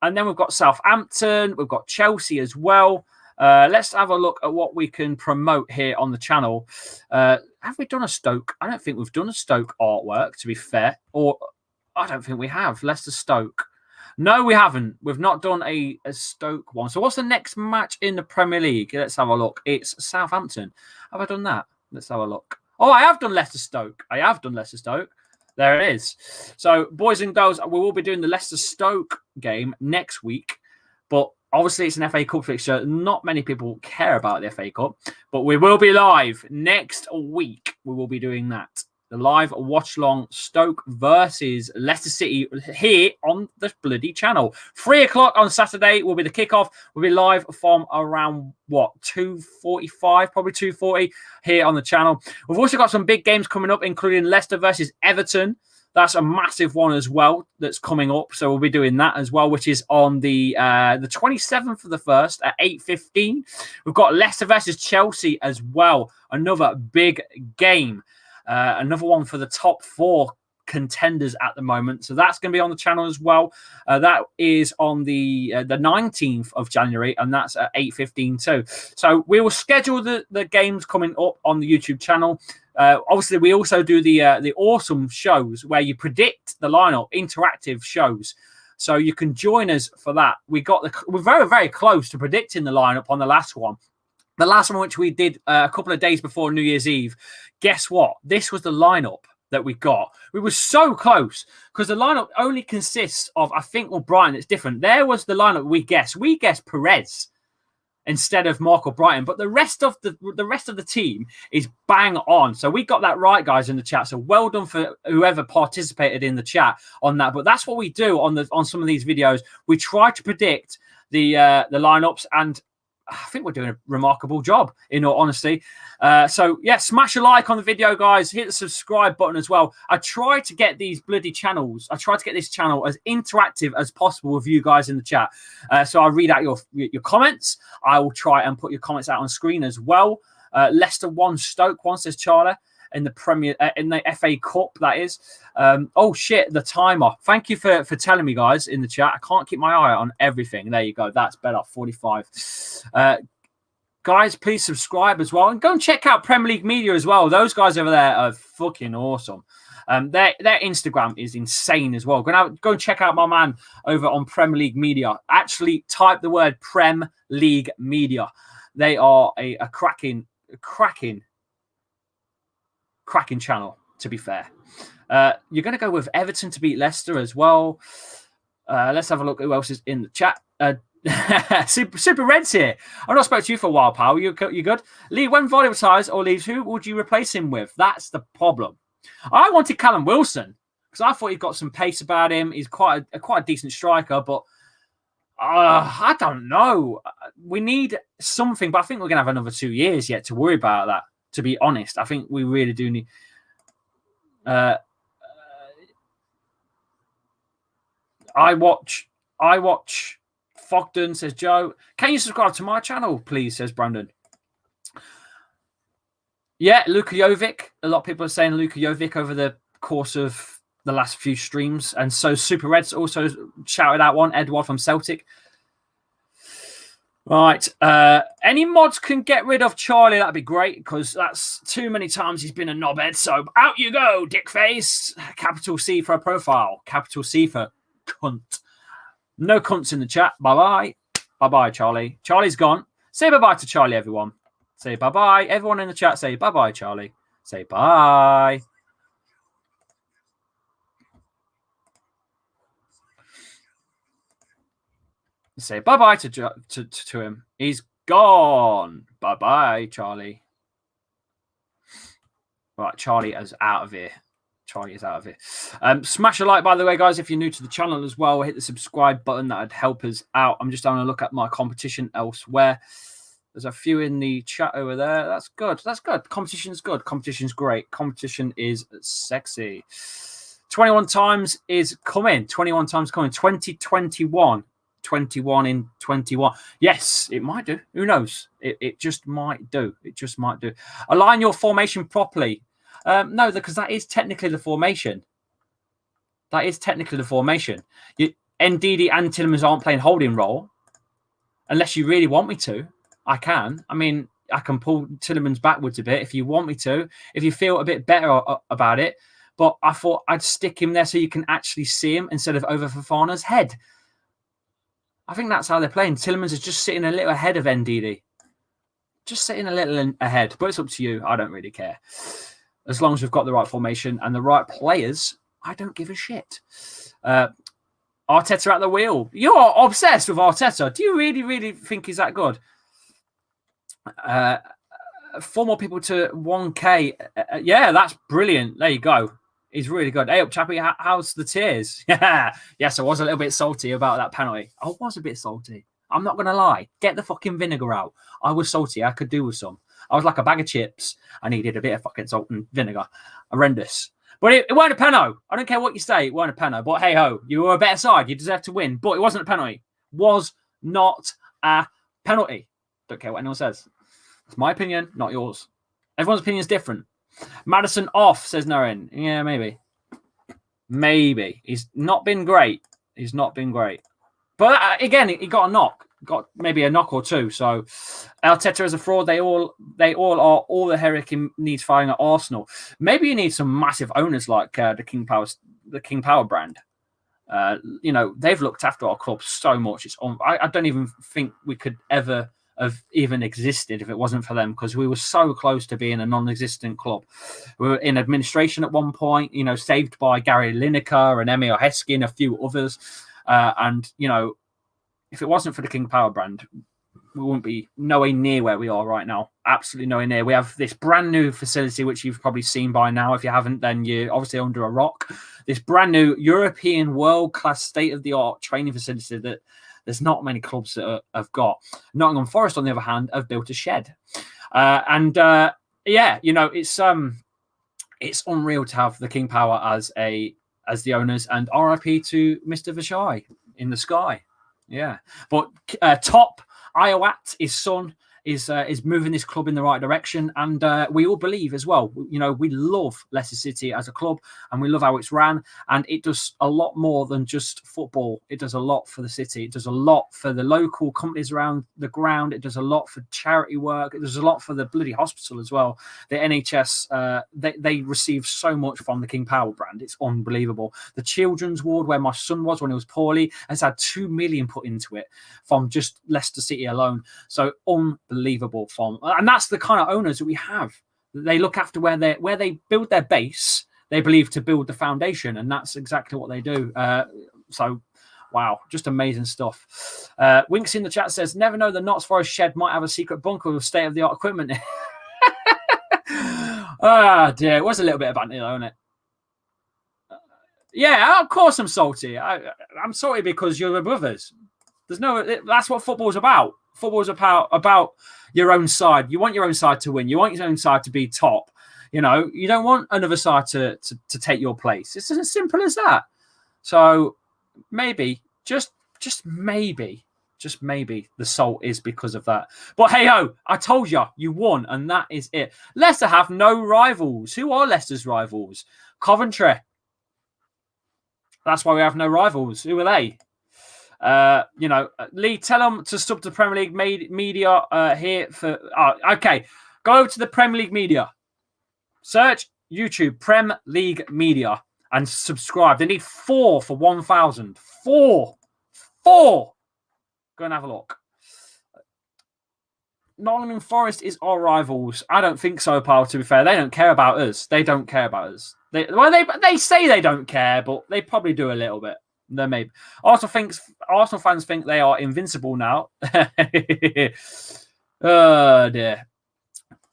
and then we've got Southampton. We've got Chelsea as well. Let's have a look at what we can promote here on the channel. Have we done a Stoke? I don't think we've done a Stoke artwork, to be fair. Or I don't think we have. Leicester Stoke. No, we haven't. We've not done a Stoke one. So what's the next match in the Premier League? Let's have a look. It's Southampton. Have I done that? Let's have a look. Oh, I have done Leicester Stoke. I have done Leicester Stoke. There it is. So, boys and girls, we will be doing the Leicester Stoke game next week. But obviously, it's an FA Cup fixture. Not many people care about the FA Cup, but we will be live next week. We will be doing that. The live watch-along Stoke versus Leicester City here on the bloody channel. 3 o'clock on Saturday will be the kickoff. We'll be live from around, 2:45, probably 2:40 here on the channel. We've also got some big games coming up, including Leicester versus Everton. That's a massive one as well that's coming up. So we'll be doing that as well, which is on the 27th of the 1st at 8:15. We've got Leicester versus Chelsea as well. Another big game. Another one for the top 4 contenders at the moment. So that's going to be on the channel as well. That is on the 19th of January, and that's at 8:15 too. So we will schedule the games coming up on the YouTube channel. Obviously, we also do the awesome shows where you predict the lineup, interactive shows. So you can join us for that. We're very, very close to predicting the lineup on the last one. The last one, which we did a couple of days before New Year's Eve. Guess what? This was the lineup that we got. We were so close because the lineup only consists of, I think, Brighton. It's different. There was the lineup we guessed. We guessed Perez instead of Mark or Brighton, but the rest of the team is bang on. So we got that right, guys, in the chat. So well done for whoever participated in the chat on that. But that's what we do on some of these videos. We try to predict the lineups, and I think we're doing a remarkable job, in all honesty. So, yeah, smash a like on the video, guys. Hit the subscribe button as well. I try to get these bloody channels. I try to get this channel as interactive as possible with you guys in the chat. So I'll read out your comments. I will try and put your comments out on screen as well. Leicester 1, Stoke 1, says Charlie. In the FA Cup, that is. Oh shit, the timer. Thank you for telling me, guys, in the chat. I can't keep my eye on everything. There you go. That's better. 45. Guys, please subscribe as well, and go and check out Premier League Media as well. Those guys over there are fucking awesome. Their Instagram is insane as well. Go and check out my man over on Premier League Media. Actually, type the word Prem League Media. They are a cracking channel, to be fair. You're going to go with Everton to beat Leicester as well. Let's have a look who else is in the chat. Super Red's here. I've not spoken to you for a while, pal. You good? Lee, when Vardy retires or leaves, who would you replace him with? That's the problem. I wanted Callum Wilson because I thought he got some pace about him. He's quite a decent striker, but I don't know. We need something, but I think we're going to have another 2 years yet to worry about that. To be honest, I think we really do need. I watch Fogden, says Joe. Can you subscribe to my channel, please? Says Brandon. Yeah, Luka Jovic. A lot of people are saying Luka Jovic over the course of the last few streams, and so Super Reds also shouted out one. Edward from Celtic. Right. Any mods can get rid of Charlie. That'd be great because that's too many times he's been a knobhead. So out you go, dickface. Capital C for a profile. Capital C for cunt. No cunts in the chat. Bye-bye. Bye-bye, Charlie. Charlie's gone. Say bye-bye to Charlie, everyone. Say bye-bye. Everyone in the chat, say bye-bye, Charlie. Say bye. Say bye-bye to him. He's gone. Bye-bye, Charlie. Right, Charlie is out of here. Charlie is out of here. Smash a like, by the way, guys, if you're new to the channel as well. Hit the subscribe button. That would help us out. I'm just having a look at my competition elsewhere. There's a few in the chat over there. That's good. That's good. Competition's good. Competition's great. Competition is sexy. 21 times is coming. 21 times coming. 2021. 21 in 21. Yes, it might do. Who knows? It just might do. It just might do. Align your formation properly. No, because that is technically the formation. That is technically the formation. Ndidi and Tielemans aren't playing holding role. Unless you really want me to, I can. I mean, I can pull Tielemans backwards a bit if you want me to, if you feel a bit better about it. But I thought I'd stick him there so you can actually see him instead of over Fofana's head. I think that's how they're playing. Tielemans is just sitting a little ahead of Ndidi. Just sitting a little ahead. But it's up to you. I don't really care. As long as we've got the right formation and the right players, I don't give a shit. Arteta at the wheel. You're obsessed with Arteta. Do you really, really think he's that good? 4 more people to 1K. Yeah, that's brilliant. There you go. He's really good. Hey up, Chappy. How's the tears? Yeah. Yes, I was a little bit salty about that penalty. I was a bit salty. I'm not going to lie. Get the fucking vinegar out. I was salty. I could do with some. I was like a bag of chips. I needed a bit of fucking salt and vinegar. Horrendous. But it weren't a penalty. I don't care what you say. It weren't a penalty. But hey ho, you were a better side. You deserve to win. But it wasn't a penalty. Was not a penalty. Don't care what anyone says. It's my opinion, not yours. Everyone's opinion is different. Madison off, says Naren. Yeah, maybe. Maybe. He's not been great. He's not been great. But again, he got a knock. Got maybe a knock or two. So Arteta is a fraud. They all are. All the hurricane needs firing at Arsenal. Maybe you need some massive owners like the King Power brand. You know, they've looked after our club so much. I don't even think we could ever have even existed if it wasn't for them, because we were so close to being a non-existent club. We were in administration at one point, you know, saved by Gary Lineker and Emil Heskey and a few others. And, you know, if it wasn't for the King Power brand, we wouldn't be nowhere near where we are right now. Absolutely nowhere near. We have this brand new facility, which you've probably seen by now. If you haven't, then you're obviously under a rock. This brand new European world-class state-of-the-art training facility that there's not many clubs that have got. Nottingham Forest, on the other hand, have built a shed. Yeah, you know, it's unreal to have the King Power as the owners, and RIP to Mr. Vishai in the sky. Yeah. But top Iowat, his son, is moving this club in the right direction, and we all believe as well. You know, we love Leicester City as a club, and we love how it's ran, and it does a lot more than just football. It does a lot for the city. It does a lot for the local companies around the ground. It does a lot for charity work. It does a lot for the bloody hospital as well. The NHS, they receive so much from the King Power brand. It's unbelievable. The children's ward where my son was when he was poorly has had 2 million put into it from just Leicester City alone. So unbelievable from, and that's the kind of owners that we have. They look after where they build their base. They believe to build the foundation, and that's exactly what they do. So, wow, just amazing stuff. Winks in the chat says, "Never know, the Notts Forest shed might have a secret bunker with state-of-the-art equipment." Ah, dear, it was a little bit of banter, though, wasn't it? Yeah, of course I'm salty. I'm salty because you're brothers. That's what football's about. Football's about your own side. You want your own side to win. You want your own side to be top. You know, you don't want another side to take your place. It's as simple as that. So maybe, just maybe, the salt is because of that. But hey ho, I told you won, and that is it. Leicester have no rivals. Who are Leicester's rivals? Coventry. That's why we have no rivals. Who are they? You know, Lee, tell them to sub to Premier League media here for. Okay, go over to the Premier League media. Search YouTube Prem League Media and subscribe. They need 4 for 1,000. 4. Go and have a look. Nottingham Forest is our rivals. I don't think so, pal. To be fair, they don't care about us. They They say they don't care, but they probably do a little bit. They maybe. Arsenal fans think they are invincible now. Oh dear.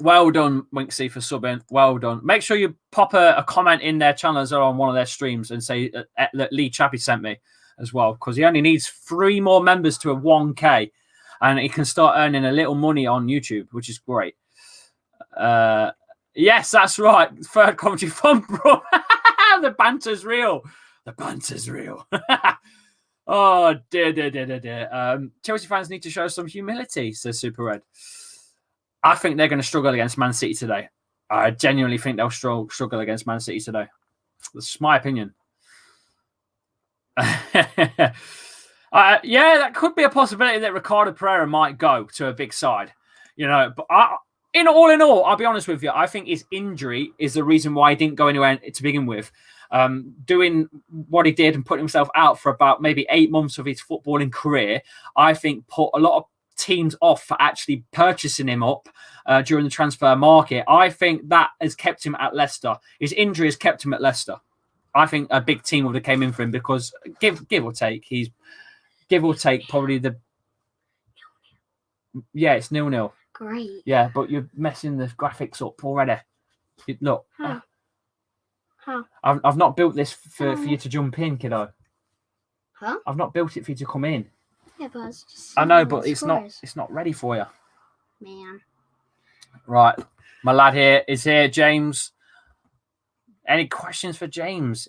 Well done, Winksy, for subbing. Well done. Make sure you pop a comment in their channel as well on one of their streams and say that Lee Chappy sent me as well, because he only needs 3 more members to a 1K. and he can start earning a little money on YouTube, which is great. Yes, that's right. Third commentary from Bro. The banter's real. The banter's real. Oh, dear. Chelsea fans need to show some humility, says Super Red. I think they're going to struggle against Man City today. I genuinely think they'll struggle against Man City today. That's my opinion. Yeah, that could be a possibility that Ricardo Pereira might go to a big side. But in all, I'll be honest with you. I think his injury is the reason why he didn't go anywhere to begin with. Doing what he did and putting himself out for about maybe 8 months of his footballing career, I think put a lot of teams off for actually purchasing him up during the transfer market. I think that has kept him at Leicester. His injury has kept him at Leicester. I think a big team would have came in for him because give or take, he's probably the... Yeah, it's 0-0. Great. Yeah, but you're messing the graphics up already. Look. Huh? I've not built this for you to jump in, kiddo. Huh? I've not built it for you to come in. Yeah, but it's just... I know, but it's not ready for you. Man. Right. My lad here is here, James. Any questions for James?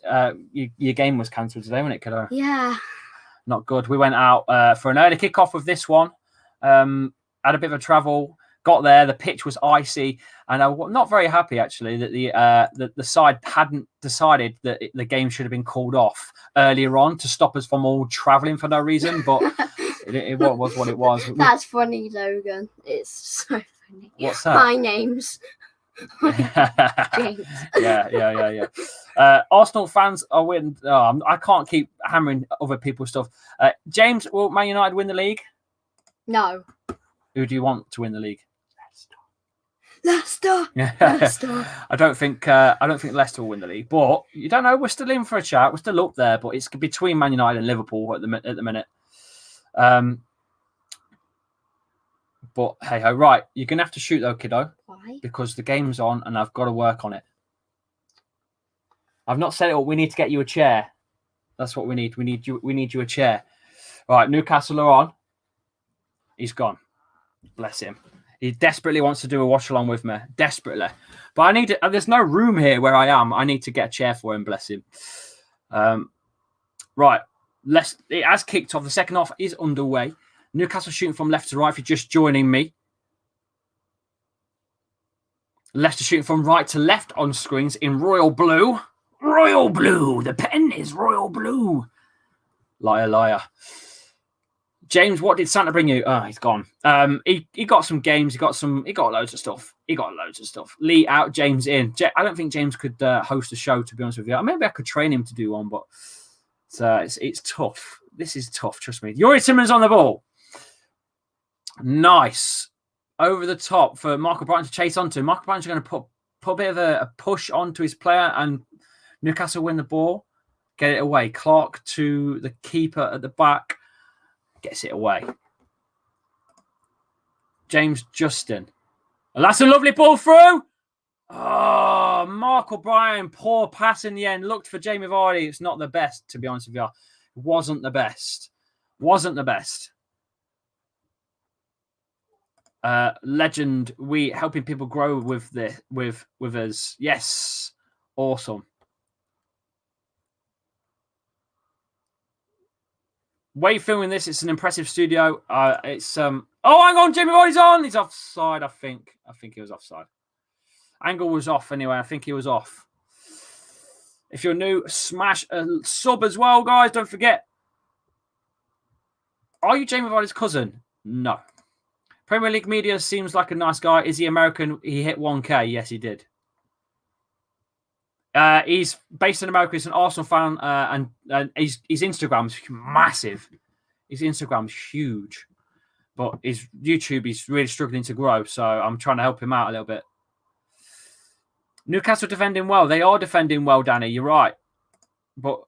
Your game was cancelled today, wasn't it, kiddo? Yeah. Not good. We went out for an early kickoff with this one. Had a bit of a travel. Got there. The pitch was icy, and I'm not very happy actually that the side hadn't decided that the game should have been called off earlier on to stop us from all travelling for no reason. But it was what it was. That's funny, Logan. It's so funny. What's that? My name's James. Yeah. Arsenal fans are winning. Oh, I can't keep hammering other people's stuff. James, will Man United win the league? No. Who do you want to win the league? Leicester. I don't think Leicester will win the league, but you don't know. We're still in for a chat. We're still up there, but it's between Man United and Liverpool at the minute. But hey ho, right? You're gonna have to shoot though, kiddo. Why? Because the game's on, and I've got to work on it. I've not set it up. We need to get you a chair. That's what we need. We need you a chair. Right, Newcastle are on. He's gone. Bless him. He desperately wants to do a watch along with me. Desperately. But I need to, there's no room here where I am. I need to get a chair for him. Bless him. Right. It has kicked off. The second half is underway. Newcastle shooting from left to right if you're just joining me. Leicester shooting from right to left on screens in royal blue. Royal blue. The pen is royal blue. Liar. James, what did Santa bring you? Oh, he's gone. He got some games. He got loads of stuff. Lee out, James in. I don't think James could host a show, to be honest with you. Maybe I could train him to do one, but it's tough. This is tough, trust me. Yuri Timmins on the ball. Nice. Over the top for Michael Brighton to chase onto. Michael Brighton's going to put a bit of a push onto his player, and Newcastle win the ball. Get it away. Clark to the keeper at the back. Gets it away. James Justin. And that's a lovely ball through. Oh, Mark O'Brien. Poor pass in the end. Looked for Jamie Vardy. It's not the best, to be honest with you. It wasn't the best. Legend. We helping people grow with us. Yes. Awesome. Way filming this, it's an impressive studio. Oh, hang on, Jamie Vardy's on. He's offside, I think. I think he was offside. Angle was off anyway. I think he was off. If you're new, smash a sub as well, guys. Don't forget. Are you Jamie Vardy's cousin? No. Premier League media seems like a nice guy. Is he American? He hit 1K. Yes, he did. He's based in America. He's an Arsenal fan, and his Instagram's massive. His Instagram's huge, but his YouTube is really struggling to grow. So I'm trying to help him out a little bit. Newcastle defending well. They are defending well, Danny. You're right, but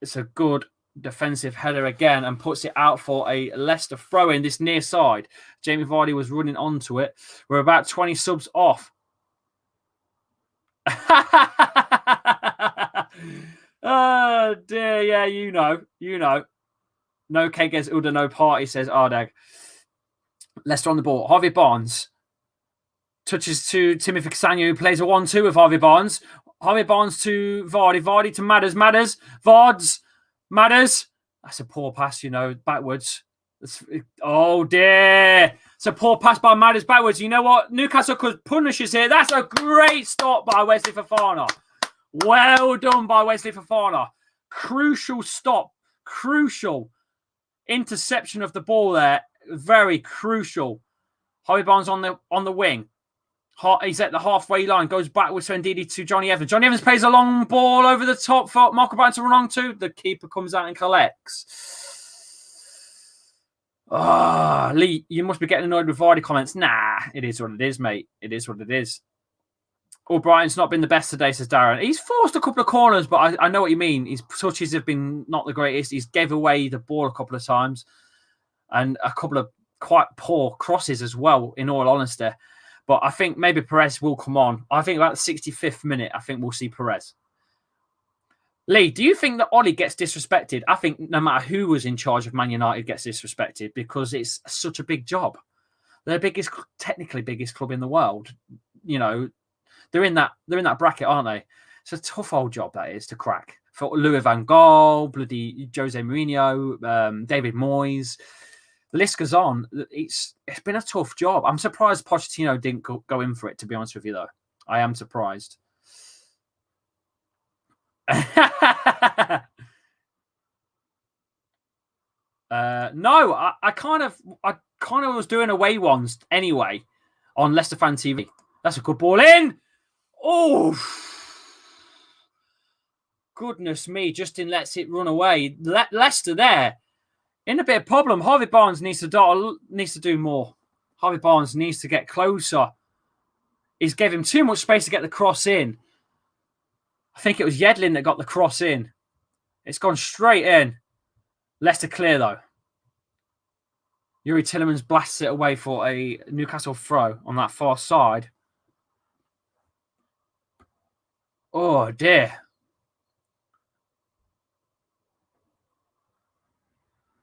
it's a good defensive header again, and puts it out for a Leicester throw in this near side. Jamie Vardy was running onto it. We're about 20 subs off. Oh dear, yeah, you know. No Keges Uda, no party, says Ardag. Leicester on the ball. Harvey Barnes touches to Timothy Castagne, who plays a 1-2 with Harvey Barnes. Harvey Barnes to Vardy. Vardy to Madders. Vards. Madders. That's a poor pass, backwards. Oh, dear. It's a poor pass by Madders backwards. You know what? Newcastle could punish us here. That's a great stop by Wesley Fofana. Well done by Wesley Fofana. Crucial stop. Crucial interception of the ball there. Very crucial. Harvey Barnes on the wing. He's at the halfway line. Goes backwards to Ndidi to Johnny Evans. Johnny Evans plays a long ball over the top for Marco Brighton to run on to. The keeper comes out and collects. Lee, you must be getting annoyed with Vardy comments. Nah, it is what it is, mate. It is what it is. Brighton's not been the best today, says Darren. He's forced a couple of corners, but I know what you mean. His touches have been not the greatest. He's gave away the ball a couple of times and a couple of quite poor crosses as well, in all honesty. But I think maybe Perez will come on. I think about the 65th minute, I think we'll see Perez. Lee, do you think that Ollie gets disrespected? I think no matter who was in charge of Man United gets disrespected because it's such a big job. They're technically biggest club in the world. They're in that bracket, aren't they? It's a tough old job that is to crack for Louis van Gaal, bloody Jose Mourinho, David Moyes. The list goes on. It's been a tough job. I'm surprised Pochettino didn't go in for it, to be honest with you, though. I am surprised. No, I kind of was doing away ones anyway on Leicester Fan TV. That's a good ball in. Oh, goodness me! Justin lets it run away. Leicester there in a bit of problem. Harvey Barnes needs to do more. Harvey Barnes needs to get closer. He's gave him too much space to get the cross in. I think it was Yedlin that got the cross in. It's gone straight in. Leicester clear, though. Yuri Tillemans blasts it away for a Newcastle throw on that far side. Oh, dear.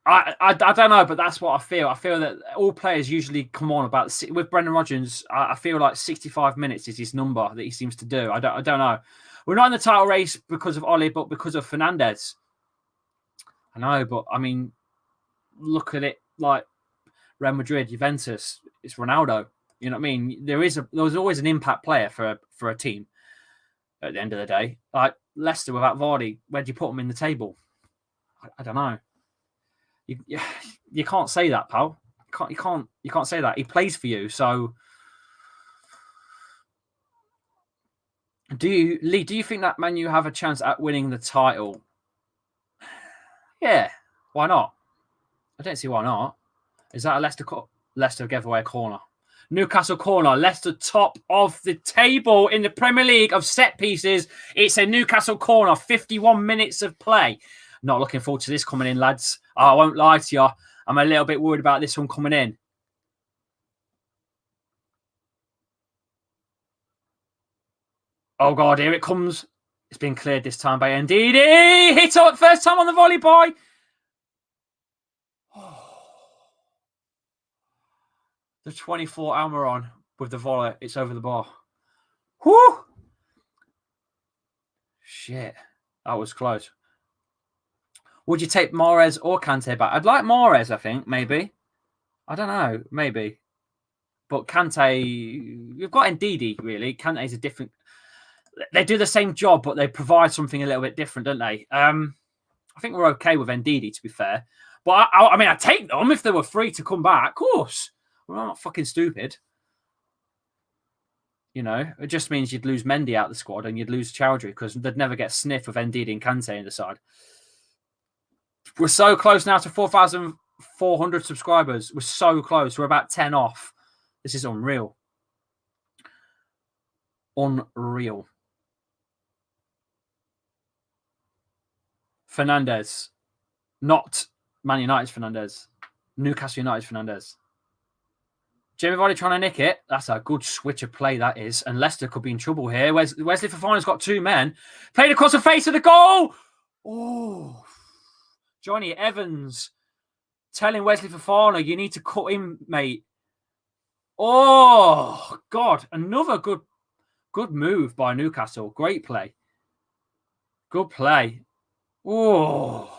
I don't know, but that's what I feel. I feel that all players usually come on about... With Brendan Rodgers, I feel like 65 minutes is his number that he seems to do. I don't know. We're not in the title race because of Ollie, but because of Fernandez. I know, but I mean, look at it like Real Madrid, Juventus. It's Ronaldo. You know what I mean? There's always an impact player for a team. At the end of the day, like Leicester without Vardy, where do you put them in the table? I don't know. You can't say that, pal. You can't say that. He plays for you, so. Do you think that Man U have a chance at winning the title? Yeah, why not? I don't see why not. Is that a Leicester gave away a corner? Newcastle corner. Leicester top of the table in the Premier League of set pieces. It's a Newcastle corner. 51 minutes of play. Not looking forward to this coming in, lads. I won't lie to you. I'm a little bit worried about this one coming in. Oh, God, here it comes. It's been cleared this time by Ndidi. Hit up first time on the volley boy. The 24 Almiron with the volley. It's over the bar. Whoo! Shit. That was close. Would you take Mahrez or Kante back? I'd like Mahrez, I think, maybe. I don't know, maybe. But Kante, you've got Ndidi, really. Kante's a different... They do the same job, but they provide something a little bit different, don't they? I think we're okay with Ndidi, to be fair. But, I mean, I'd take them if they were free to come back. Of course. We're not fucking stupid. You know, it just means you'd lose Mendy out of the squad and you'd lose Chowdhury because they'd never get a sniff of Ndidi and Kante in the side. We're so close now to 4,400 subscribers. We're so close. We're about 10 off. This is unreal. Unreal. Fernandez. Not Man United's Fernandez. Newcastle United's Fernandez. Jamie Vardy trying to nick it. That's a good switch of play, that is. And Leicester could be in trouble here. Wesley Fofana's got two men. Played across the face of the goal. Oh. Johnny Evans telling Wesley Fofana, you need to cut him, mate. Oh, God. Another good move by Newcastle. Great play. Good play. Oh,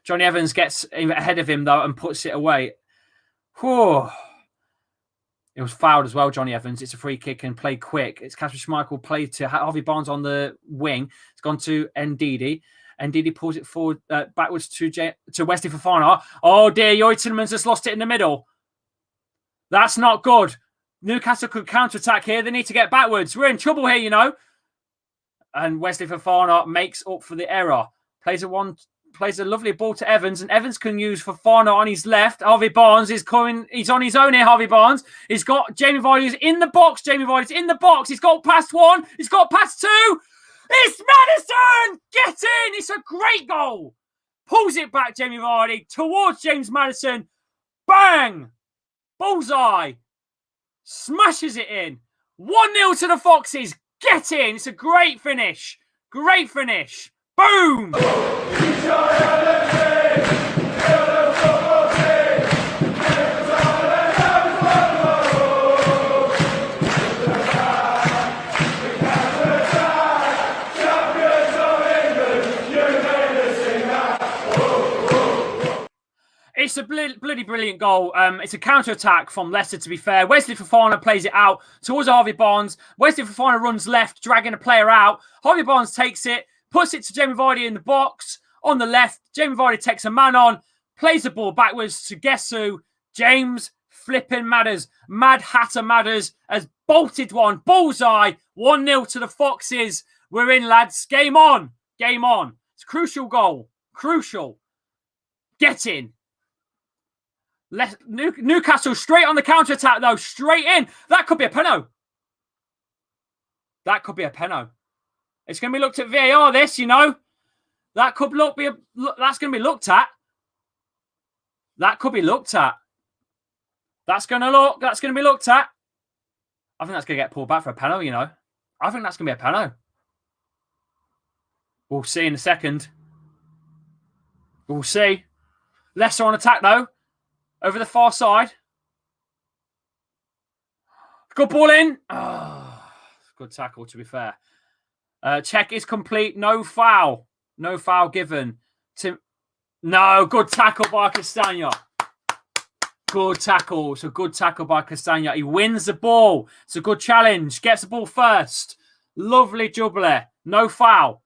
Johnny Evans gets ahead of him, though, and puts it away. Oh. It was fouled as well, Johnny Evans. It's a free kick and played quick. It's Kasper Schmeichel played to Harvey Barnes on the wing. It's gone to Ndidi. Ndidi pulls it forward, backwards to Wesley Fofana. Oh, dear. Youri Tielemans just lost it in the middle. That's not good. Newcastle could counter-attack here. They need to get backwards. We're in trouble here, you know. And Wesley Fofana makes up for the error. Plays a lovely ball to Evans, and Evans can use Fofana on his left. Harvey Barnes is coming. He's on his own here, Harvey Barnes. He's got Jamie Vardy's in the box. Jamie Vardy's in the box. He's got past one. He's got past two. It's Maddison! Get in! It's a great goal. Pulls it back, Jamie Vardy, towards James Maddison. Bang! Bullseye. Smashes it in. 1-0 to the Foxes. Get in. It's a great finish. Great finish. Boom! It's a bloody brilliant goal. It's a counter-attack from Leicester, to be fair. Wesley Fofana plays it out towards Harvey Barnes. Wesley Fofana runs left, dragging a player out. Harvey Barnes takes it, puts it to Jamie Vardy in the box. On the left, Jamie Vardy takes a man on, plays the ball backwards to guess who? James flipping Madders. Mad Hatter Madders has bolted one. Bullseye. 1-0 to the Foxes. We're in, lads. Game on. Game on. It's a crucial goal. Crucial. Get in. Newcastle straight on the counter-attack, though. Straight in. That could be a penalty. That could be a penalty. It's going to be looked at VAR, this, you know. That could that's going to be looked at. That could be looked at. That's going to be looked at. I think that's going to get pulled back for a penalty, you know. I think that's going to be a penalty. We'll see in a second. We'll see. Leicester on attack, though. Over the far side. Good ball in. Oh, good tackle, to be fair. Check is complete. No foul. No foul given. No, good tackle by Castagna. Good tackle. It's a good tackle by Castagna. He wins the ball. It's a good challenge. Gets the ball first. Lovely jubilee. No foul.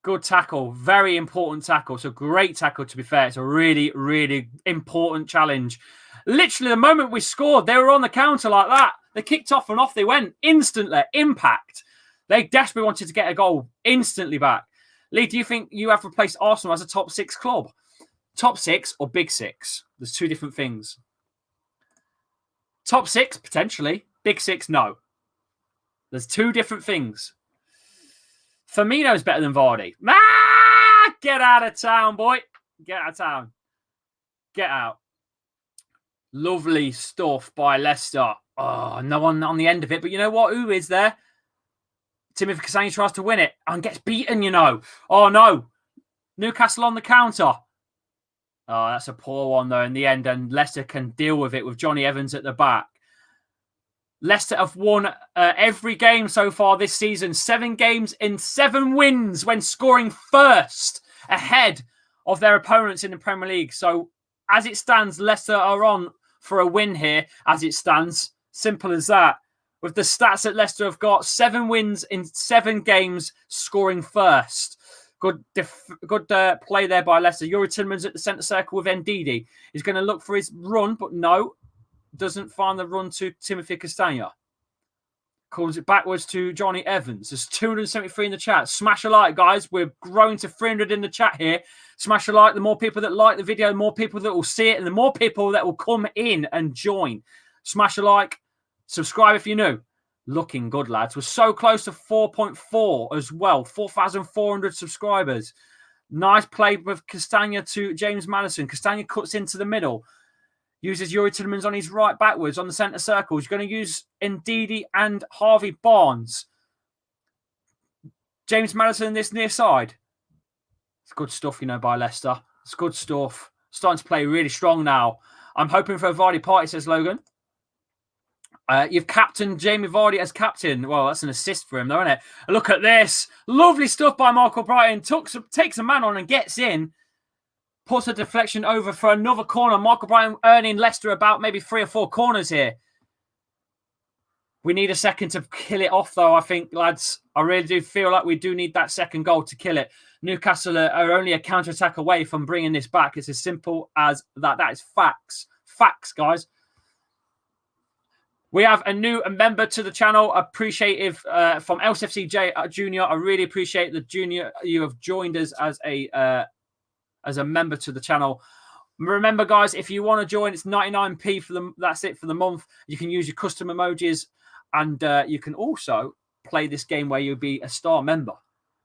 Good tackle. Very important tackle. It's a great tackle, to be fair. It's a really, really important challenge. Literally, the moment we scored, they were on the counter like that. They kicked off and off they went. Instantly. Impact. They desperately wanted to get a goal instantly back. Lee, do you think you have replaced Arsenal as a top six club? Top six or big six? There's two different things. Top six, potentially. Big six, no. There's two different things. Firmino's better than Vardy. Ah! Get out of town, boy. Get out of town. Get out. Lovely stuff by Leicester. Oh, no one on the end of it. But you know what? Who is there? Timothy Castagne tries to win it and gets beaten, you know. Oh, no. Newcastle on the counter. Oh, that's a poor one, though, in the end. And Leicester can deal with it with Johnny Evans at the back. Leicester have won every game so far this season. 7 games in 7 wins when scoring first ahead of their opponents in the Premier League. So as it stands, Leicester are on for a win here as it stands. Simple as that. With the stats that Leicester have got, 7 wins in 7 games scoring first. Good play there by Leicester. Youri Tielemans at the centre circle with Ndidi. He's going to look for his run, but no. Doesn't find the run to Timothy Castagne. Calls it backwards to Johnny Evans. There's 273 in the chat. Smash a like, guys. We're growing to 300 in the chat here. Smash a like. The more people that like the video, the more people that will see it, and the more people that will come in and join. Smash a like. Subscribe if you're new. Looking good, lads. We're so close to 4.4 as well. 4,400 subscribers. Nice play with Castagne to James Maddison. Castagne cuts into the middle. Uses Youri Tielemans on his right backwards on the centre circle. He's going to use Ndidi and Harvey Barnes. James Maddison this near side. It's good stuff, you know, by Leicester. It's good stuff. Starting to play really strong now. I'm hoping for a Vardy party, says Logan. You've captained Jamie Vardy as captain. Well, that's an assist for him, though, isn't it? Look at this. Lovely stuff by Michael Brighton. Takes a man on and gets in. Puts a deflection over for another corner. Michael Brighton earning Leicester about maybe 3 or 4 corners here. We need a second to kill it off, though, I think, lads. I really do feel like we do need that second goal to kill it. Newcastle are only a counter-attack away from bringing this back. It's as simple as that. That is facts. Facts, guys. We have a new member to the channel. Appreciative from LCFC Junior. I really appreciate the Junior. You have joined us as a member to the channel. Remember, guys, if you want to join, it's 99p for them. That's it for the month. You can use your custom emojis, and you can also play this game where you'll be a star member.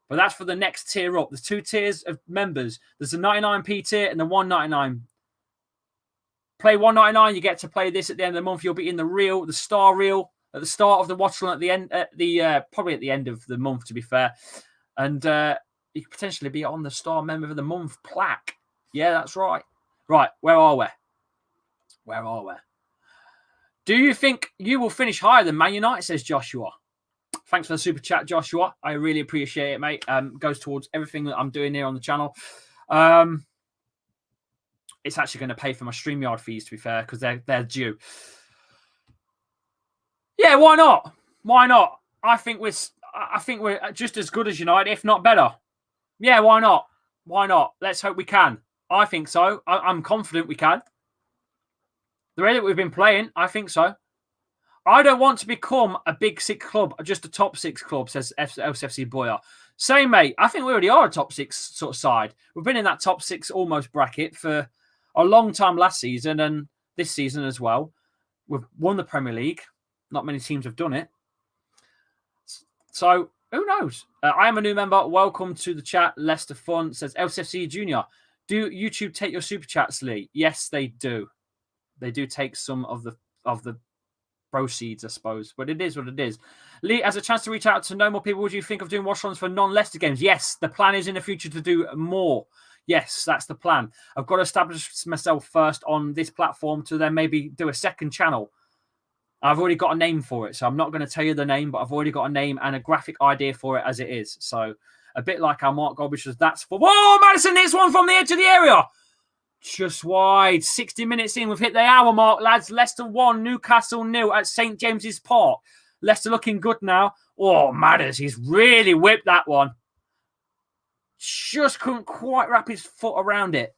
But that's for the next tier up. There's 2 tiers of members. There's the 99p tier and the 199. Play 199, you get to play this at the end of the month. You'll be in the star reel at the start of the watch along, at the end, probably at the end of the month, to be fair. And you could potentially be on the star member of the month plaque. Yeah, that's right. Right, where are we? Where are we? Do you think you will finish higher than Man United, says Joshua. Thanks for the super chat, Joshua. I really appreciate it, mate. Goes towards everything that I'm doing here on the channel. It's actually going to pay for my StreamYard fees, to be fair, because they're due. Yeah, why not? Why not? I think we're just as good as United, if not better. Yeah, why not? Why not? Let's hope we can. I think so. I'm confident we can. The way that we've been playing, I think so. I don't want to become a big 6 club, just a top 6 club, says LCFC Boyer. Same, mate. I think we already are a top 6 sort of side. We've been in that top 6 almost bracket for a long time last season and this season as well. We've won the Premier League. Not many teams have done it. So, who knows? I am a new member. Welcome to the chat. Leicester Fun says LCFC Junior. Do YouTube take your super chats, Lee? Yes, they do. They do take some of the proceeds, I suppose. But it is what it is. Lee, as a chance to reach out to know more people, would you think of doing watch-alongs for non-Leicester games? Yes, the plan is in the future to do more. Yes, that's the plan. I've got to establish myself first on this platform to then maybe do a second channel. I've already got a name for it, so I'm not going to tell you the name, but I've already got a name and a graphic idea for it as it is. So a bit like our Mark Goldbridge was, that's for... Whoa, Madison hits one from the edge of the area. Just wide. 60 minutes in. We've hit the hour mark, lads. Leicester 1, Newcastle 0 at St. James's Park. Leicester looking good now. Oh, Madders, he's really whipped that one. Just couldn't quite wrap his foot around it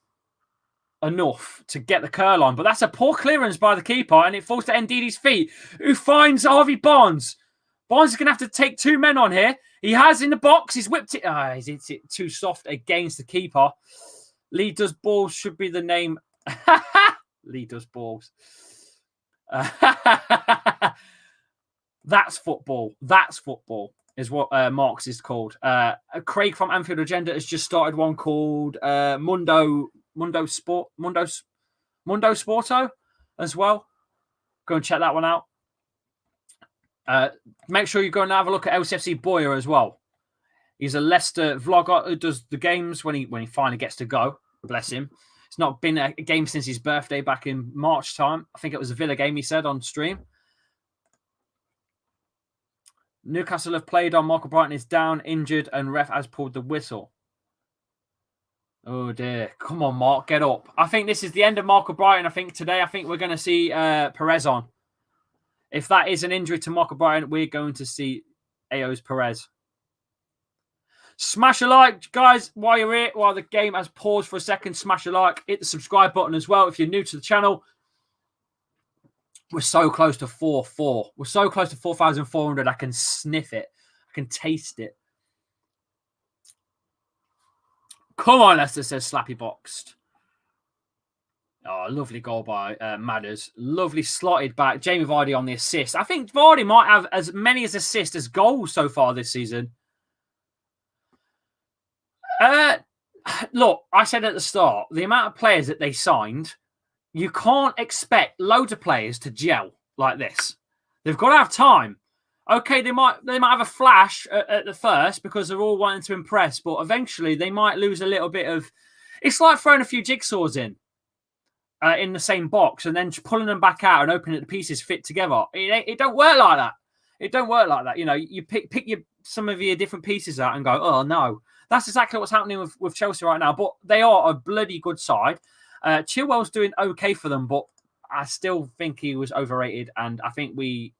enough to get the curl on. But that's a poor clearance by the keeper, and it falls to Ndidi's feet, who finds Harvey Barnes. Barnes is going to have to take 2 men on here. He has in the box. He's whipped it. He's hit it too soft against the keeper. Lee Does Balls should be the name. Lee Does Balls. That's football. That's football is what Marks is called. Craig from Anfield Agenda has just started one called Mundo Sporto as well. Go and check that one out. Make sure you go and have a look at LCFC Boyer as well. He's a Leicester vlogger who does the games when he finally gets to go. Bless him. It's not been a game since his birthday back in March time. I think it was a Villa game, he said on stream. Newcastle have played on. Michael Brighton is down, injured, and ref has pulled the whistle. Oh, dear. Come on, Mark, get up. I think this is the end of Michael Brighton. I think today, we're going to see Perez on. If that is an injury to Michael Brighton, we're going to see Ayo's Perez. Smash a like, guys, while you're here, while the game has paused for a second. Smash a like. Hit the subscribe button as well if you're new to the channel. We're so close to 4,400. We're so close to 4,400. I can sniff it. I can taste it. Come on, Leicester, says Slappy Boxed. Oh, lovely goal by Madders. Lovely slotted back. Jamie Vardy on the assist. I think Vardy might have as many as assists as goals so far this season. Look, I said at the start, the amount of players that they signed, you can't expect loads of players to gel like this. They've got to have time. Okay, they might have a flash at the first because they're all wanting to impress, but eventually they might lose a little bit of... It's like throwing a few jigsaws in. in the same box and then pulling them back out and opening the pieces fit together. It don't work like that. It don't work like that. You know, you pick some of your different pieces out and go, oh no. That's exactly what's happening with Chelsea right now. But they are a bloody good side. Chilwell's doing okay for them, but I still think he was overrated, and I think we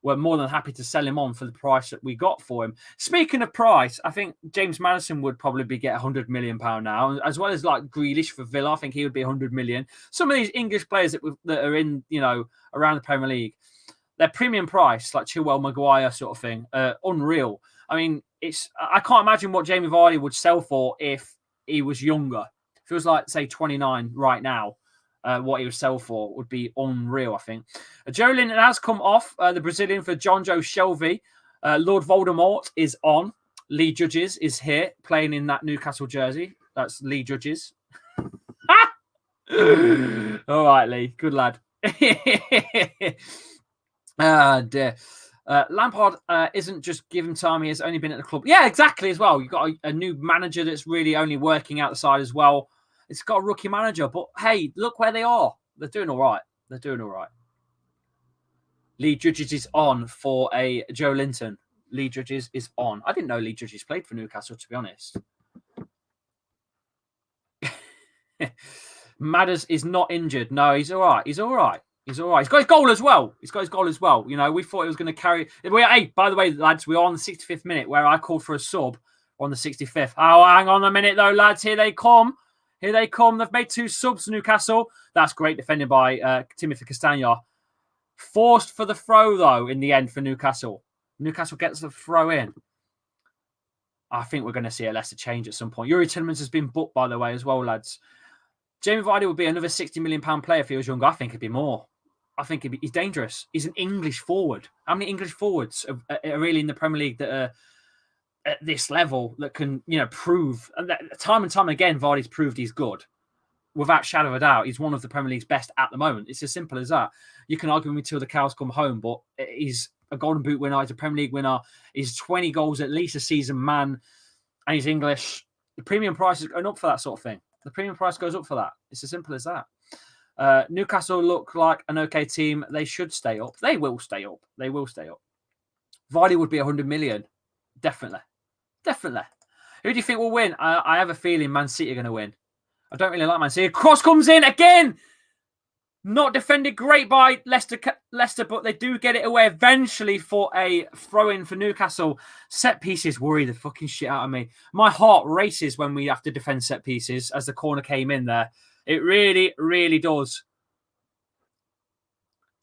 were more than happy to sell him on for the price that we got for him. Speaking of price, I think James Maddison would probably get £100 million now, as well as like Grealish for Villa. I think he would be 100 million. Some of these English players that are in, you know, around the Premier League, their premium price, like Chilwell, Maguire sort of thing, unreal. I mean, I can't imagine what Jamie Vardy would sell for if he was younger. If he was like, say, 29 right now, what he would sell for would be unreal, I think. Joe Linton has come off, the Brazilian, for John Joe Shelby. Lord Voldemort is on. Lee Judges is here, playing in that Newcastle jersey. That's Lee Judges. All right, Lee. Good lad. Dear. Lampard isn't just given time. He has only been at the club. Yeah, exactly, as well. You've got a new manager that's really only working outside as well. It's got a rookie manager, but hey, look where they are. They're doing all right. They're doing all right. Lee Judges is on for a Joe Linton. Lee Judges is on. I didn't know Lee Judges played for Newcastle, to be honest. Madders is not injured. No, he's all right. He's all right. He's all right. He's got his goal as well. He's got his goal as well. You know, we thought he was going to carry. Hey, by the way, lads, we're on the 65th minute where I called for a sub on the 65th. Oh, hang on a minute, though, lads. Here they come. Here they come. They've made 2 subs, Newcastle. That's great defended by Timothy Castagna. Forced for the throw, though, in the end for Newcastle. Newcastle gets the throw in. I think we're going to see a Leicester change at some point. Yuri Tillmans has been booked, by the way, as well, lads. Jamie Vardy would be another £60 million player if he was younger. I think it'd be more. I think he's dangerous. He's an English forward. How many English forwards are really in the Premier League that are at this level that can, you know, prove, and time again, Vardy's proved he's good. Without shadow of a doubt, he's one of the Premier League's best at the moment. It's as simple as that. You can argue with me till the cows come home, but he's a Golden Boot winner. He's a Premier League winner. He's 20 goals at least a season, man. And he's English. The premium price is going up for that sort of thing. The premium price goes up for that. It's as simple as that. Newcastle look like an okay team. They should stay up. They will stay up. They will stay up. Vardy would be 100 million. Definitely. Definitely. Who do you think will win? I have a feeling Man City are going to win. I don't really like Man City. Cross comes in again. Not defended great by Leicester, but they do get it away eventually for a throw-in for Newcastle. Set pieces worry the fucking shit out of me. My heart races when we have to defend set pieces as the corner came in there. It really, really does.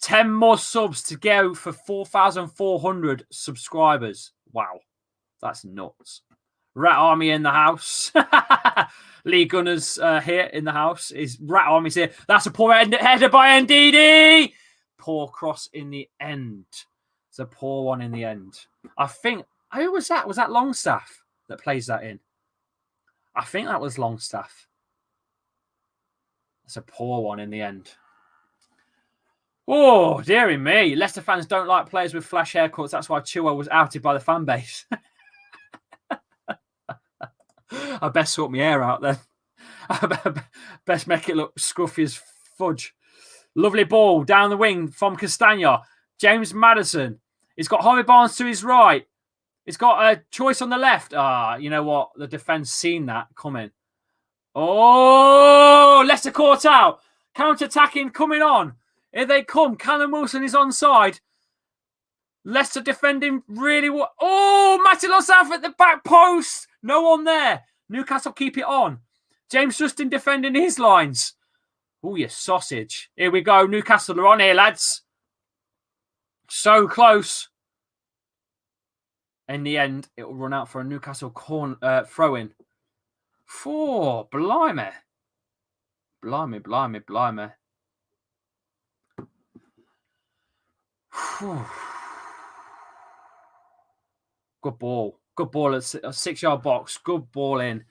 10 more subs to go for 4,400 subscribers. Wow. That's nuts. Rat Army in the house. Lee Gunners here in the house. Rat Army's here. That's a poor header by NDD. Poor cross in the end. It's a poor one in the end. I think, who was that? Was that Longstaff that plays that in? I think that was Longstaff. It's a poor one in the end. Oh, dearie me. Leicester fans don't like players with flash haircuts. That's why Chilwell was outed by the fan base. I best sort my hair out then. Best make it look scruffy as fudge. Lovely ball down the wing from Castagna. James Maddison. He's got Harvey Barnes to his right. He's got a choice on the left. You know what? The defence seen that coming. Oh, Leicester caught out. Counter-attacking coming on. Here they come. Callum Wilson is onside. Leicester defending really well. Oh, Matty Losaf at the back post. No one there. Newcastle keep it on. James Justin defending his lines. Oh, you sausage. Here we go. Newcastle are on here, lads. So close. In the end, it will run out for a Newcastle throw-in. Blimey. Blimey, blimey, blimey. Good ball. Good ball at a 6-yard box. Good ball in.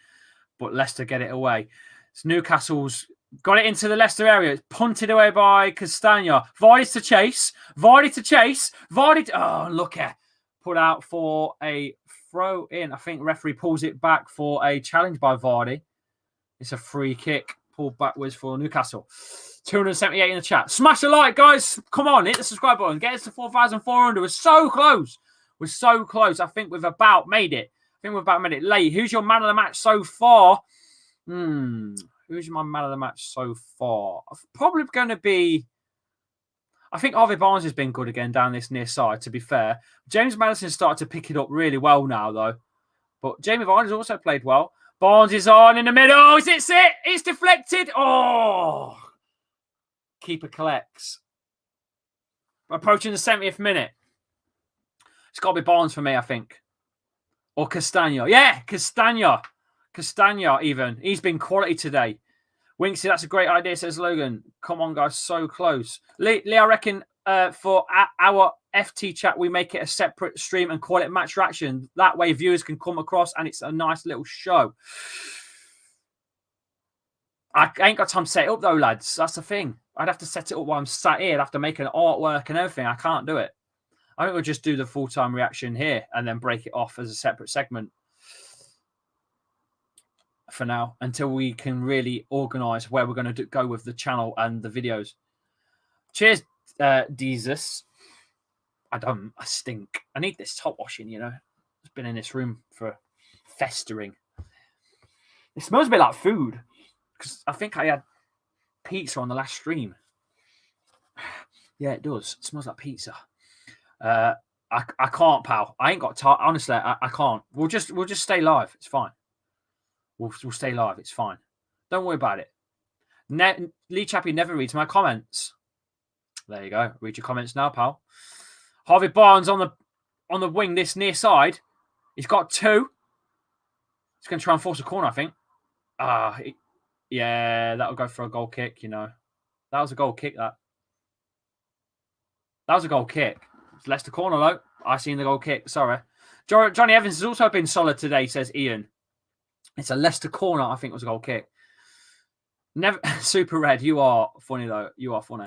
But Leicester get it away. It's Newcastle's got it into the Leicester area. It's punted away by Castagna. Vardy to chase. Vardy to chase. Oh, look at. Put out for a throw in. I think referee pulls it back for a challenge by Vardy. It's a free kick pulled backwards for Newcastle. 278 in the chat. Smash a like, guys. Come on, hit the subscribe button. Get us to 4,400. We're so close. We're so close. I think we've about made it. Lee, who's your man of the match so far? Who's my man of the match so far? Probably going to be... I think Harvey Barnes has been good again down this near side, to be fair. James Madison started to pick it up really well now, though. But Jamie Vardy has also played well. Barnes is on in the middle. Is it? It's deflected. Oh! Keeper collects. Approaching the 70th minute. It's got to be Barnes for me, I think. Or Castagna. Yeah, Castagna. Castagna, even. He's been quality today. Winksy, that's a great idea, says Logan. Come on, guys, so close. Lee, I reckon for our FT chat, we make it a separate stream and call it Match Reaction. That way viewers can come across and it's a nice little show. I ain't got time to set it up, though, lads. That's the thing. I'd have to set it up while I'm sat here. I'd have to make an artwork and everything. I can't do it. I think we'll just do the full-time reaction here and then break it off as a separate segment for now until we can really organise where we're going to go with the channel and the videos. Cheers, Jesus. I stink. I need this top washing, you know. It's been in this room for festering. It smells a bit like food because I think I had pizza on the last stream. Yeah, it does. It smells like pizza. I can't, pal. I ain't got time. Honestly, I can't. We'll just stay live. It's fine. We'll stay live. It's fine. Don't worry about it. Lee Chappy never reads my comments. There you go. Read your comments now, pal. Harvey Barnes on the wing, this near side. He's got two. He's going to try and force a corner, I think. Yeah, that'll go for a goal kick, you know. That was a goal kick, that. That was a goal kick. It's Leicester corner, though. I seen the goal kick. Sorry. Johnny Evans has also been solid today, says Ian. It's a Leicester corner, I think it was a goal kick. Never Super Red, you are funny, though. You are funny.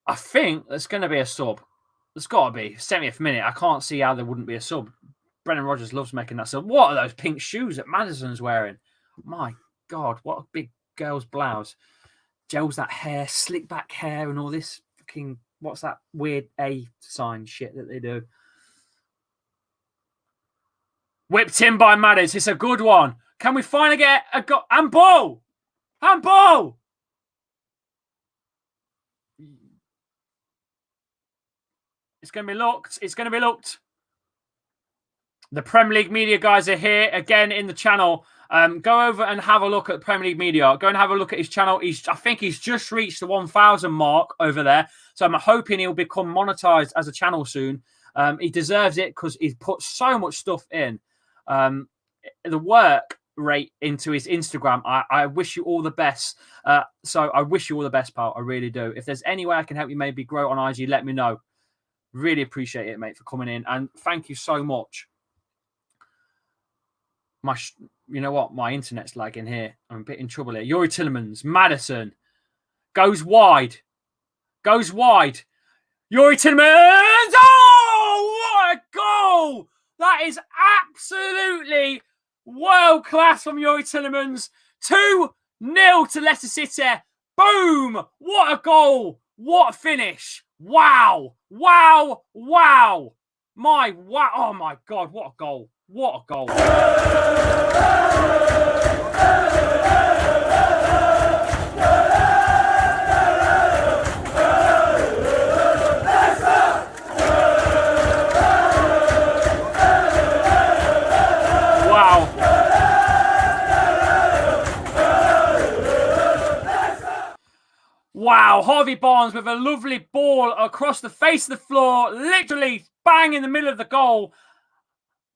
I think there's going to be a sub. There's got to be. 70th minute. I can't see how there wouldn't be a sub. Brendan Rodgers loves making that sub. What are those pink shoes that Madison's wearing? My God, what a big girl's blouse. Gels that hair, slick back hair and all this fucking, what's that weird A sign shit that they do? Whipped in by Maddis. It's a good one. Can we finally get a handball? Handball! It's going to be looked. It's going to be looked. The Premier League media guys are here again in the channel. Go over and have a look at Premier League media. Go and have a look at his channel. I think he's just reached the 1,000 mark over there. So I'm hoping he'll become monetized as a channel soon. He deserves it because he's put so much stuff in. The work rate into his Instagram. I wish you all the best. So I wish you all the best, pal. I really do. If there's any way I can help you maybe grow on IG, let me know. Really appreciate it, mate, for coming in. And thank you so much. You know what? My internet's lagging here. I'm a bit in trouble here. Yuri Tillemans, Madison. Goes wide. Goes wide. Yuri Tillemans! Oh, what a goal! That is absolutely world-class from Yuri Tillemans. 2-0 to Leicester City. Boom! What a goal! What a finish! Wow! Wow! Wow! Wow! Oh my God! What a goal! What a goal! Wow! Wow, Harvey Barnes with a lovely ball across the face of the floor, literally bang in the middle of the goal.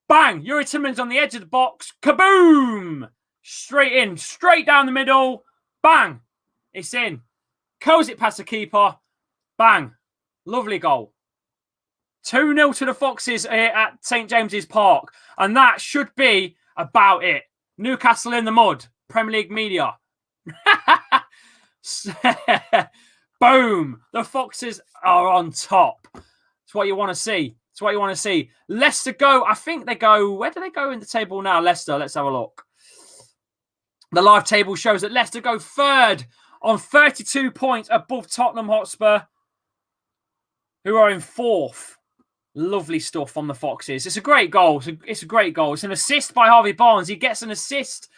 Bang, Yuri Tillemans on the edge of the box. Kaboom! Straight in, straight down the middle. Bang! It's in. Curls it past the keeper. Bang. Lovely goal. 2-0 to the Foxes here at St. James's Park. And that should be about it. Newcastle in the mud. Premier League media. Boom. The Foxes are on top. It's what you want to see. It's what you want to see. Leicester go. I think they go. Where do they go in the table now? Leicester. Let's have a look. The live table shows that Leicester go third on 32 points above Tottenham Hotspur, who are in fourth. Lovely stuff from the Foxes. It's a great goal. It's a great goal. It's an assist by Harvey Barnes. He gets an assist.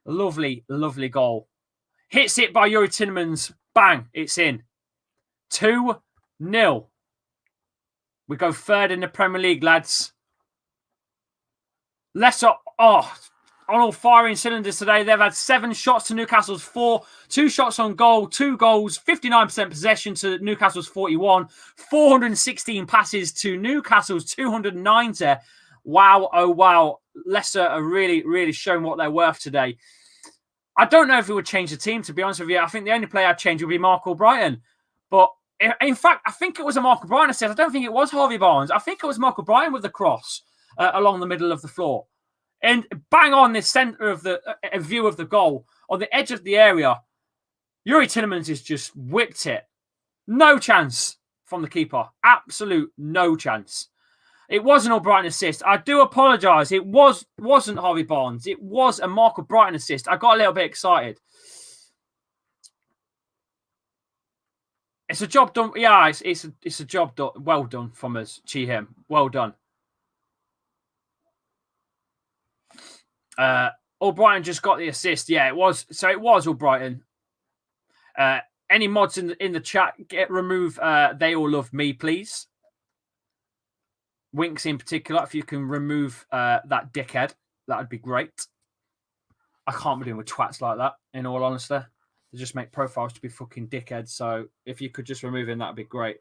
Lovely, lovely goal. Hits it by Yuri Tielemans. Bang, it's in. 2-0. We go third in the Premier League, lads. Leicester, on all firing cylinders today. They've had 7 shots to Newcastle's 4, 2 shots on goal, 2 goals, 59% possession to Newcastle's 41, 416 passes to Newcastle's 290. Wow, oh wow. Leicester are really, really showing what they're worth today. I don't know if it would change the team, to be honest with you. I think the only player I'd change would be Mark O'Brien. But in fact, I think it was a Mark O'Brien assist. I don't think it was Harvey Barnes. I think it was Mark O'Brien with the cross along the middle of the floor. And bang on the centre of the view of the goal, on the edge of the area, Yuri Tielemans has just whipped it. No chance from the keeper. Absolute no chance. It was an O'Brien assist. I do apologise. It wasn't Harvey Barnes. It was a Mark O'Brien assist. I got a little bit excited. It's a job done. Yeah, it's a job done. Well done from us, Chihim. Well done. O'Brien just got the assist. Yeah, it was. So it was O'Brien. Any mods in the chat, remove They All Love Me, please. Winks in particular, if you can remove that dickhead, that would be great. I can't be doing with twats like that, in all honesty. They just make profiles to be fucking dickheads. So if you could just remove him, that would be great.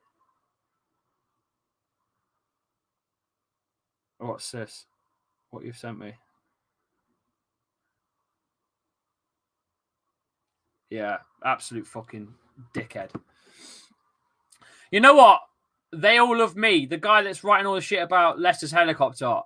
What's this? What you've sent me? Yeah, absolute fucking dickhead. You know what? They All Love Me, the guy that's writing all the shit about Leicester's helicopter.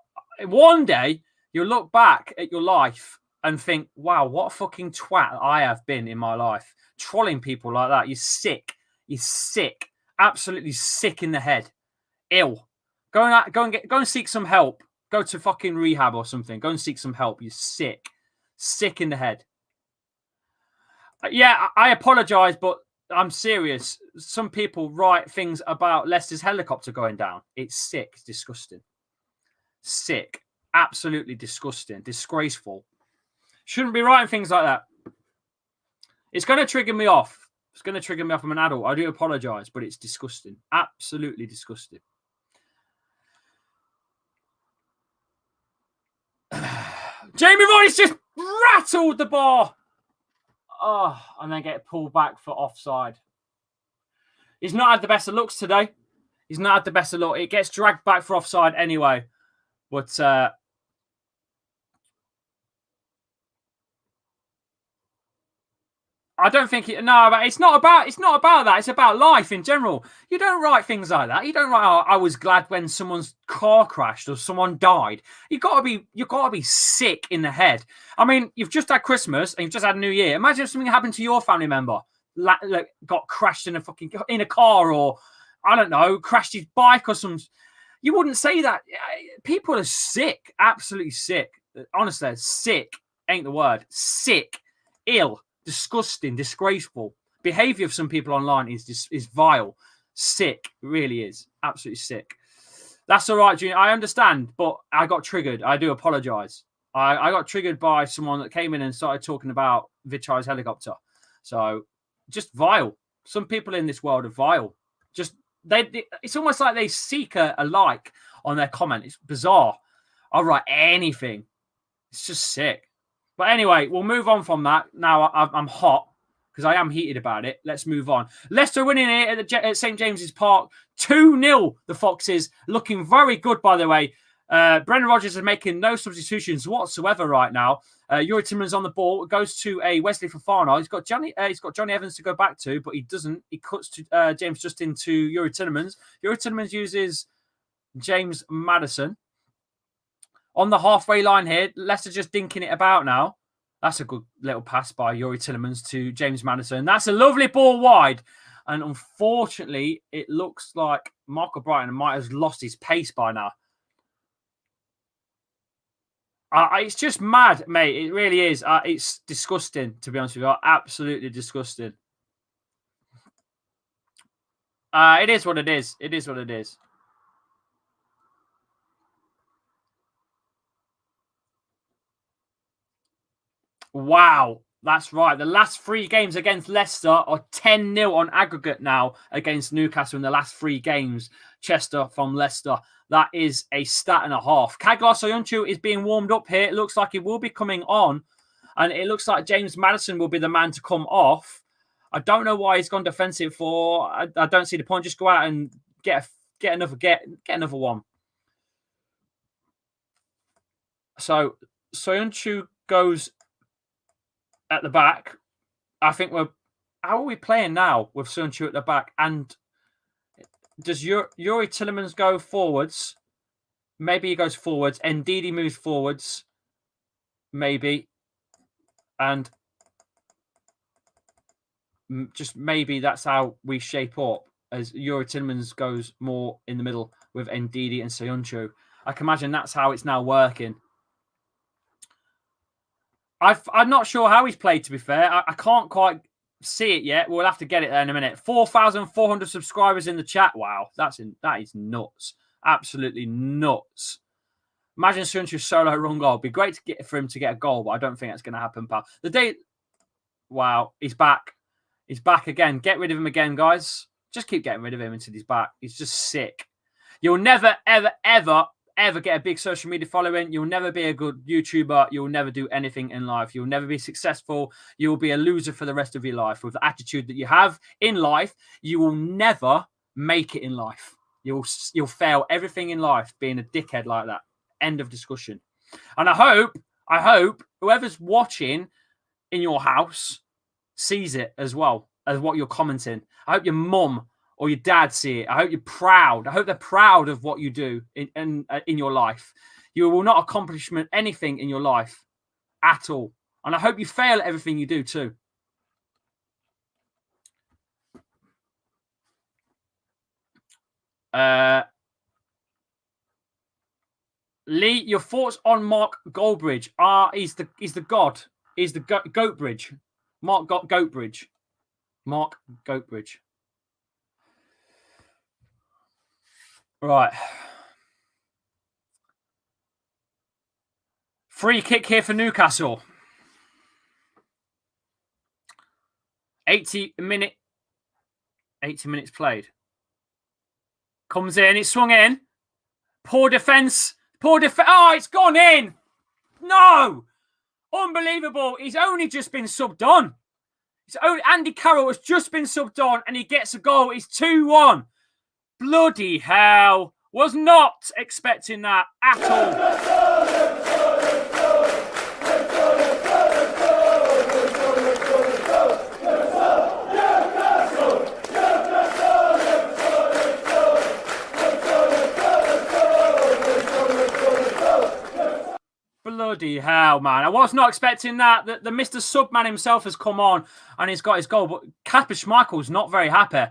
One day, you'll look back at your life and think, wow, what a fucking twat I have been in my life. Trolling people like that. You're sick. You're sick. Absolutely sick in the head. Ill. Go and seek some help. Go to fucking rehab or something. Go and seek some help. You're sick. Sick in the head. Yeah, I apologise, but I'm serious. Some people write things about Leicester's helicopter going down. It's sick. It's disgusting. Sick. Absolutely disgusting. Disgraceful. Shouldn't be writing things like that. It's going to trigger me off. It's going to trigger me off. I'm an adult. I do apologise, but it's disgusting. Absolutely disgusting. Jamie Vardy's just rattled the bar. Oh, and then get pulled back for offside. He's not had the best of looks today. He's not had the best of luck. It gets dragged back for offside anyway. But I don't think it. No, but it's not about that. It's about life in general. You don't write things like that. You don't write, "Oh, I was glad when someone's car crashed or someone died." You gotta be sick in the head. I mean, you've just had Christmas and you've just had New Year. Imagine if something happened to your family member, got crashed in a car, or I don't know, crashed his bike or something. You wouldn't say that. People are sick, absolutely sick. Honestly, sick ain't the word. Sick, ill. Disgusting, disgraceful. Behaviour of some people online is vile. Sick, it really is. Absolutely sick. That's all right, Junior. I understand, but I got triggered. I do apologise. I got triggered by someone that came in and started talking about Vichai's helicopter. So, just vile. Some people in this world are vile. Just it's almost like they seek a like on their comment. It's bizarre. I'll write anything. It's just sick. But anyway, we'll move on from that. Now I'm hot because I am heated about it. Let's move on. Leicester winning it at St. James's Park. 2-0, the Foxes. Looking very good, by the way. Brendan Rodgers is making no substitutions whatsoever right now. Yuri Tielemans on the ball. Goes to a Wesley Fofana. He's got Johnny Evans to go back to, but he doesn't. He cuts to James Justin to Yuri Tielemans. Yuri Tielemans uses James Maddison. On the halfway line here, Leicester just dinking it about now. That's a good little pass by Yuri Tielemans to James Maddison. That's a lovely ball wide. And unfortunately, it looks like Mark O'Brien might have lost his pace by now. It's just mad, mate. It really is. It's disgusting, to be honest with you. Absolutely disgusting. It is what it is. It is what it is. Wow. That's right. The last 3 games against Leicester are 10-0 on aggregate now against Newcastle in the last 3 games. Chester from Leicester. That is a stat and a half. Kaglar Soyuncu is being warmed up here. It looks like he will be coming on. And it looks like James Maddison will be the man to come off. I don't know why he's gone defensive for. I don't see the point. Just go out and get another one. So Soyuncu goes at the back. I think how are we playing now with Soyuncu at the back? And does Yuri Tillemans go forwards? Maybe he goes forwards. Ndidi moves forwards. Maybe. And just maybe that's how we shape up, as Yuri Tillemans goes more in the middle with Ndidi and Soyuncu. I can imagine that's how it's now working. I'm not sure how he's played, to be fair. I can't quite see it yet. We'll have to get it there in a minute. 4,400 subscribers in the chat. Wow, that is nuts. Absolutely nuts. Imagine Soyuncu's solo run goal. It'd be great to get for him to get a goal, but I don't think that's going to happen, pal. Wow, he's back. He's back again. Get rid of him again, guys. Just keep getting rid of him until he's back. He's just sick. You'll never, ever, ever, ever get a big social media following. You'll never be a good YouTuber. You'll never do anything in life. You'll never be successful. You'll be a loser for the rest of your life. With the attitude that you have in life, you will never make it in life. You'll fail everything in life being a dickhead like that. End of discussion. And I hope whoever's watching in your house sees it as well as what you're commenting. I hope your mum or your dad see it. I hope you're proud. I hope they're proud of what you do in your life. You will not accomplish anything in your life at all. And I hope you fail at everything you do too. Lee, your thoughts on Mark Goldbridge? He's the god. He's the Goatbridge. Mark Goatbridge. Mark Goatbridge. Right. Free kick here for Newcastle. 80 minutes played. Comes in. It's swung in. Poor defence. Oh, it's gone in. No. Unbelievable. He's only just been subbed on. Andy Carroll has just been subbed on and he gets a goal. It's 2-1. Bloody hell. Was not expecting that at all. Bloody hell, man. I was not expecting that. The Mr. Subman himself has come on and he's got his goal. But Kasper Schmeichel's not very happy.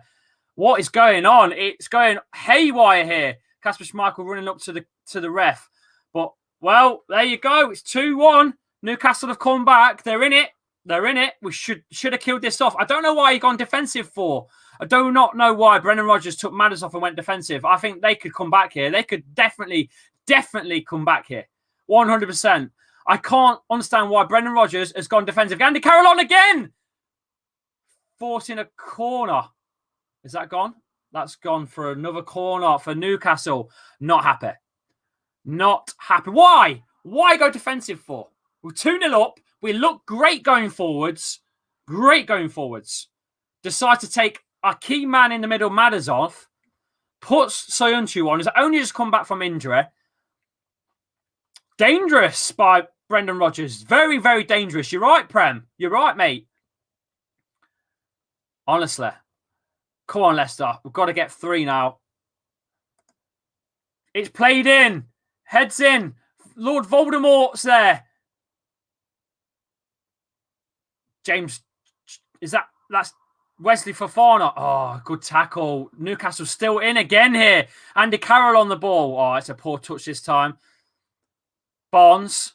What is going on? It's going haywire here. Kasper Schmeichel running up to the ref. But, well, there you go. It's 2-1. Newcastle have come back. They're in it. They're in it. We should have killed this off. I don't know why he gone defensive for. I do not know why Brendan Rodgers took Madders off and went defensive. I think they could come back here. They could definitely come back here. 100%. I can't understand why Brendan Rodgers has gone defensive. Andy Carroll on again. Forcing a corner. Is that gone? That's gone for another corner for Newcastle. Not happy. Not happy. Why? Why go defensive for? We're 2-0 up. We look great going forwards. Great going forwards. Decide to take our key man in the middle, Madders, off. Puts Soyuncu on. He's only just come back from injury. Dangerous by Brendan Rodgers. Very, very dangerous. You're right, Prem. You're right, mate. Honestly. Come on, Leicester. We've got to get 3 now. It's played in. Heads in. Lord Voldemort's there. James, that's Wesley Fofana. Oh, good tackle. Newcastle still in again here. Andy Carroll on the ball. Oh, it's a poor touch this time. Barnes.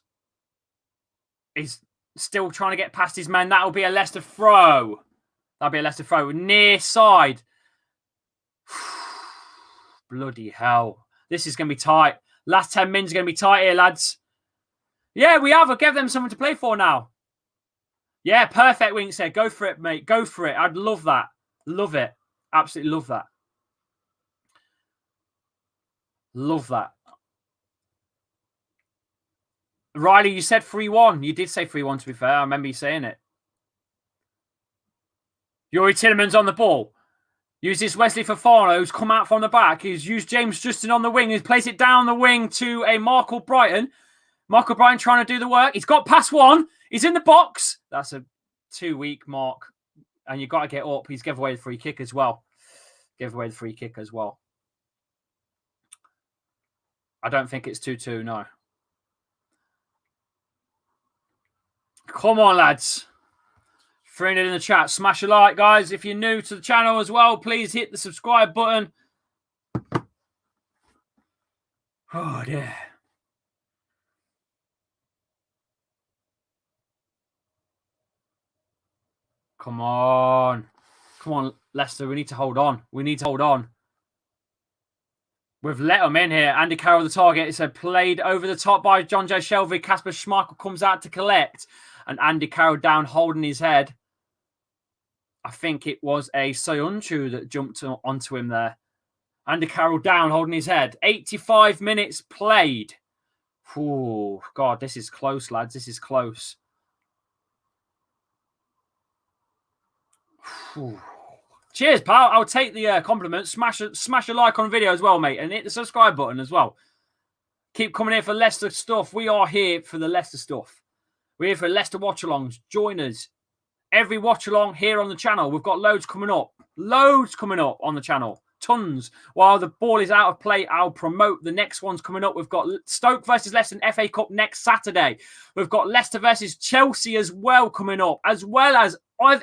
He's still trying to get past his man. That'll be a Leicester throw. That'll be a Leicester throw. Near side. Bloody hell. This is going to be tight. Last 10 minutes are going to be tight here, lads. Yeah, we have. I'll give them something to play for now. Yeah, perfect, Wink said. Go for it, mate. Go for it. I'd love that. Love it. Absolutely love that. Love that. Riley, you said 3-1. You did say 3-1, to be fair. I remember you saying it. Yuri Tillemans on the ball. Uses Wesley Fofana, who's come out from the back. He's used James Justin on the wing. He's placed it down the wing to a Michael Brighton. Michael Brighton trying to do the work. He's got past one. He's in the box. That's a 2-week mark. And you've got to get up. He's given away the free kick as well. Give away the free kick as well. I don't think it's 2-2, no. Come on, lads. Throwing it in the chat. Smash a like, guys. If you're new to the channel as well, please hit the subscribe button. Oh, dear. Come on. Come on, Leicester. We need to hold on. We need to hold on. We've let them in here. Andy Carroll, the target. It's played over the top by John J. Shelby. Kasper Schmeichel comes out to collect. And Andy Carroll down holding his head. I think it was a Soyuncu that jumped onto him there. Andy Carroll down holding his head. 85 minutes played. Oh, God, this is close, lads. This is close. Whew. Cheers, pal. I'll take the compliment. Smash a like on video as well, mate. And hit the subscribe button as well. Keep coming here for Leicester stuff. We are here for the Leicester stuff. We're here for Leicester watch-alongs. Join us. Every watch-along here on the channel. We've got loads coming up. Loads coming up on the channel. Tons. While the ball is out of play, I'll promote the next ones coming up. We've got Stoke versus Leicester in FA Cup next Saturday. We've got Leicester versus Chelsea as well coming up. As well as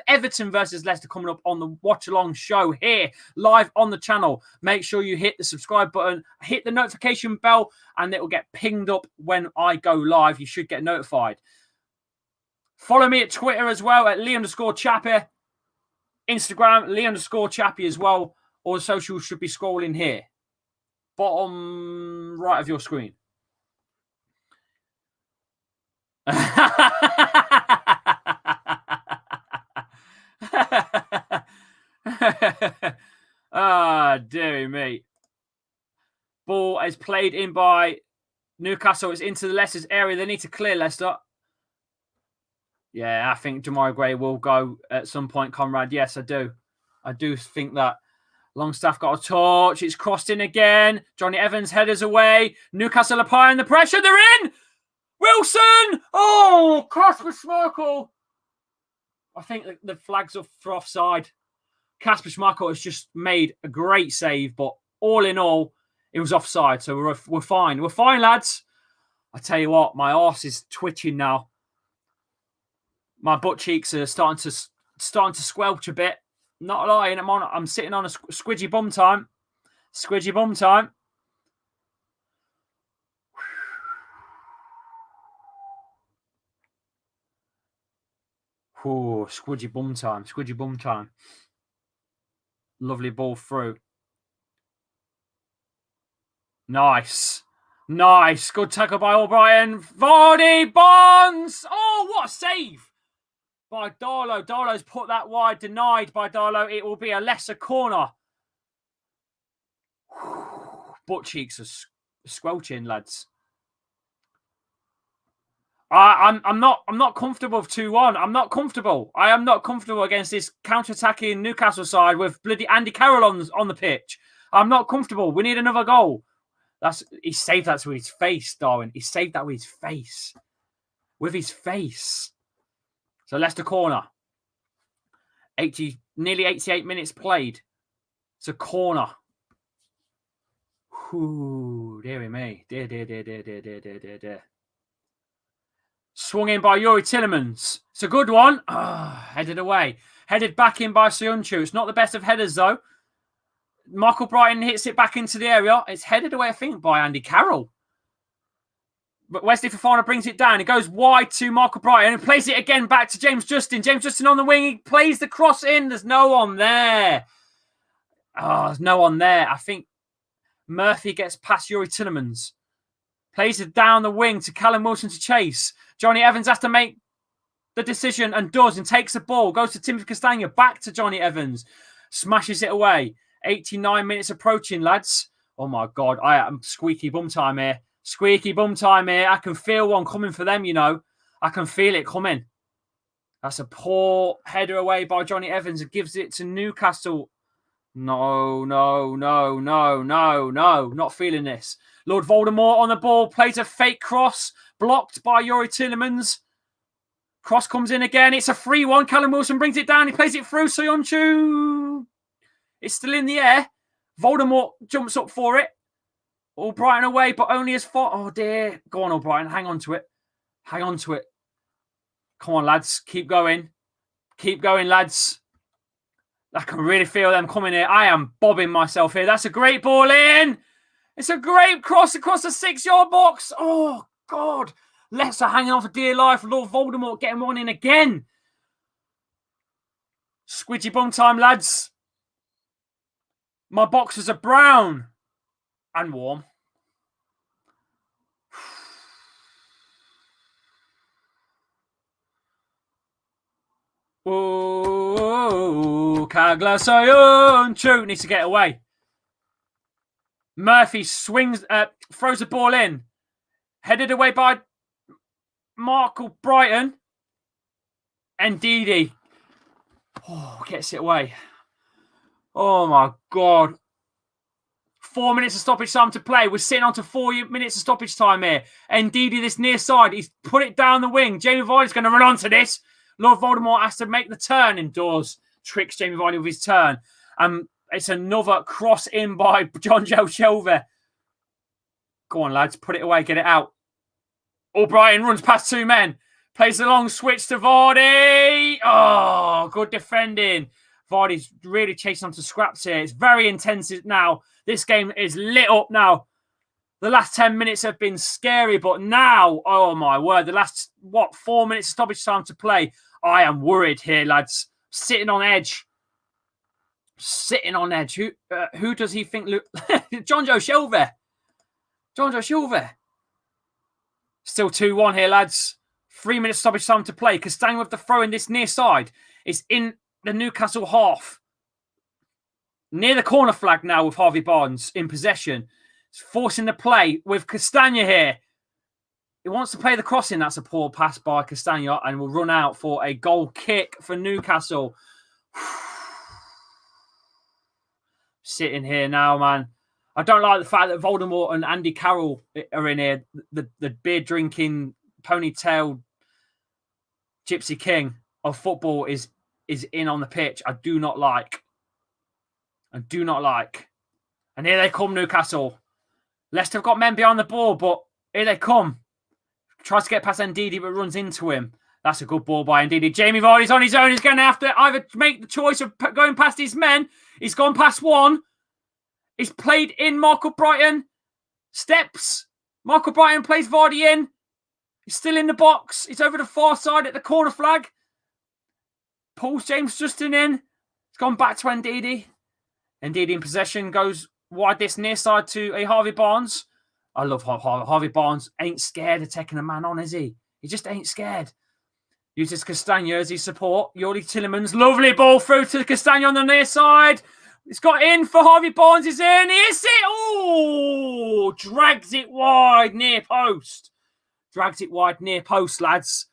Everton versus Leicester coming up on the watch-along show here, live on the channel. Make sure you hit the subscribe button, hit the notification bell, and it will get pinged up when I go live. You should get notified. Follow me at Twitter as well at Lee_Chappy. Instagram, Lee_Chappy as well. All the socials should be scrolling here. Bottom right of your screen. Ah, dearie me. Ball is played in by Newcastle. It's into the Leicester's area. They need to clear Leicester. Yeah, I think Jamari Gray will go at some point, Conrad. Yes, I do. I do think that. Longstaff got a touch. It's crossed in again. Johnny Evans headers away. Newcastle applying the pressure. They're in. Wilson. Oh, Kasper Schmeichel. I think the flag's up for offside. Kasper Schmeichel has just made a great save, but all in all, it was offside. So we're fine. We're fine, lads. I tell you what, my arse is twitching now. My butt cheeks are starting to squelch a bit. Not lying. I'm sitting on a squidgy bum time. Squidgy bum time. Oh, squidgy bum time. Squidgy bum time. Lovely ball through. Nice. Nice. Good tackle by Albrighton. Vardy. Bonds. Oh, what a save by Darlow. Darlow's put that wide. Denied by Darlow. It will be a Leicester corner. Butt cheeks are squelching, lads. I'm not comfortable with 2-1. I'm not comfortable. I am not comfortable against this counter-attacking Newcastle side with bloody Andy Carroll on the pitch. I'm not comfortable. We need another goal. He saved that with his face, Darwin. He saved that with his face. With his face. So Leicester corner. Nearly 88 minutes played. It's a corner. Ooh, dearie me. Dear. Swung in by Yuri Tillemans. It's a good one. Headed away. Headed back in by Soyuncu. It's not the best of headers, though. Michael Brighton hits it back into the area. It's headed away, I think, by Andy Carroll. But Wesley Fofana brings it down. He goes wide to Michael Brighton and plays it again back to James Justin. James Justin on the wing. He plays the cross in. There's no one there. Oh, there's no one there. I think Murphy gets past Yuri Tillemans. Plays it down the wing to Callum Wilson to chase. Johnny Evans has to make the decision and does, and takes the ball. Goes to Timothy Castagna. Back to Johnny Evans. Smashes it away. 89 minutes approaching, lads. Oh, my God. I am squeaky bum time here. Squeaky bum time here. I can feel one coming for them, you know. I can feel it coming. That's a poor header away by Johnny Evans. It gives it to Newcastle. No. Not feeling this. Lord Voldemort on the ball. Plays a fake cross. Blocked by Yuri Tillemans. Cross comes in again. It's a 3-1. Callum Wilson brings it down. He plays it through. Soyuncu. It's still in the air. Voldemort jumps up for it. Albrighton away, but only as far. Oh, dear. Go on, Albrighton. Hang on to it. Hang on to it. Come on, lads. Keep going. Keep going, lads. I can really feel them coming here. I am bobbing myself here. That's a great ball in. It's a great cross across the 6-yard box. Oh, God. Leicester hanging on for dear life. Lord Voldemort getting one in again. Squidgy bum time, lads. My boxers are brown and warm. Oh, Kagla Soyuncu needs to get away. Murphy swings, throws the ball in. Headed away by Michael Brighton. And Didi. Oh, gets it away. Oh, my God. 4 minutes of stoppage time to play. We're sitting on to 4 minutes of stoppage time here. And Didi, this near side, he's put it down the wing. Jamie Vardy's going to run onto this. Lord Voldemort has to make the turn indoors. Tricks Jamie Vardy with his turn. It's another cross in by John Joe Shelvey. Go on, lads. Put it away. Get it out. Albrighton runs past two men. Plays the long switch to Vardy. Oh, good defending. Vardy's really chasing onto scraps here. It's very intense now. This game is lit up now. The last 10 minutes have been scary, but now, oh my word, the last, 4 minutes of stoppage time to play. I am worried here, lads. Sitting on edge. Sitting on edge. Who does he think? John Joe Shelvey. John Joe Shelvey. Still 2-1 here, lads. 3 minutes stoppage time to play. Castagna with the throw in this near side. It's in the Newcastle half. Near the corner flag now with Harvey Barnes in possession. It's forcing the play with Castagna here. He wants to play the crossing. That's a poor pass by Castagna and will run out for a goal kick for Newcastle. Sitting here now, man. I don't like the fact that Voldemort and Andy Carroll are in here. The beer-drinking, ponytail gypsy king of football is in on the pitch. I do not like. I do not like. And here they come, Newcastle. Leicester have got men behind the ball, but here they come. Tries to get past Ndidi, but runs into him. That's a good ball by Ndidi. Jamie Vardy's on his own. He's going to have to either make the choice of going past his men. He's gone past one. He's played in Michael Brighton. Steps. Michael Brighton plays Vardy in. He's still in the box. He's over the far side at the corner flag. Pulls James Justin in. It's gone back to Ndidi. Ndidi in possession goes wide this near side to a Harvey Barnes. I love Harvey Barnes. Ain't scared of taking a man on, is he? He just ain't scared. Uses Castagna as his support. Yuri Tillemans. Lovely ball through to Castagna on the near side. It's got in for Harvey Barnes. Is in. He hits it. Oh, drags it wide near post. Drags it wide near post, lads.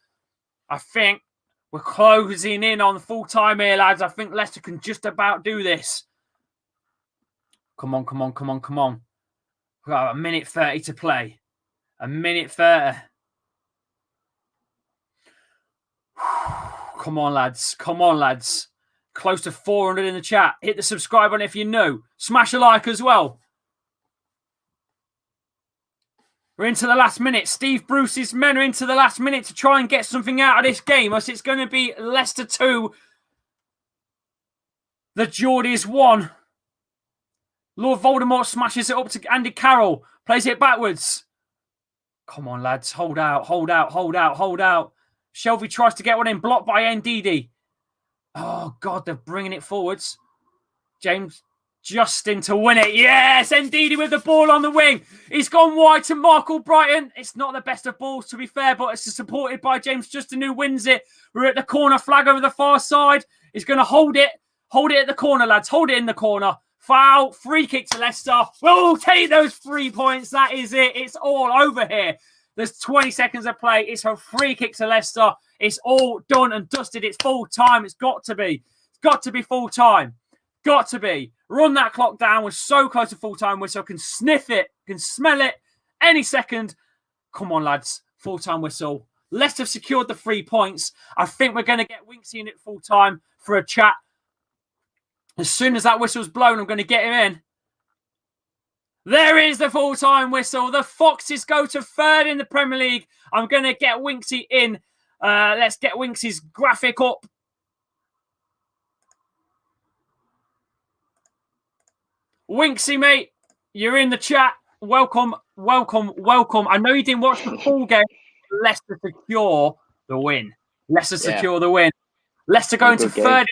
I think we're closing in on full time here, lads. I think Leicester can just about do this. Come on, come on, come on, come on. We've got a minute 30 to play. A minute 30. Come on, lads. Come on, lads. Close to 400 in the chat. Hit the subscribe button if you're new. Smash a like as well. We're into the last minute. Steve Bruce's men are into the last minute to try and get something out of this game. As it's going to be Leicester 2. The Geordies 1. Lord Voldemort smashes it up to Andy Carroll. Plays it backwards. Come on, lads. Hold out, hold out, hold out, hold out. Shelby tries to get one in, blocked by Ndidi. Oh, God, they're bringing it forwards. James Justin to win it. Yes, Ndidi with the ball on the wing. He's gone wide to Mark Albrighton. It's not the best of balls, to be fair, but it's supported by James Justin, who wins it. We're at the corner flag over the far side. He's going to hold it. Hold it at the corner, lads. Hold it in the corner. Foul. Free kick to Leicester. We'll take those 3 points. That is it. It's all over here. There's 20 seconds of play. It's a free kick to Leicester. It's all done and dusted. It's full time. It's got to be. It's got to be full time. Got to be. Run that clock down. We're so close to full time whistle. Can sniff it. Can smell it any second. Come on, lads. Full time whistle. Leicester have secured the 3 points. I think we're going to get Winksy in at full time for a chat. As soon as that whistle's blown, I'm going to get him in. There is the full-time whistle. The Foxes go to third in the Premier League. I'm going to get Winksy in. Let's get Winksy's graphic up. Winksy, mate, you're in the chat. Welcome, welcome, welcome. I know you didn't watch the full game. Leicester secure the win. Leicester secure the win. Leicester going to third.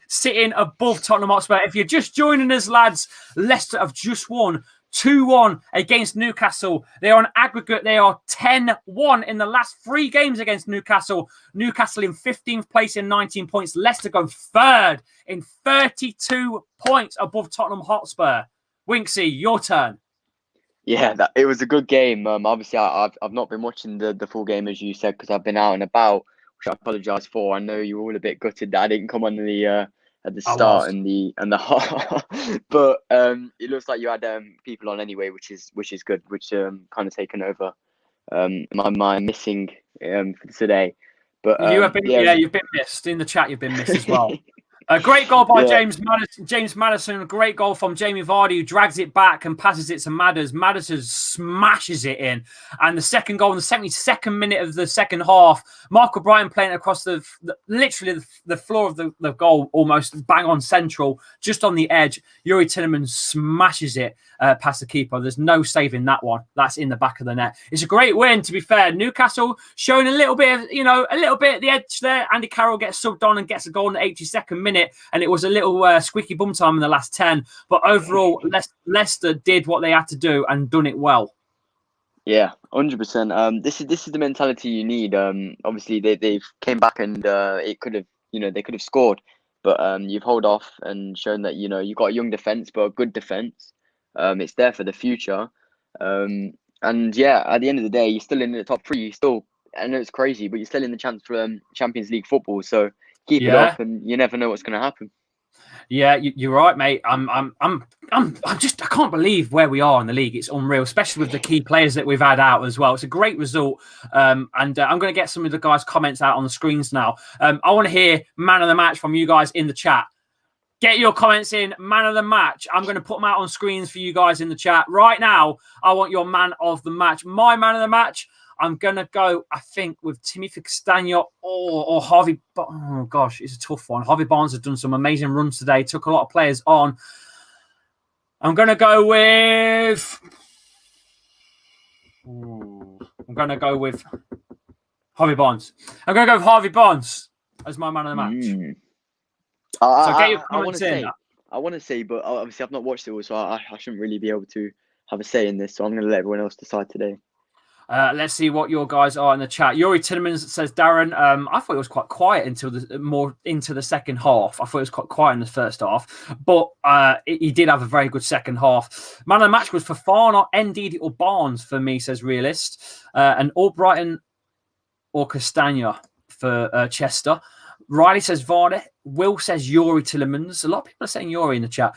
Sitting above Tottenham Hotspur. If you're just joining us, lads, Leicester have just won 2-1 against Newcastle. They are on aggregate. They are 10-1 in the last 3 games against Newcastle. Newcastle in 15th place in 19 points. Leicester go third in 32 points above Tottenham Hotspur. Winksy, your turn. Yeah, it was a good game. Obviously, I've not been watching the full game, as you said, because I've been out and about, which I apologise for. I know you were all a bit gutted that I didn't come on at the start and the but it looks like you had people on anyway, which is good, which kind of taken over my missing for today. But you have been you've been missed in the chat. You've been missed as well. A great goal by James Maddison. A great goal from Jamie Vardy, who drags it back and passes it to Madders. Maddison smashes it in. And the second goal in the 72nd minute of the second half, Mark O'Brien playing across literally the floor of the goal, almost bang on central, just on the edge. Youri Tielemans smashes it past the keeper. There's no saving that one. That's in the back of the net. It's a great win, to be fair. Newcastle showing a little bit at the edge there. Andy Carroll gets subbed on and gets a goal in the 82nd minute. And it was a little squeaky bum time in the last 10. But overall, Leicester did what they had to do and done it well. Yeah, 100%. This is the mentality you need. Obviously, they've came back and it could have, they could have scored. But you've held off and shown that, you've got a young defence, but a good defence. It's there for the future. And yeah, at the end of the day, you're still in the top 3. You still, I know it's crazy, but you're still in the chance for Champions League football. So keep it up, and you never know what's going to happen. Yeah, you're right, mate. I can't believe where we are in the league. It's unreal, especially with the key players that we've had out as well. It's a great result. And I'm going to get some of the guys' comments out on the screens now. I want to hear man of the match from you guys in the chat. Get your comments in, man of the match. I'm going to put them out on screens for you guys in the chat. Right now, I want your man of the match. My man of the match, I'm going to go, I think, with Timothy Castagna or Harvey. Oh, gosh, it's a tough one. Harvey Barnes has done some amazing runs today. Took a lot of players on. I'm going to go with... I'm going to go with Harvey Barnes. I'm going to go with Harvey Barnes as my man of the match. So get your comments in. I want to say, but obviously I've not watched it all, so I shouldn't really be able to have a say in this. So I'm going to let everyone else decide today. Let's see what your guys are in the chat. Youri Tielemans says, Darren, I thought it was quite quiet until more into the second half. I thought it was quite quiet in the first half, but he did have a very good second half. Man of the match was Fofana, Ndidi or Barnes for me, says Realist. And Albrighton or Castagna for Chester. Riley says Vardy. Will says Youri Tielemans. A lot of people are saying Youri in the chat.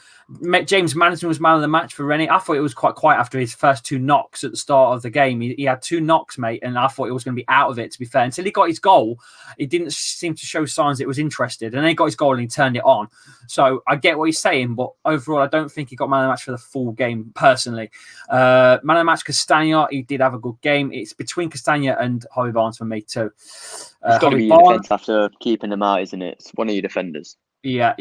James Maddison was man of the match for Rennie. I thought it was quite quiet after his first 2 knocks at the start of the game. He had 2 knocks, mate, and I thought he was going to be out of it, to be fair. Until he got his goal, he didn't seem to show signs it was interested. And then he got his goal and he turned it on. So I get what he's saying, but overall, I don't think he got man of the match for the full game, personally. Man of the match, Castagna. He did have a good game. It's between Castagna and Harvey Barnes for me, too. It's got to be your defence after keeping them out, isn't it? It's one of your defenders. Yeah.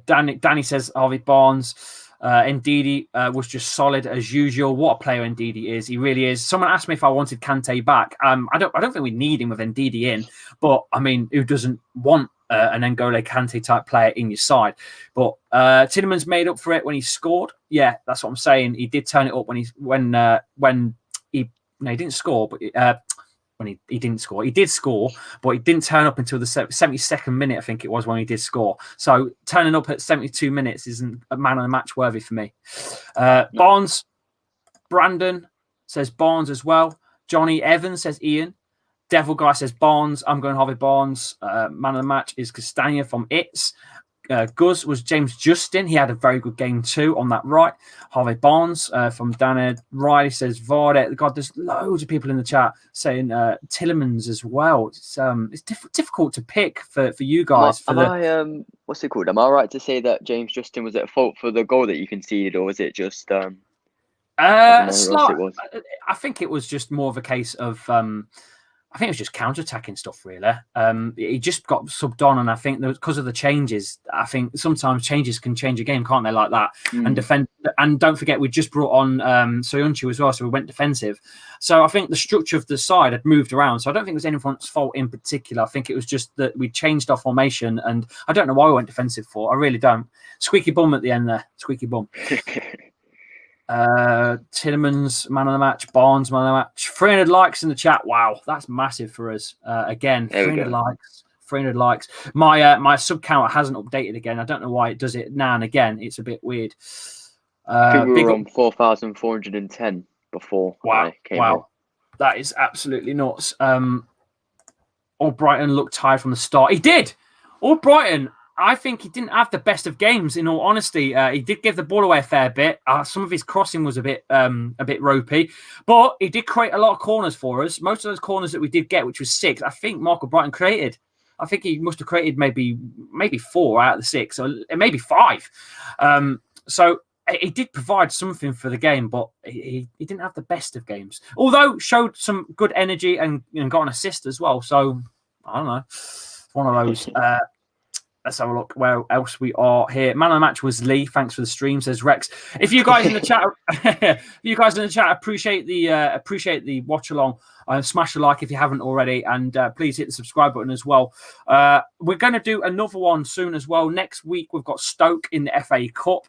Danny says Harvey Barnes. Ndidi was just solid as usual. What a player Ndidi is. He really is. Someone asked me if I wanted Kante back. I don't think we need him with Ndidi in, but I mean, who doesn't want an NEWLEI Kante type player in your side? But Tielemans made up for it when he scored. Yeah, that's what I'm saying. He did turn it up when he didn't score, but when he didn't score. He did score, but he didn't turn up until the 72nd minute, I think it was, when he did score. So turning up at 72 minutes isn't a man of the match worthy for me. Barnes, Brandon says Barnes as well. Johnny Evans says Ian. Devil Guy says Barnes. I'm going Harvey Barnes. Man of the match is Castagna from It's. Guz was James Justin. He had a very good game too on that right. Harvey Barnes from Daned. Riley says Vardy. God, there's loads of people in the chat saying Tielemans as well. It's difficult to pick for you guys. What's it called? Am I right to say that James Justin was at fault for the goal that you conceded, or was it just? I think it was just more of a case of. I think it was just counter-attacking stuff, really. He just got subbed on, and I think because of the changes, I think sometimes changes can change a game, can't they, like that? And defend. And don't forget, we just brought on Soyuncu as well, so we went defensive. So I think the structure of the side had moved around. So I don't think it was anyone's fault in particular. I think it was just that we changed our formation, and I don't know why we went defensive for. I really don't. Squeaky bum at the end there. Squeaky bum. Tielemans, man of the match. Barnes, man of the match. 300 likes in the chat. Wow, that's massive for us. Again, 300 likes. 300 likes. My sub counter hasn't updated again. I don't know why it does it now and again. It's a bit weird. I think we were on 4,410 before. Wow, wow, that is absolutely nuts. Albrighton looked tired from the start. He did. Albrighton. I think he didn't have the best of games, in all honesty. He did give the ball away a fair bit. Some of his crossing was a bit ropey, but he did create a lot of corners for us. Most of those corners that we did get, which was 6, I think Mark Albrighton created. I think he must have created maybe 4 out of the 6, or maybe 5. So he did provide something for the game, but he didn't have the best of games. Although showed some good energy and got an assist as well. So I don't know, it's one of those. Let's have a look where else we are here. Man of the match was Lee. Thanks for the stream, says Rex. If you guys in the chat, appreciate the watch along. Smash a like if you haven't already, and please hit the subscribe button as well. We're going to do another one soon as well. Next week we've got Stoke in the FA Cup.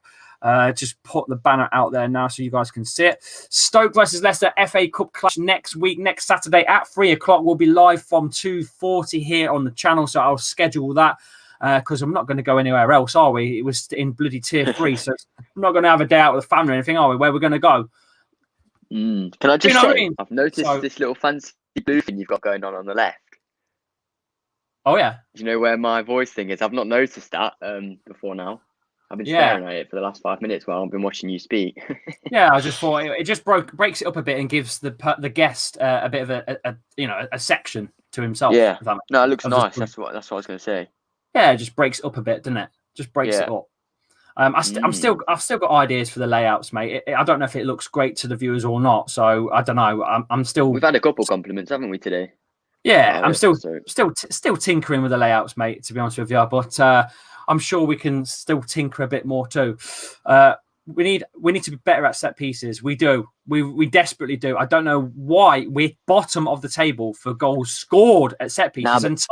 Just put the banner out there now so you guys can see it. Stoke versus Leicester FA Cup clash next week, next Saturday at 3 o'clock. We'll be live from 2:40 here on the channel, so I'll schedule that. Because I'm not going to go anywhere else, are we? It was in bloody tier 3, so I'm not going to have a day out with the family or anything, are we? Where we're going to go? Can I just say, I've noticed this little fancy blue thing you've got going on the left. Oh, yeah. Do you know where my voice thing is? I've not noticed that before now. I've been staring at it for the last 5 minutes while I've been watching you speak. Yeah, I just thought it just breaks it up a bit and gives the guest a bit of a section to himself. Yeah, no, it looks nice. That's what I was going to say. Yeah, it just breaks it up a bit, doesn't it? Just breaks it up. I've still got ideas for the layouts, mate. I don't know if it looks great to the viewers or not. So I don't know. I'm still. We've had a couple compliments, haven't we, today? Yeah, I'm still tinkering with the layouts, mate. To be honest with you, but I'm sure we can still tinker a bit more too. We need to be better at set pieces. We do. We desperately do. I don't know why we're bottom of the table for goals scored at set pieces.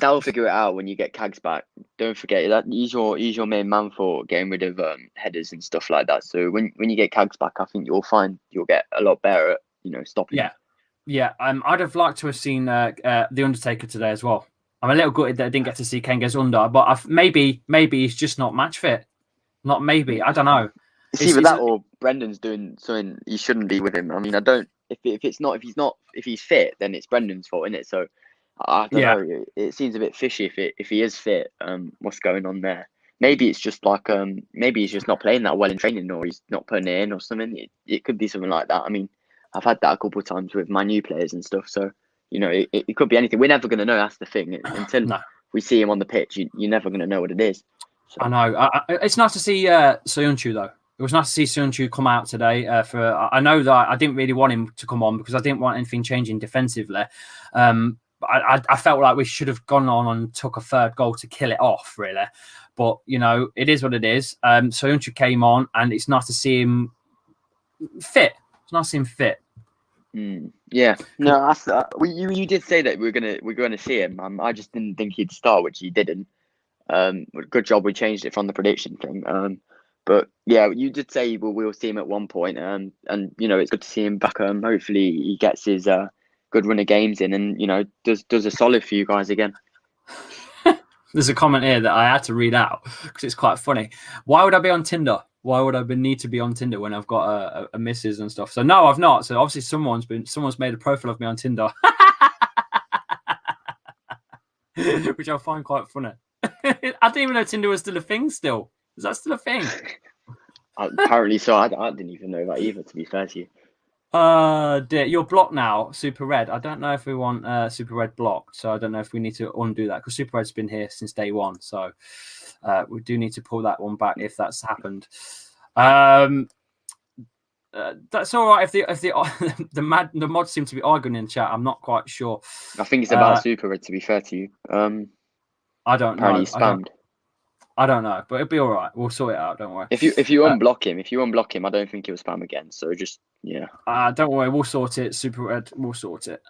That'll figure it out when you get Cags back. Don't forget that he's your main man for getting rid of headers and stuff like that. So when you get Cags back, I think you'll get a lot better at stopping. Yeah. I'd have liked to have seen the Undertaker today as well. I'm a little gutted that I didn't get to see Kenga's under, but maybe he's just not match fit. Not maybe. I don't know. It's either that or Brendan's doing something he shouldn't be with him. I mean, I don't. If he's fit, then it's Brendan's fault, isn't it? So I don't know. It seems a bit fishy if he is fit. What's going on there? Maybe it's just like maybe he's just not playing that well in training, or he's not putting it in, or something. It could be something like that. I mean, I've had that a couple of times with my new players and stuff. So it could be anything. We're never going to know. That's the thing. Until we see him on the pitch, you're never going to know what it is. So. I know. It's nice to see Soyuncu though. It was nice to see Soyuncu come out today. I know that I didn't really want him to come on because I didn't want anything changing defensively. I felt like we should have gone on and took a third goal to kill it off, really. But you know, it is what it is. Soyuncu came on, and it's nice to see him fit. It's nice to see him fit. Yeah, no, that's, you did say that we're gonna see him. I just didn't think he'd start, which he didn't. Good job we changed it from the prediction thing. But yeah, you did say we'll see him at one point. And you know, it's good to see him back. Hopefully he gets his good run of games in, and you know, does a solid for you guys again. There's a comment here that I had to read out because it's quite funny. Why would I be on Tinder? Why would I need to be on Tinder when I've got a missus and stuff? So no, I've not. So obviously someone's made a profile of me on Tinder, which I find quite funny. I didn't even know Tinder was still a thing. Still, is that still a thing? Apparently so. I didn't even know that either. To be fair to you. Dear, you're blocked now, Super Red. I don't know if we want Super Red blocked, so I don't know if we need to undo that because Super Red's been here since day one. So we do need to pull that one back if that's happened. That's all right. If the mods seem to be arguing in chat, I'm not quite sure. I think it's about Super Red. To be fair to you, I don't know. Apparently spammed. I don't know, but it'll be all right. We'll sort it out. Don't worry. If you unblock him, I don't think he'll spam again. So just don't worry. We'll sort it. Super Red. We'll sort it.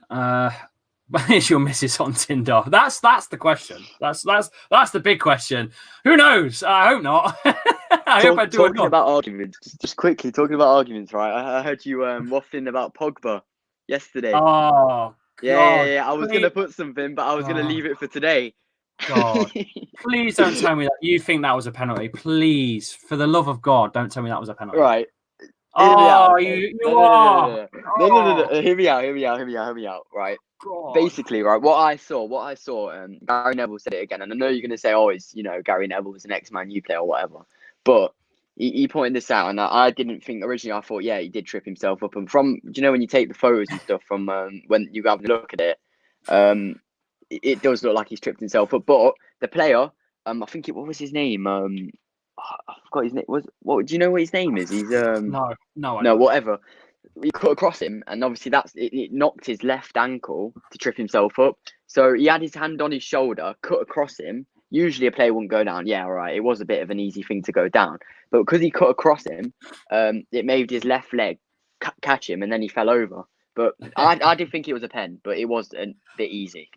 Is your missus on Tinder? That's the question. That's the big question. Who knows? I hope not. I hope I do. Talking about arguments, just quickly talking about arguments, right? I heard you waffling about Pogba yesterday. Oh, yeah. I was gonna put something, but I was gonna leave it for today. God, please don't tell me that you think that was a penalty. Please, for the love of God, don't tell me that was a penalty. Right. Oh, you are. No. Hear me out. Right. God. Basically, right. What I saw. Gary Neville said it again, and I know you're gonna say, "Oh, it's Gary Neville is an ex-Man U player or whatever," but he pointed this out, and I didn't think originally. I thought, yeah, he did trip himself up, and from when you take the photos and stuff from when you have a look at it, it does look like he's tripped himself up. But the player, I think what was his name? I forgot his name. Do you know what his name is? He's no, whatever. He cut across him, and obviously it knocked his left ankle to trip himself up. So he had his hand on his shoulder, cut across him. Usually a player wouldn't go down. Yeah, all right. It was a bit of an easy thing to go down, but because he cut across him, it made his left leg catch him, and then he fell over. But I did think it was a pen, but it was a bit easy.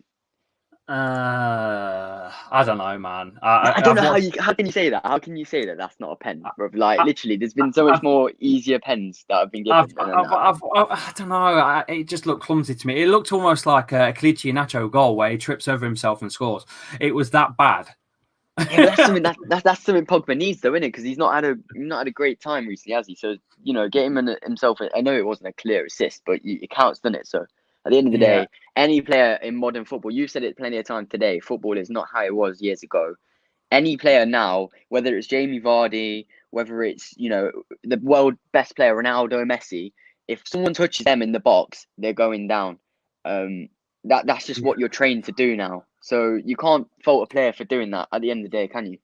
I don't know, man. I don't know how can you say that? How can you say that that's not a pen, bro? Like literally, there's been so much more easier pens that have been given. I don't know. It just looked clumsy to me. It looked almost like a Kelechi Iheanacho goal where he trips over himself and scores. It was that bad. Yeah, that's something Pogba needs, though, isn't it? Because he's not had a great time recently, has he? So get him himself. I know it wasn't a clear assist, but it counts, doesn't it? So. At the end of the day, any player in modern football, you've said it plenty of times today, football is not how it was years ago. Any player now, whether it's Jamie Vardy, whether it's, the world best player, Ronaldo, Messi, if someone touches them in the box, they're going down. That's just what you're trained to do now. So you can't fault a player for doing that at the end of the day, can you?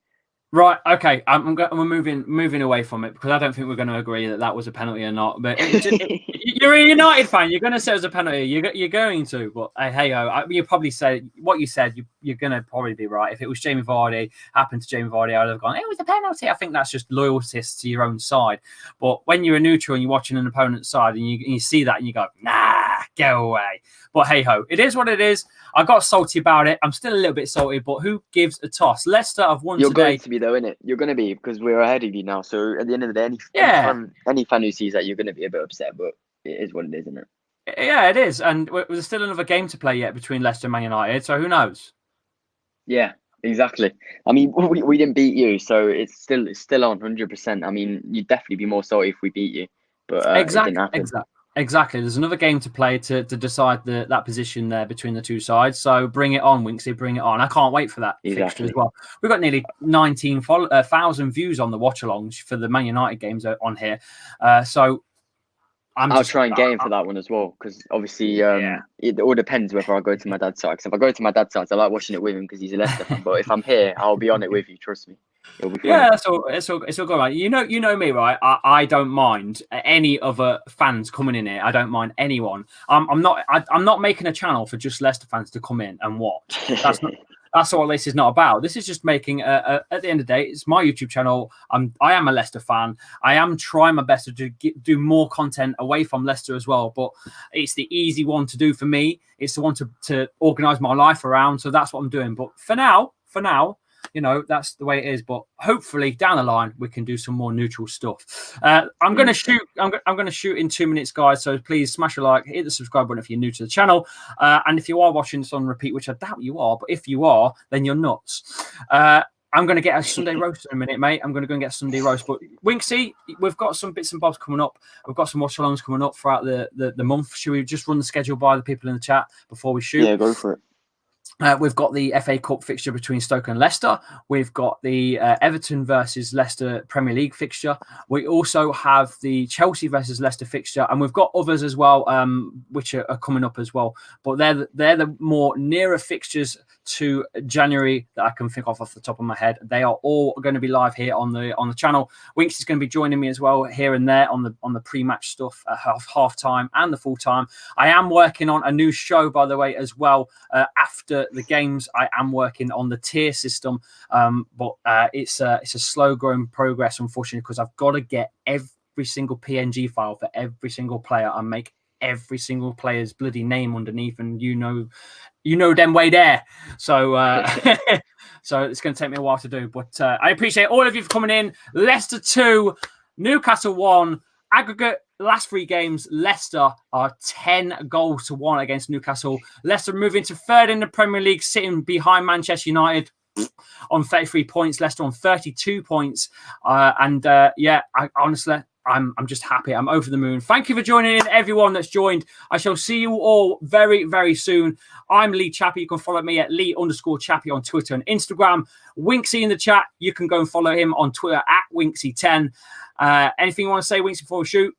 Right. Okay. I'm moving away from it because I don't think we're going to agree that was a penalty or not. But you're a United fan. You're going to say it was a penalty. You're going to. But hey ho, you probably say what you said. You're going to probably be right. If it was Jamie Vardy, happened to Jamie Vardy, I'd have gone, it was a penalty. I think that's just loyalties to your own side. But when you're a neutral and you're watching an opponent's side and you see that and you go, nah, go away. But hey ho, it is what it is. I got salty about it. I'm still a little bit salty, but who gives a toss? Leicester have won today. You're going to be though, innit? You're going to be because we're ahead of you now. So at the end of the day, any fan who sees that, you're going to be a bit upset. But it is what it is, isn't it? Yeah, it is. And there's still another game to play yet between Leicester and Man United. So who knows? Yeah, exactly. I mean, we didn't beat you, so it's still on 100%. I mean, you'd definitely be more salty if we beat you, but Exactly. There's another game to play to decide that position there between the two sides. So bring it on, Winksy. Bring it on. I can't wait for that fixture as well. We've got nearly 19,000 views on the watch-alongs for the Man United games on here. So I'll try and get in for that one as well because obviously it all depends whether I go to my dad's side. Because if I go to my dad's side, I like watching it with him because he's a Leicester fan. But if I'm here, I'll be on it with you. Trust me. It'll be fun. Yeah, it's all good. Right? You know me, right? I don't mind any other fans coming in here. I don't mind anyone. I'm not making a channel for just Leicester fans to come in and watch. That's what this is not about. This is just making at the end of the day, it's my YouTube channel. I am a Leicester fan. I am trying my best to do more content away from Leicester as well, but it's the easy one to do for me. It's the one to organize my life around. So that's what I'm doing. But for now, you know, that's the way it is. But hopefully down the line we can do some more neutral stuff. I'm going to shoot. I'm going to shoot in 2 minutes, guys. So please smash a like, hit the subscribe button if you're new to the channel, and if you are watching this on repeat, which I doubt you are, but if you are, then you're nuts. I'm going to get a Sunday roast in a minute, mate. I'm going to go and get a Sunday roast. But Winksy, we've got some bits and bobs coming up. We've got some watch-alongs coming up throughout the month. Should we just run the schedule by the people in the chat before we shoot? Yeah, go for it. We've got the FA Cup fixture between Stoke and Leicester. We've got the Everton versus Leicester Premier League fixture. We also have the Chelsea versus Leicester fixture, and we've got others as well, which are coming up as well. But they're the more nearer fixtures to January that I can think of off the top of my head. They are all going to be live here on the channel. Winks is going to be joining me as well here and there on the pre-match stuff at half time and the full time. I am working on a new show, by the way, as well. After the games, I am working on the tier system, but it's a slow growing progress, unfortunately, because I've got to get every single PNG file for every single player and make every single player's bloody name underneath, and you know them way there. So so it's going to take me a while to do, but I appreciate all of you for coming in. Leicester 2, Newcastle 1. Aggregate last 3 games, Leicester are 10 goals to 1 against Newcastle. Leicester moving to 3rd in the Premier League, sitting behind Manchester United on 33 points. Leicester on 32 points. Yeah, honestly, I'm just happy. I'm over the moon. Thank you for joining in, everyone that's joined. I shall see you all very, very soon. I'm Lee Chappy. You can follow me at Lee_Chappy on Twitter and Instagram. Winksy in the chat. You can go and follow him on Twitter at Winksy10. Anything you want to say, Winksy, before we shoot?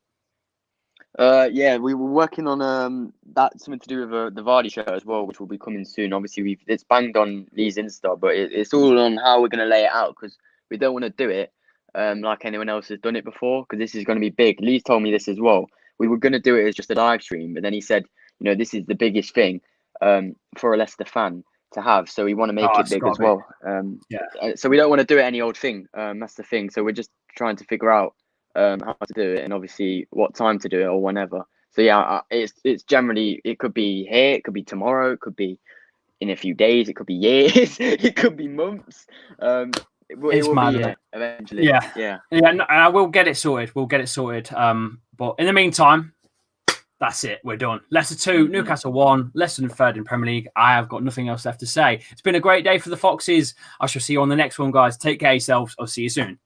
Yeah, we were working on that, something to do with the Vardy shirt as well, which will be coming soon. Obviously, it's banged on Lee's Insta, but it's all on how we're going to lay it out, because we don't want to do it like anyone else has done it before, because this is going to be big. Lee's told me this as well. We were going to do it as just a live stream, but then he said, you know, this is the biggest thing for a Leicester fan to have, so we want to make it big as well. So we don't want to do it any old thing. That's the thing. So we're just trying to figure out how to do it, and obviously what time to do it or whenever. So yeah, it's generally, it could be here, it could be tomorrow, it could be in a few days, it could be years, it could be months. It will be here eventually. Yeah. No, I will get it sorted. We'll get it sorted. But in the meantime, that's it. We're done. Leicester 2, Newcastle 1, Leicester in 3rd in Premier League. I have got nothing else left to say. It's been a great day for the Foxes. I shall see you on the next one, guys. Take care of yourselves. I'll see you soon.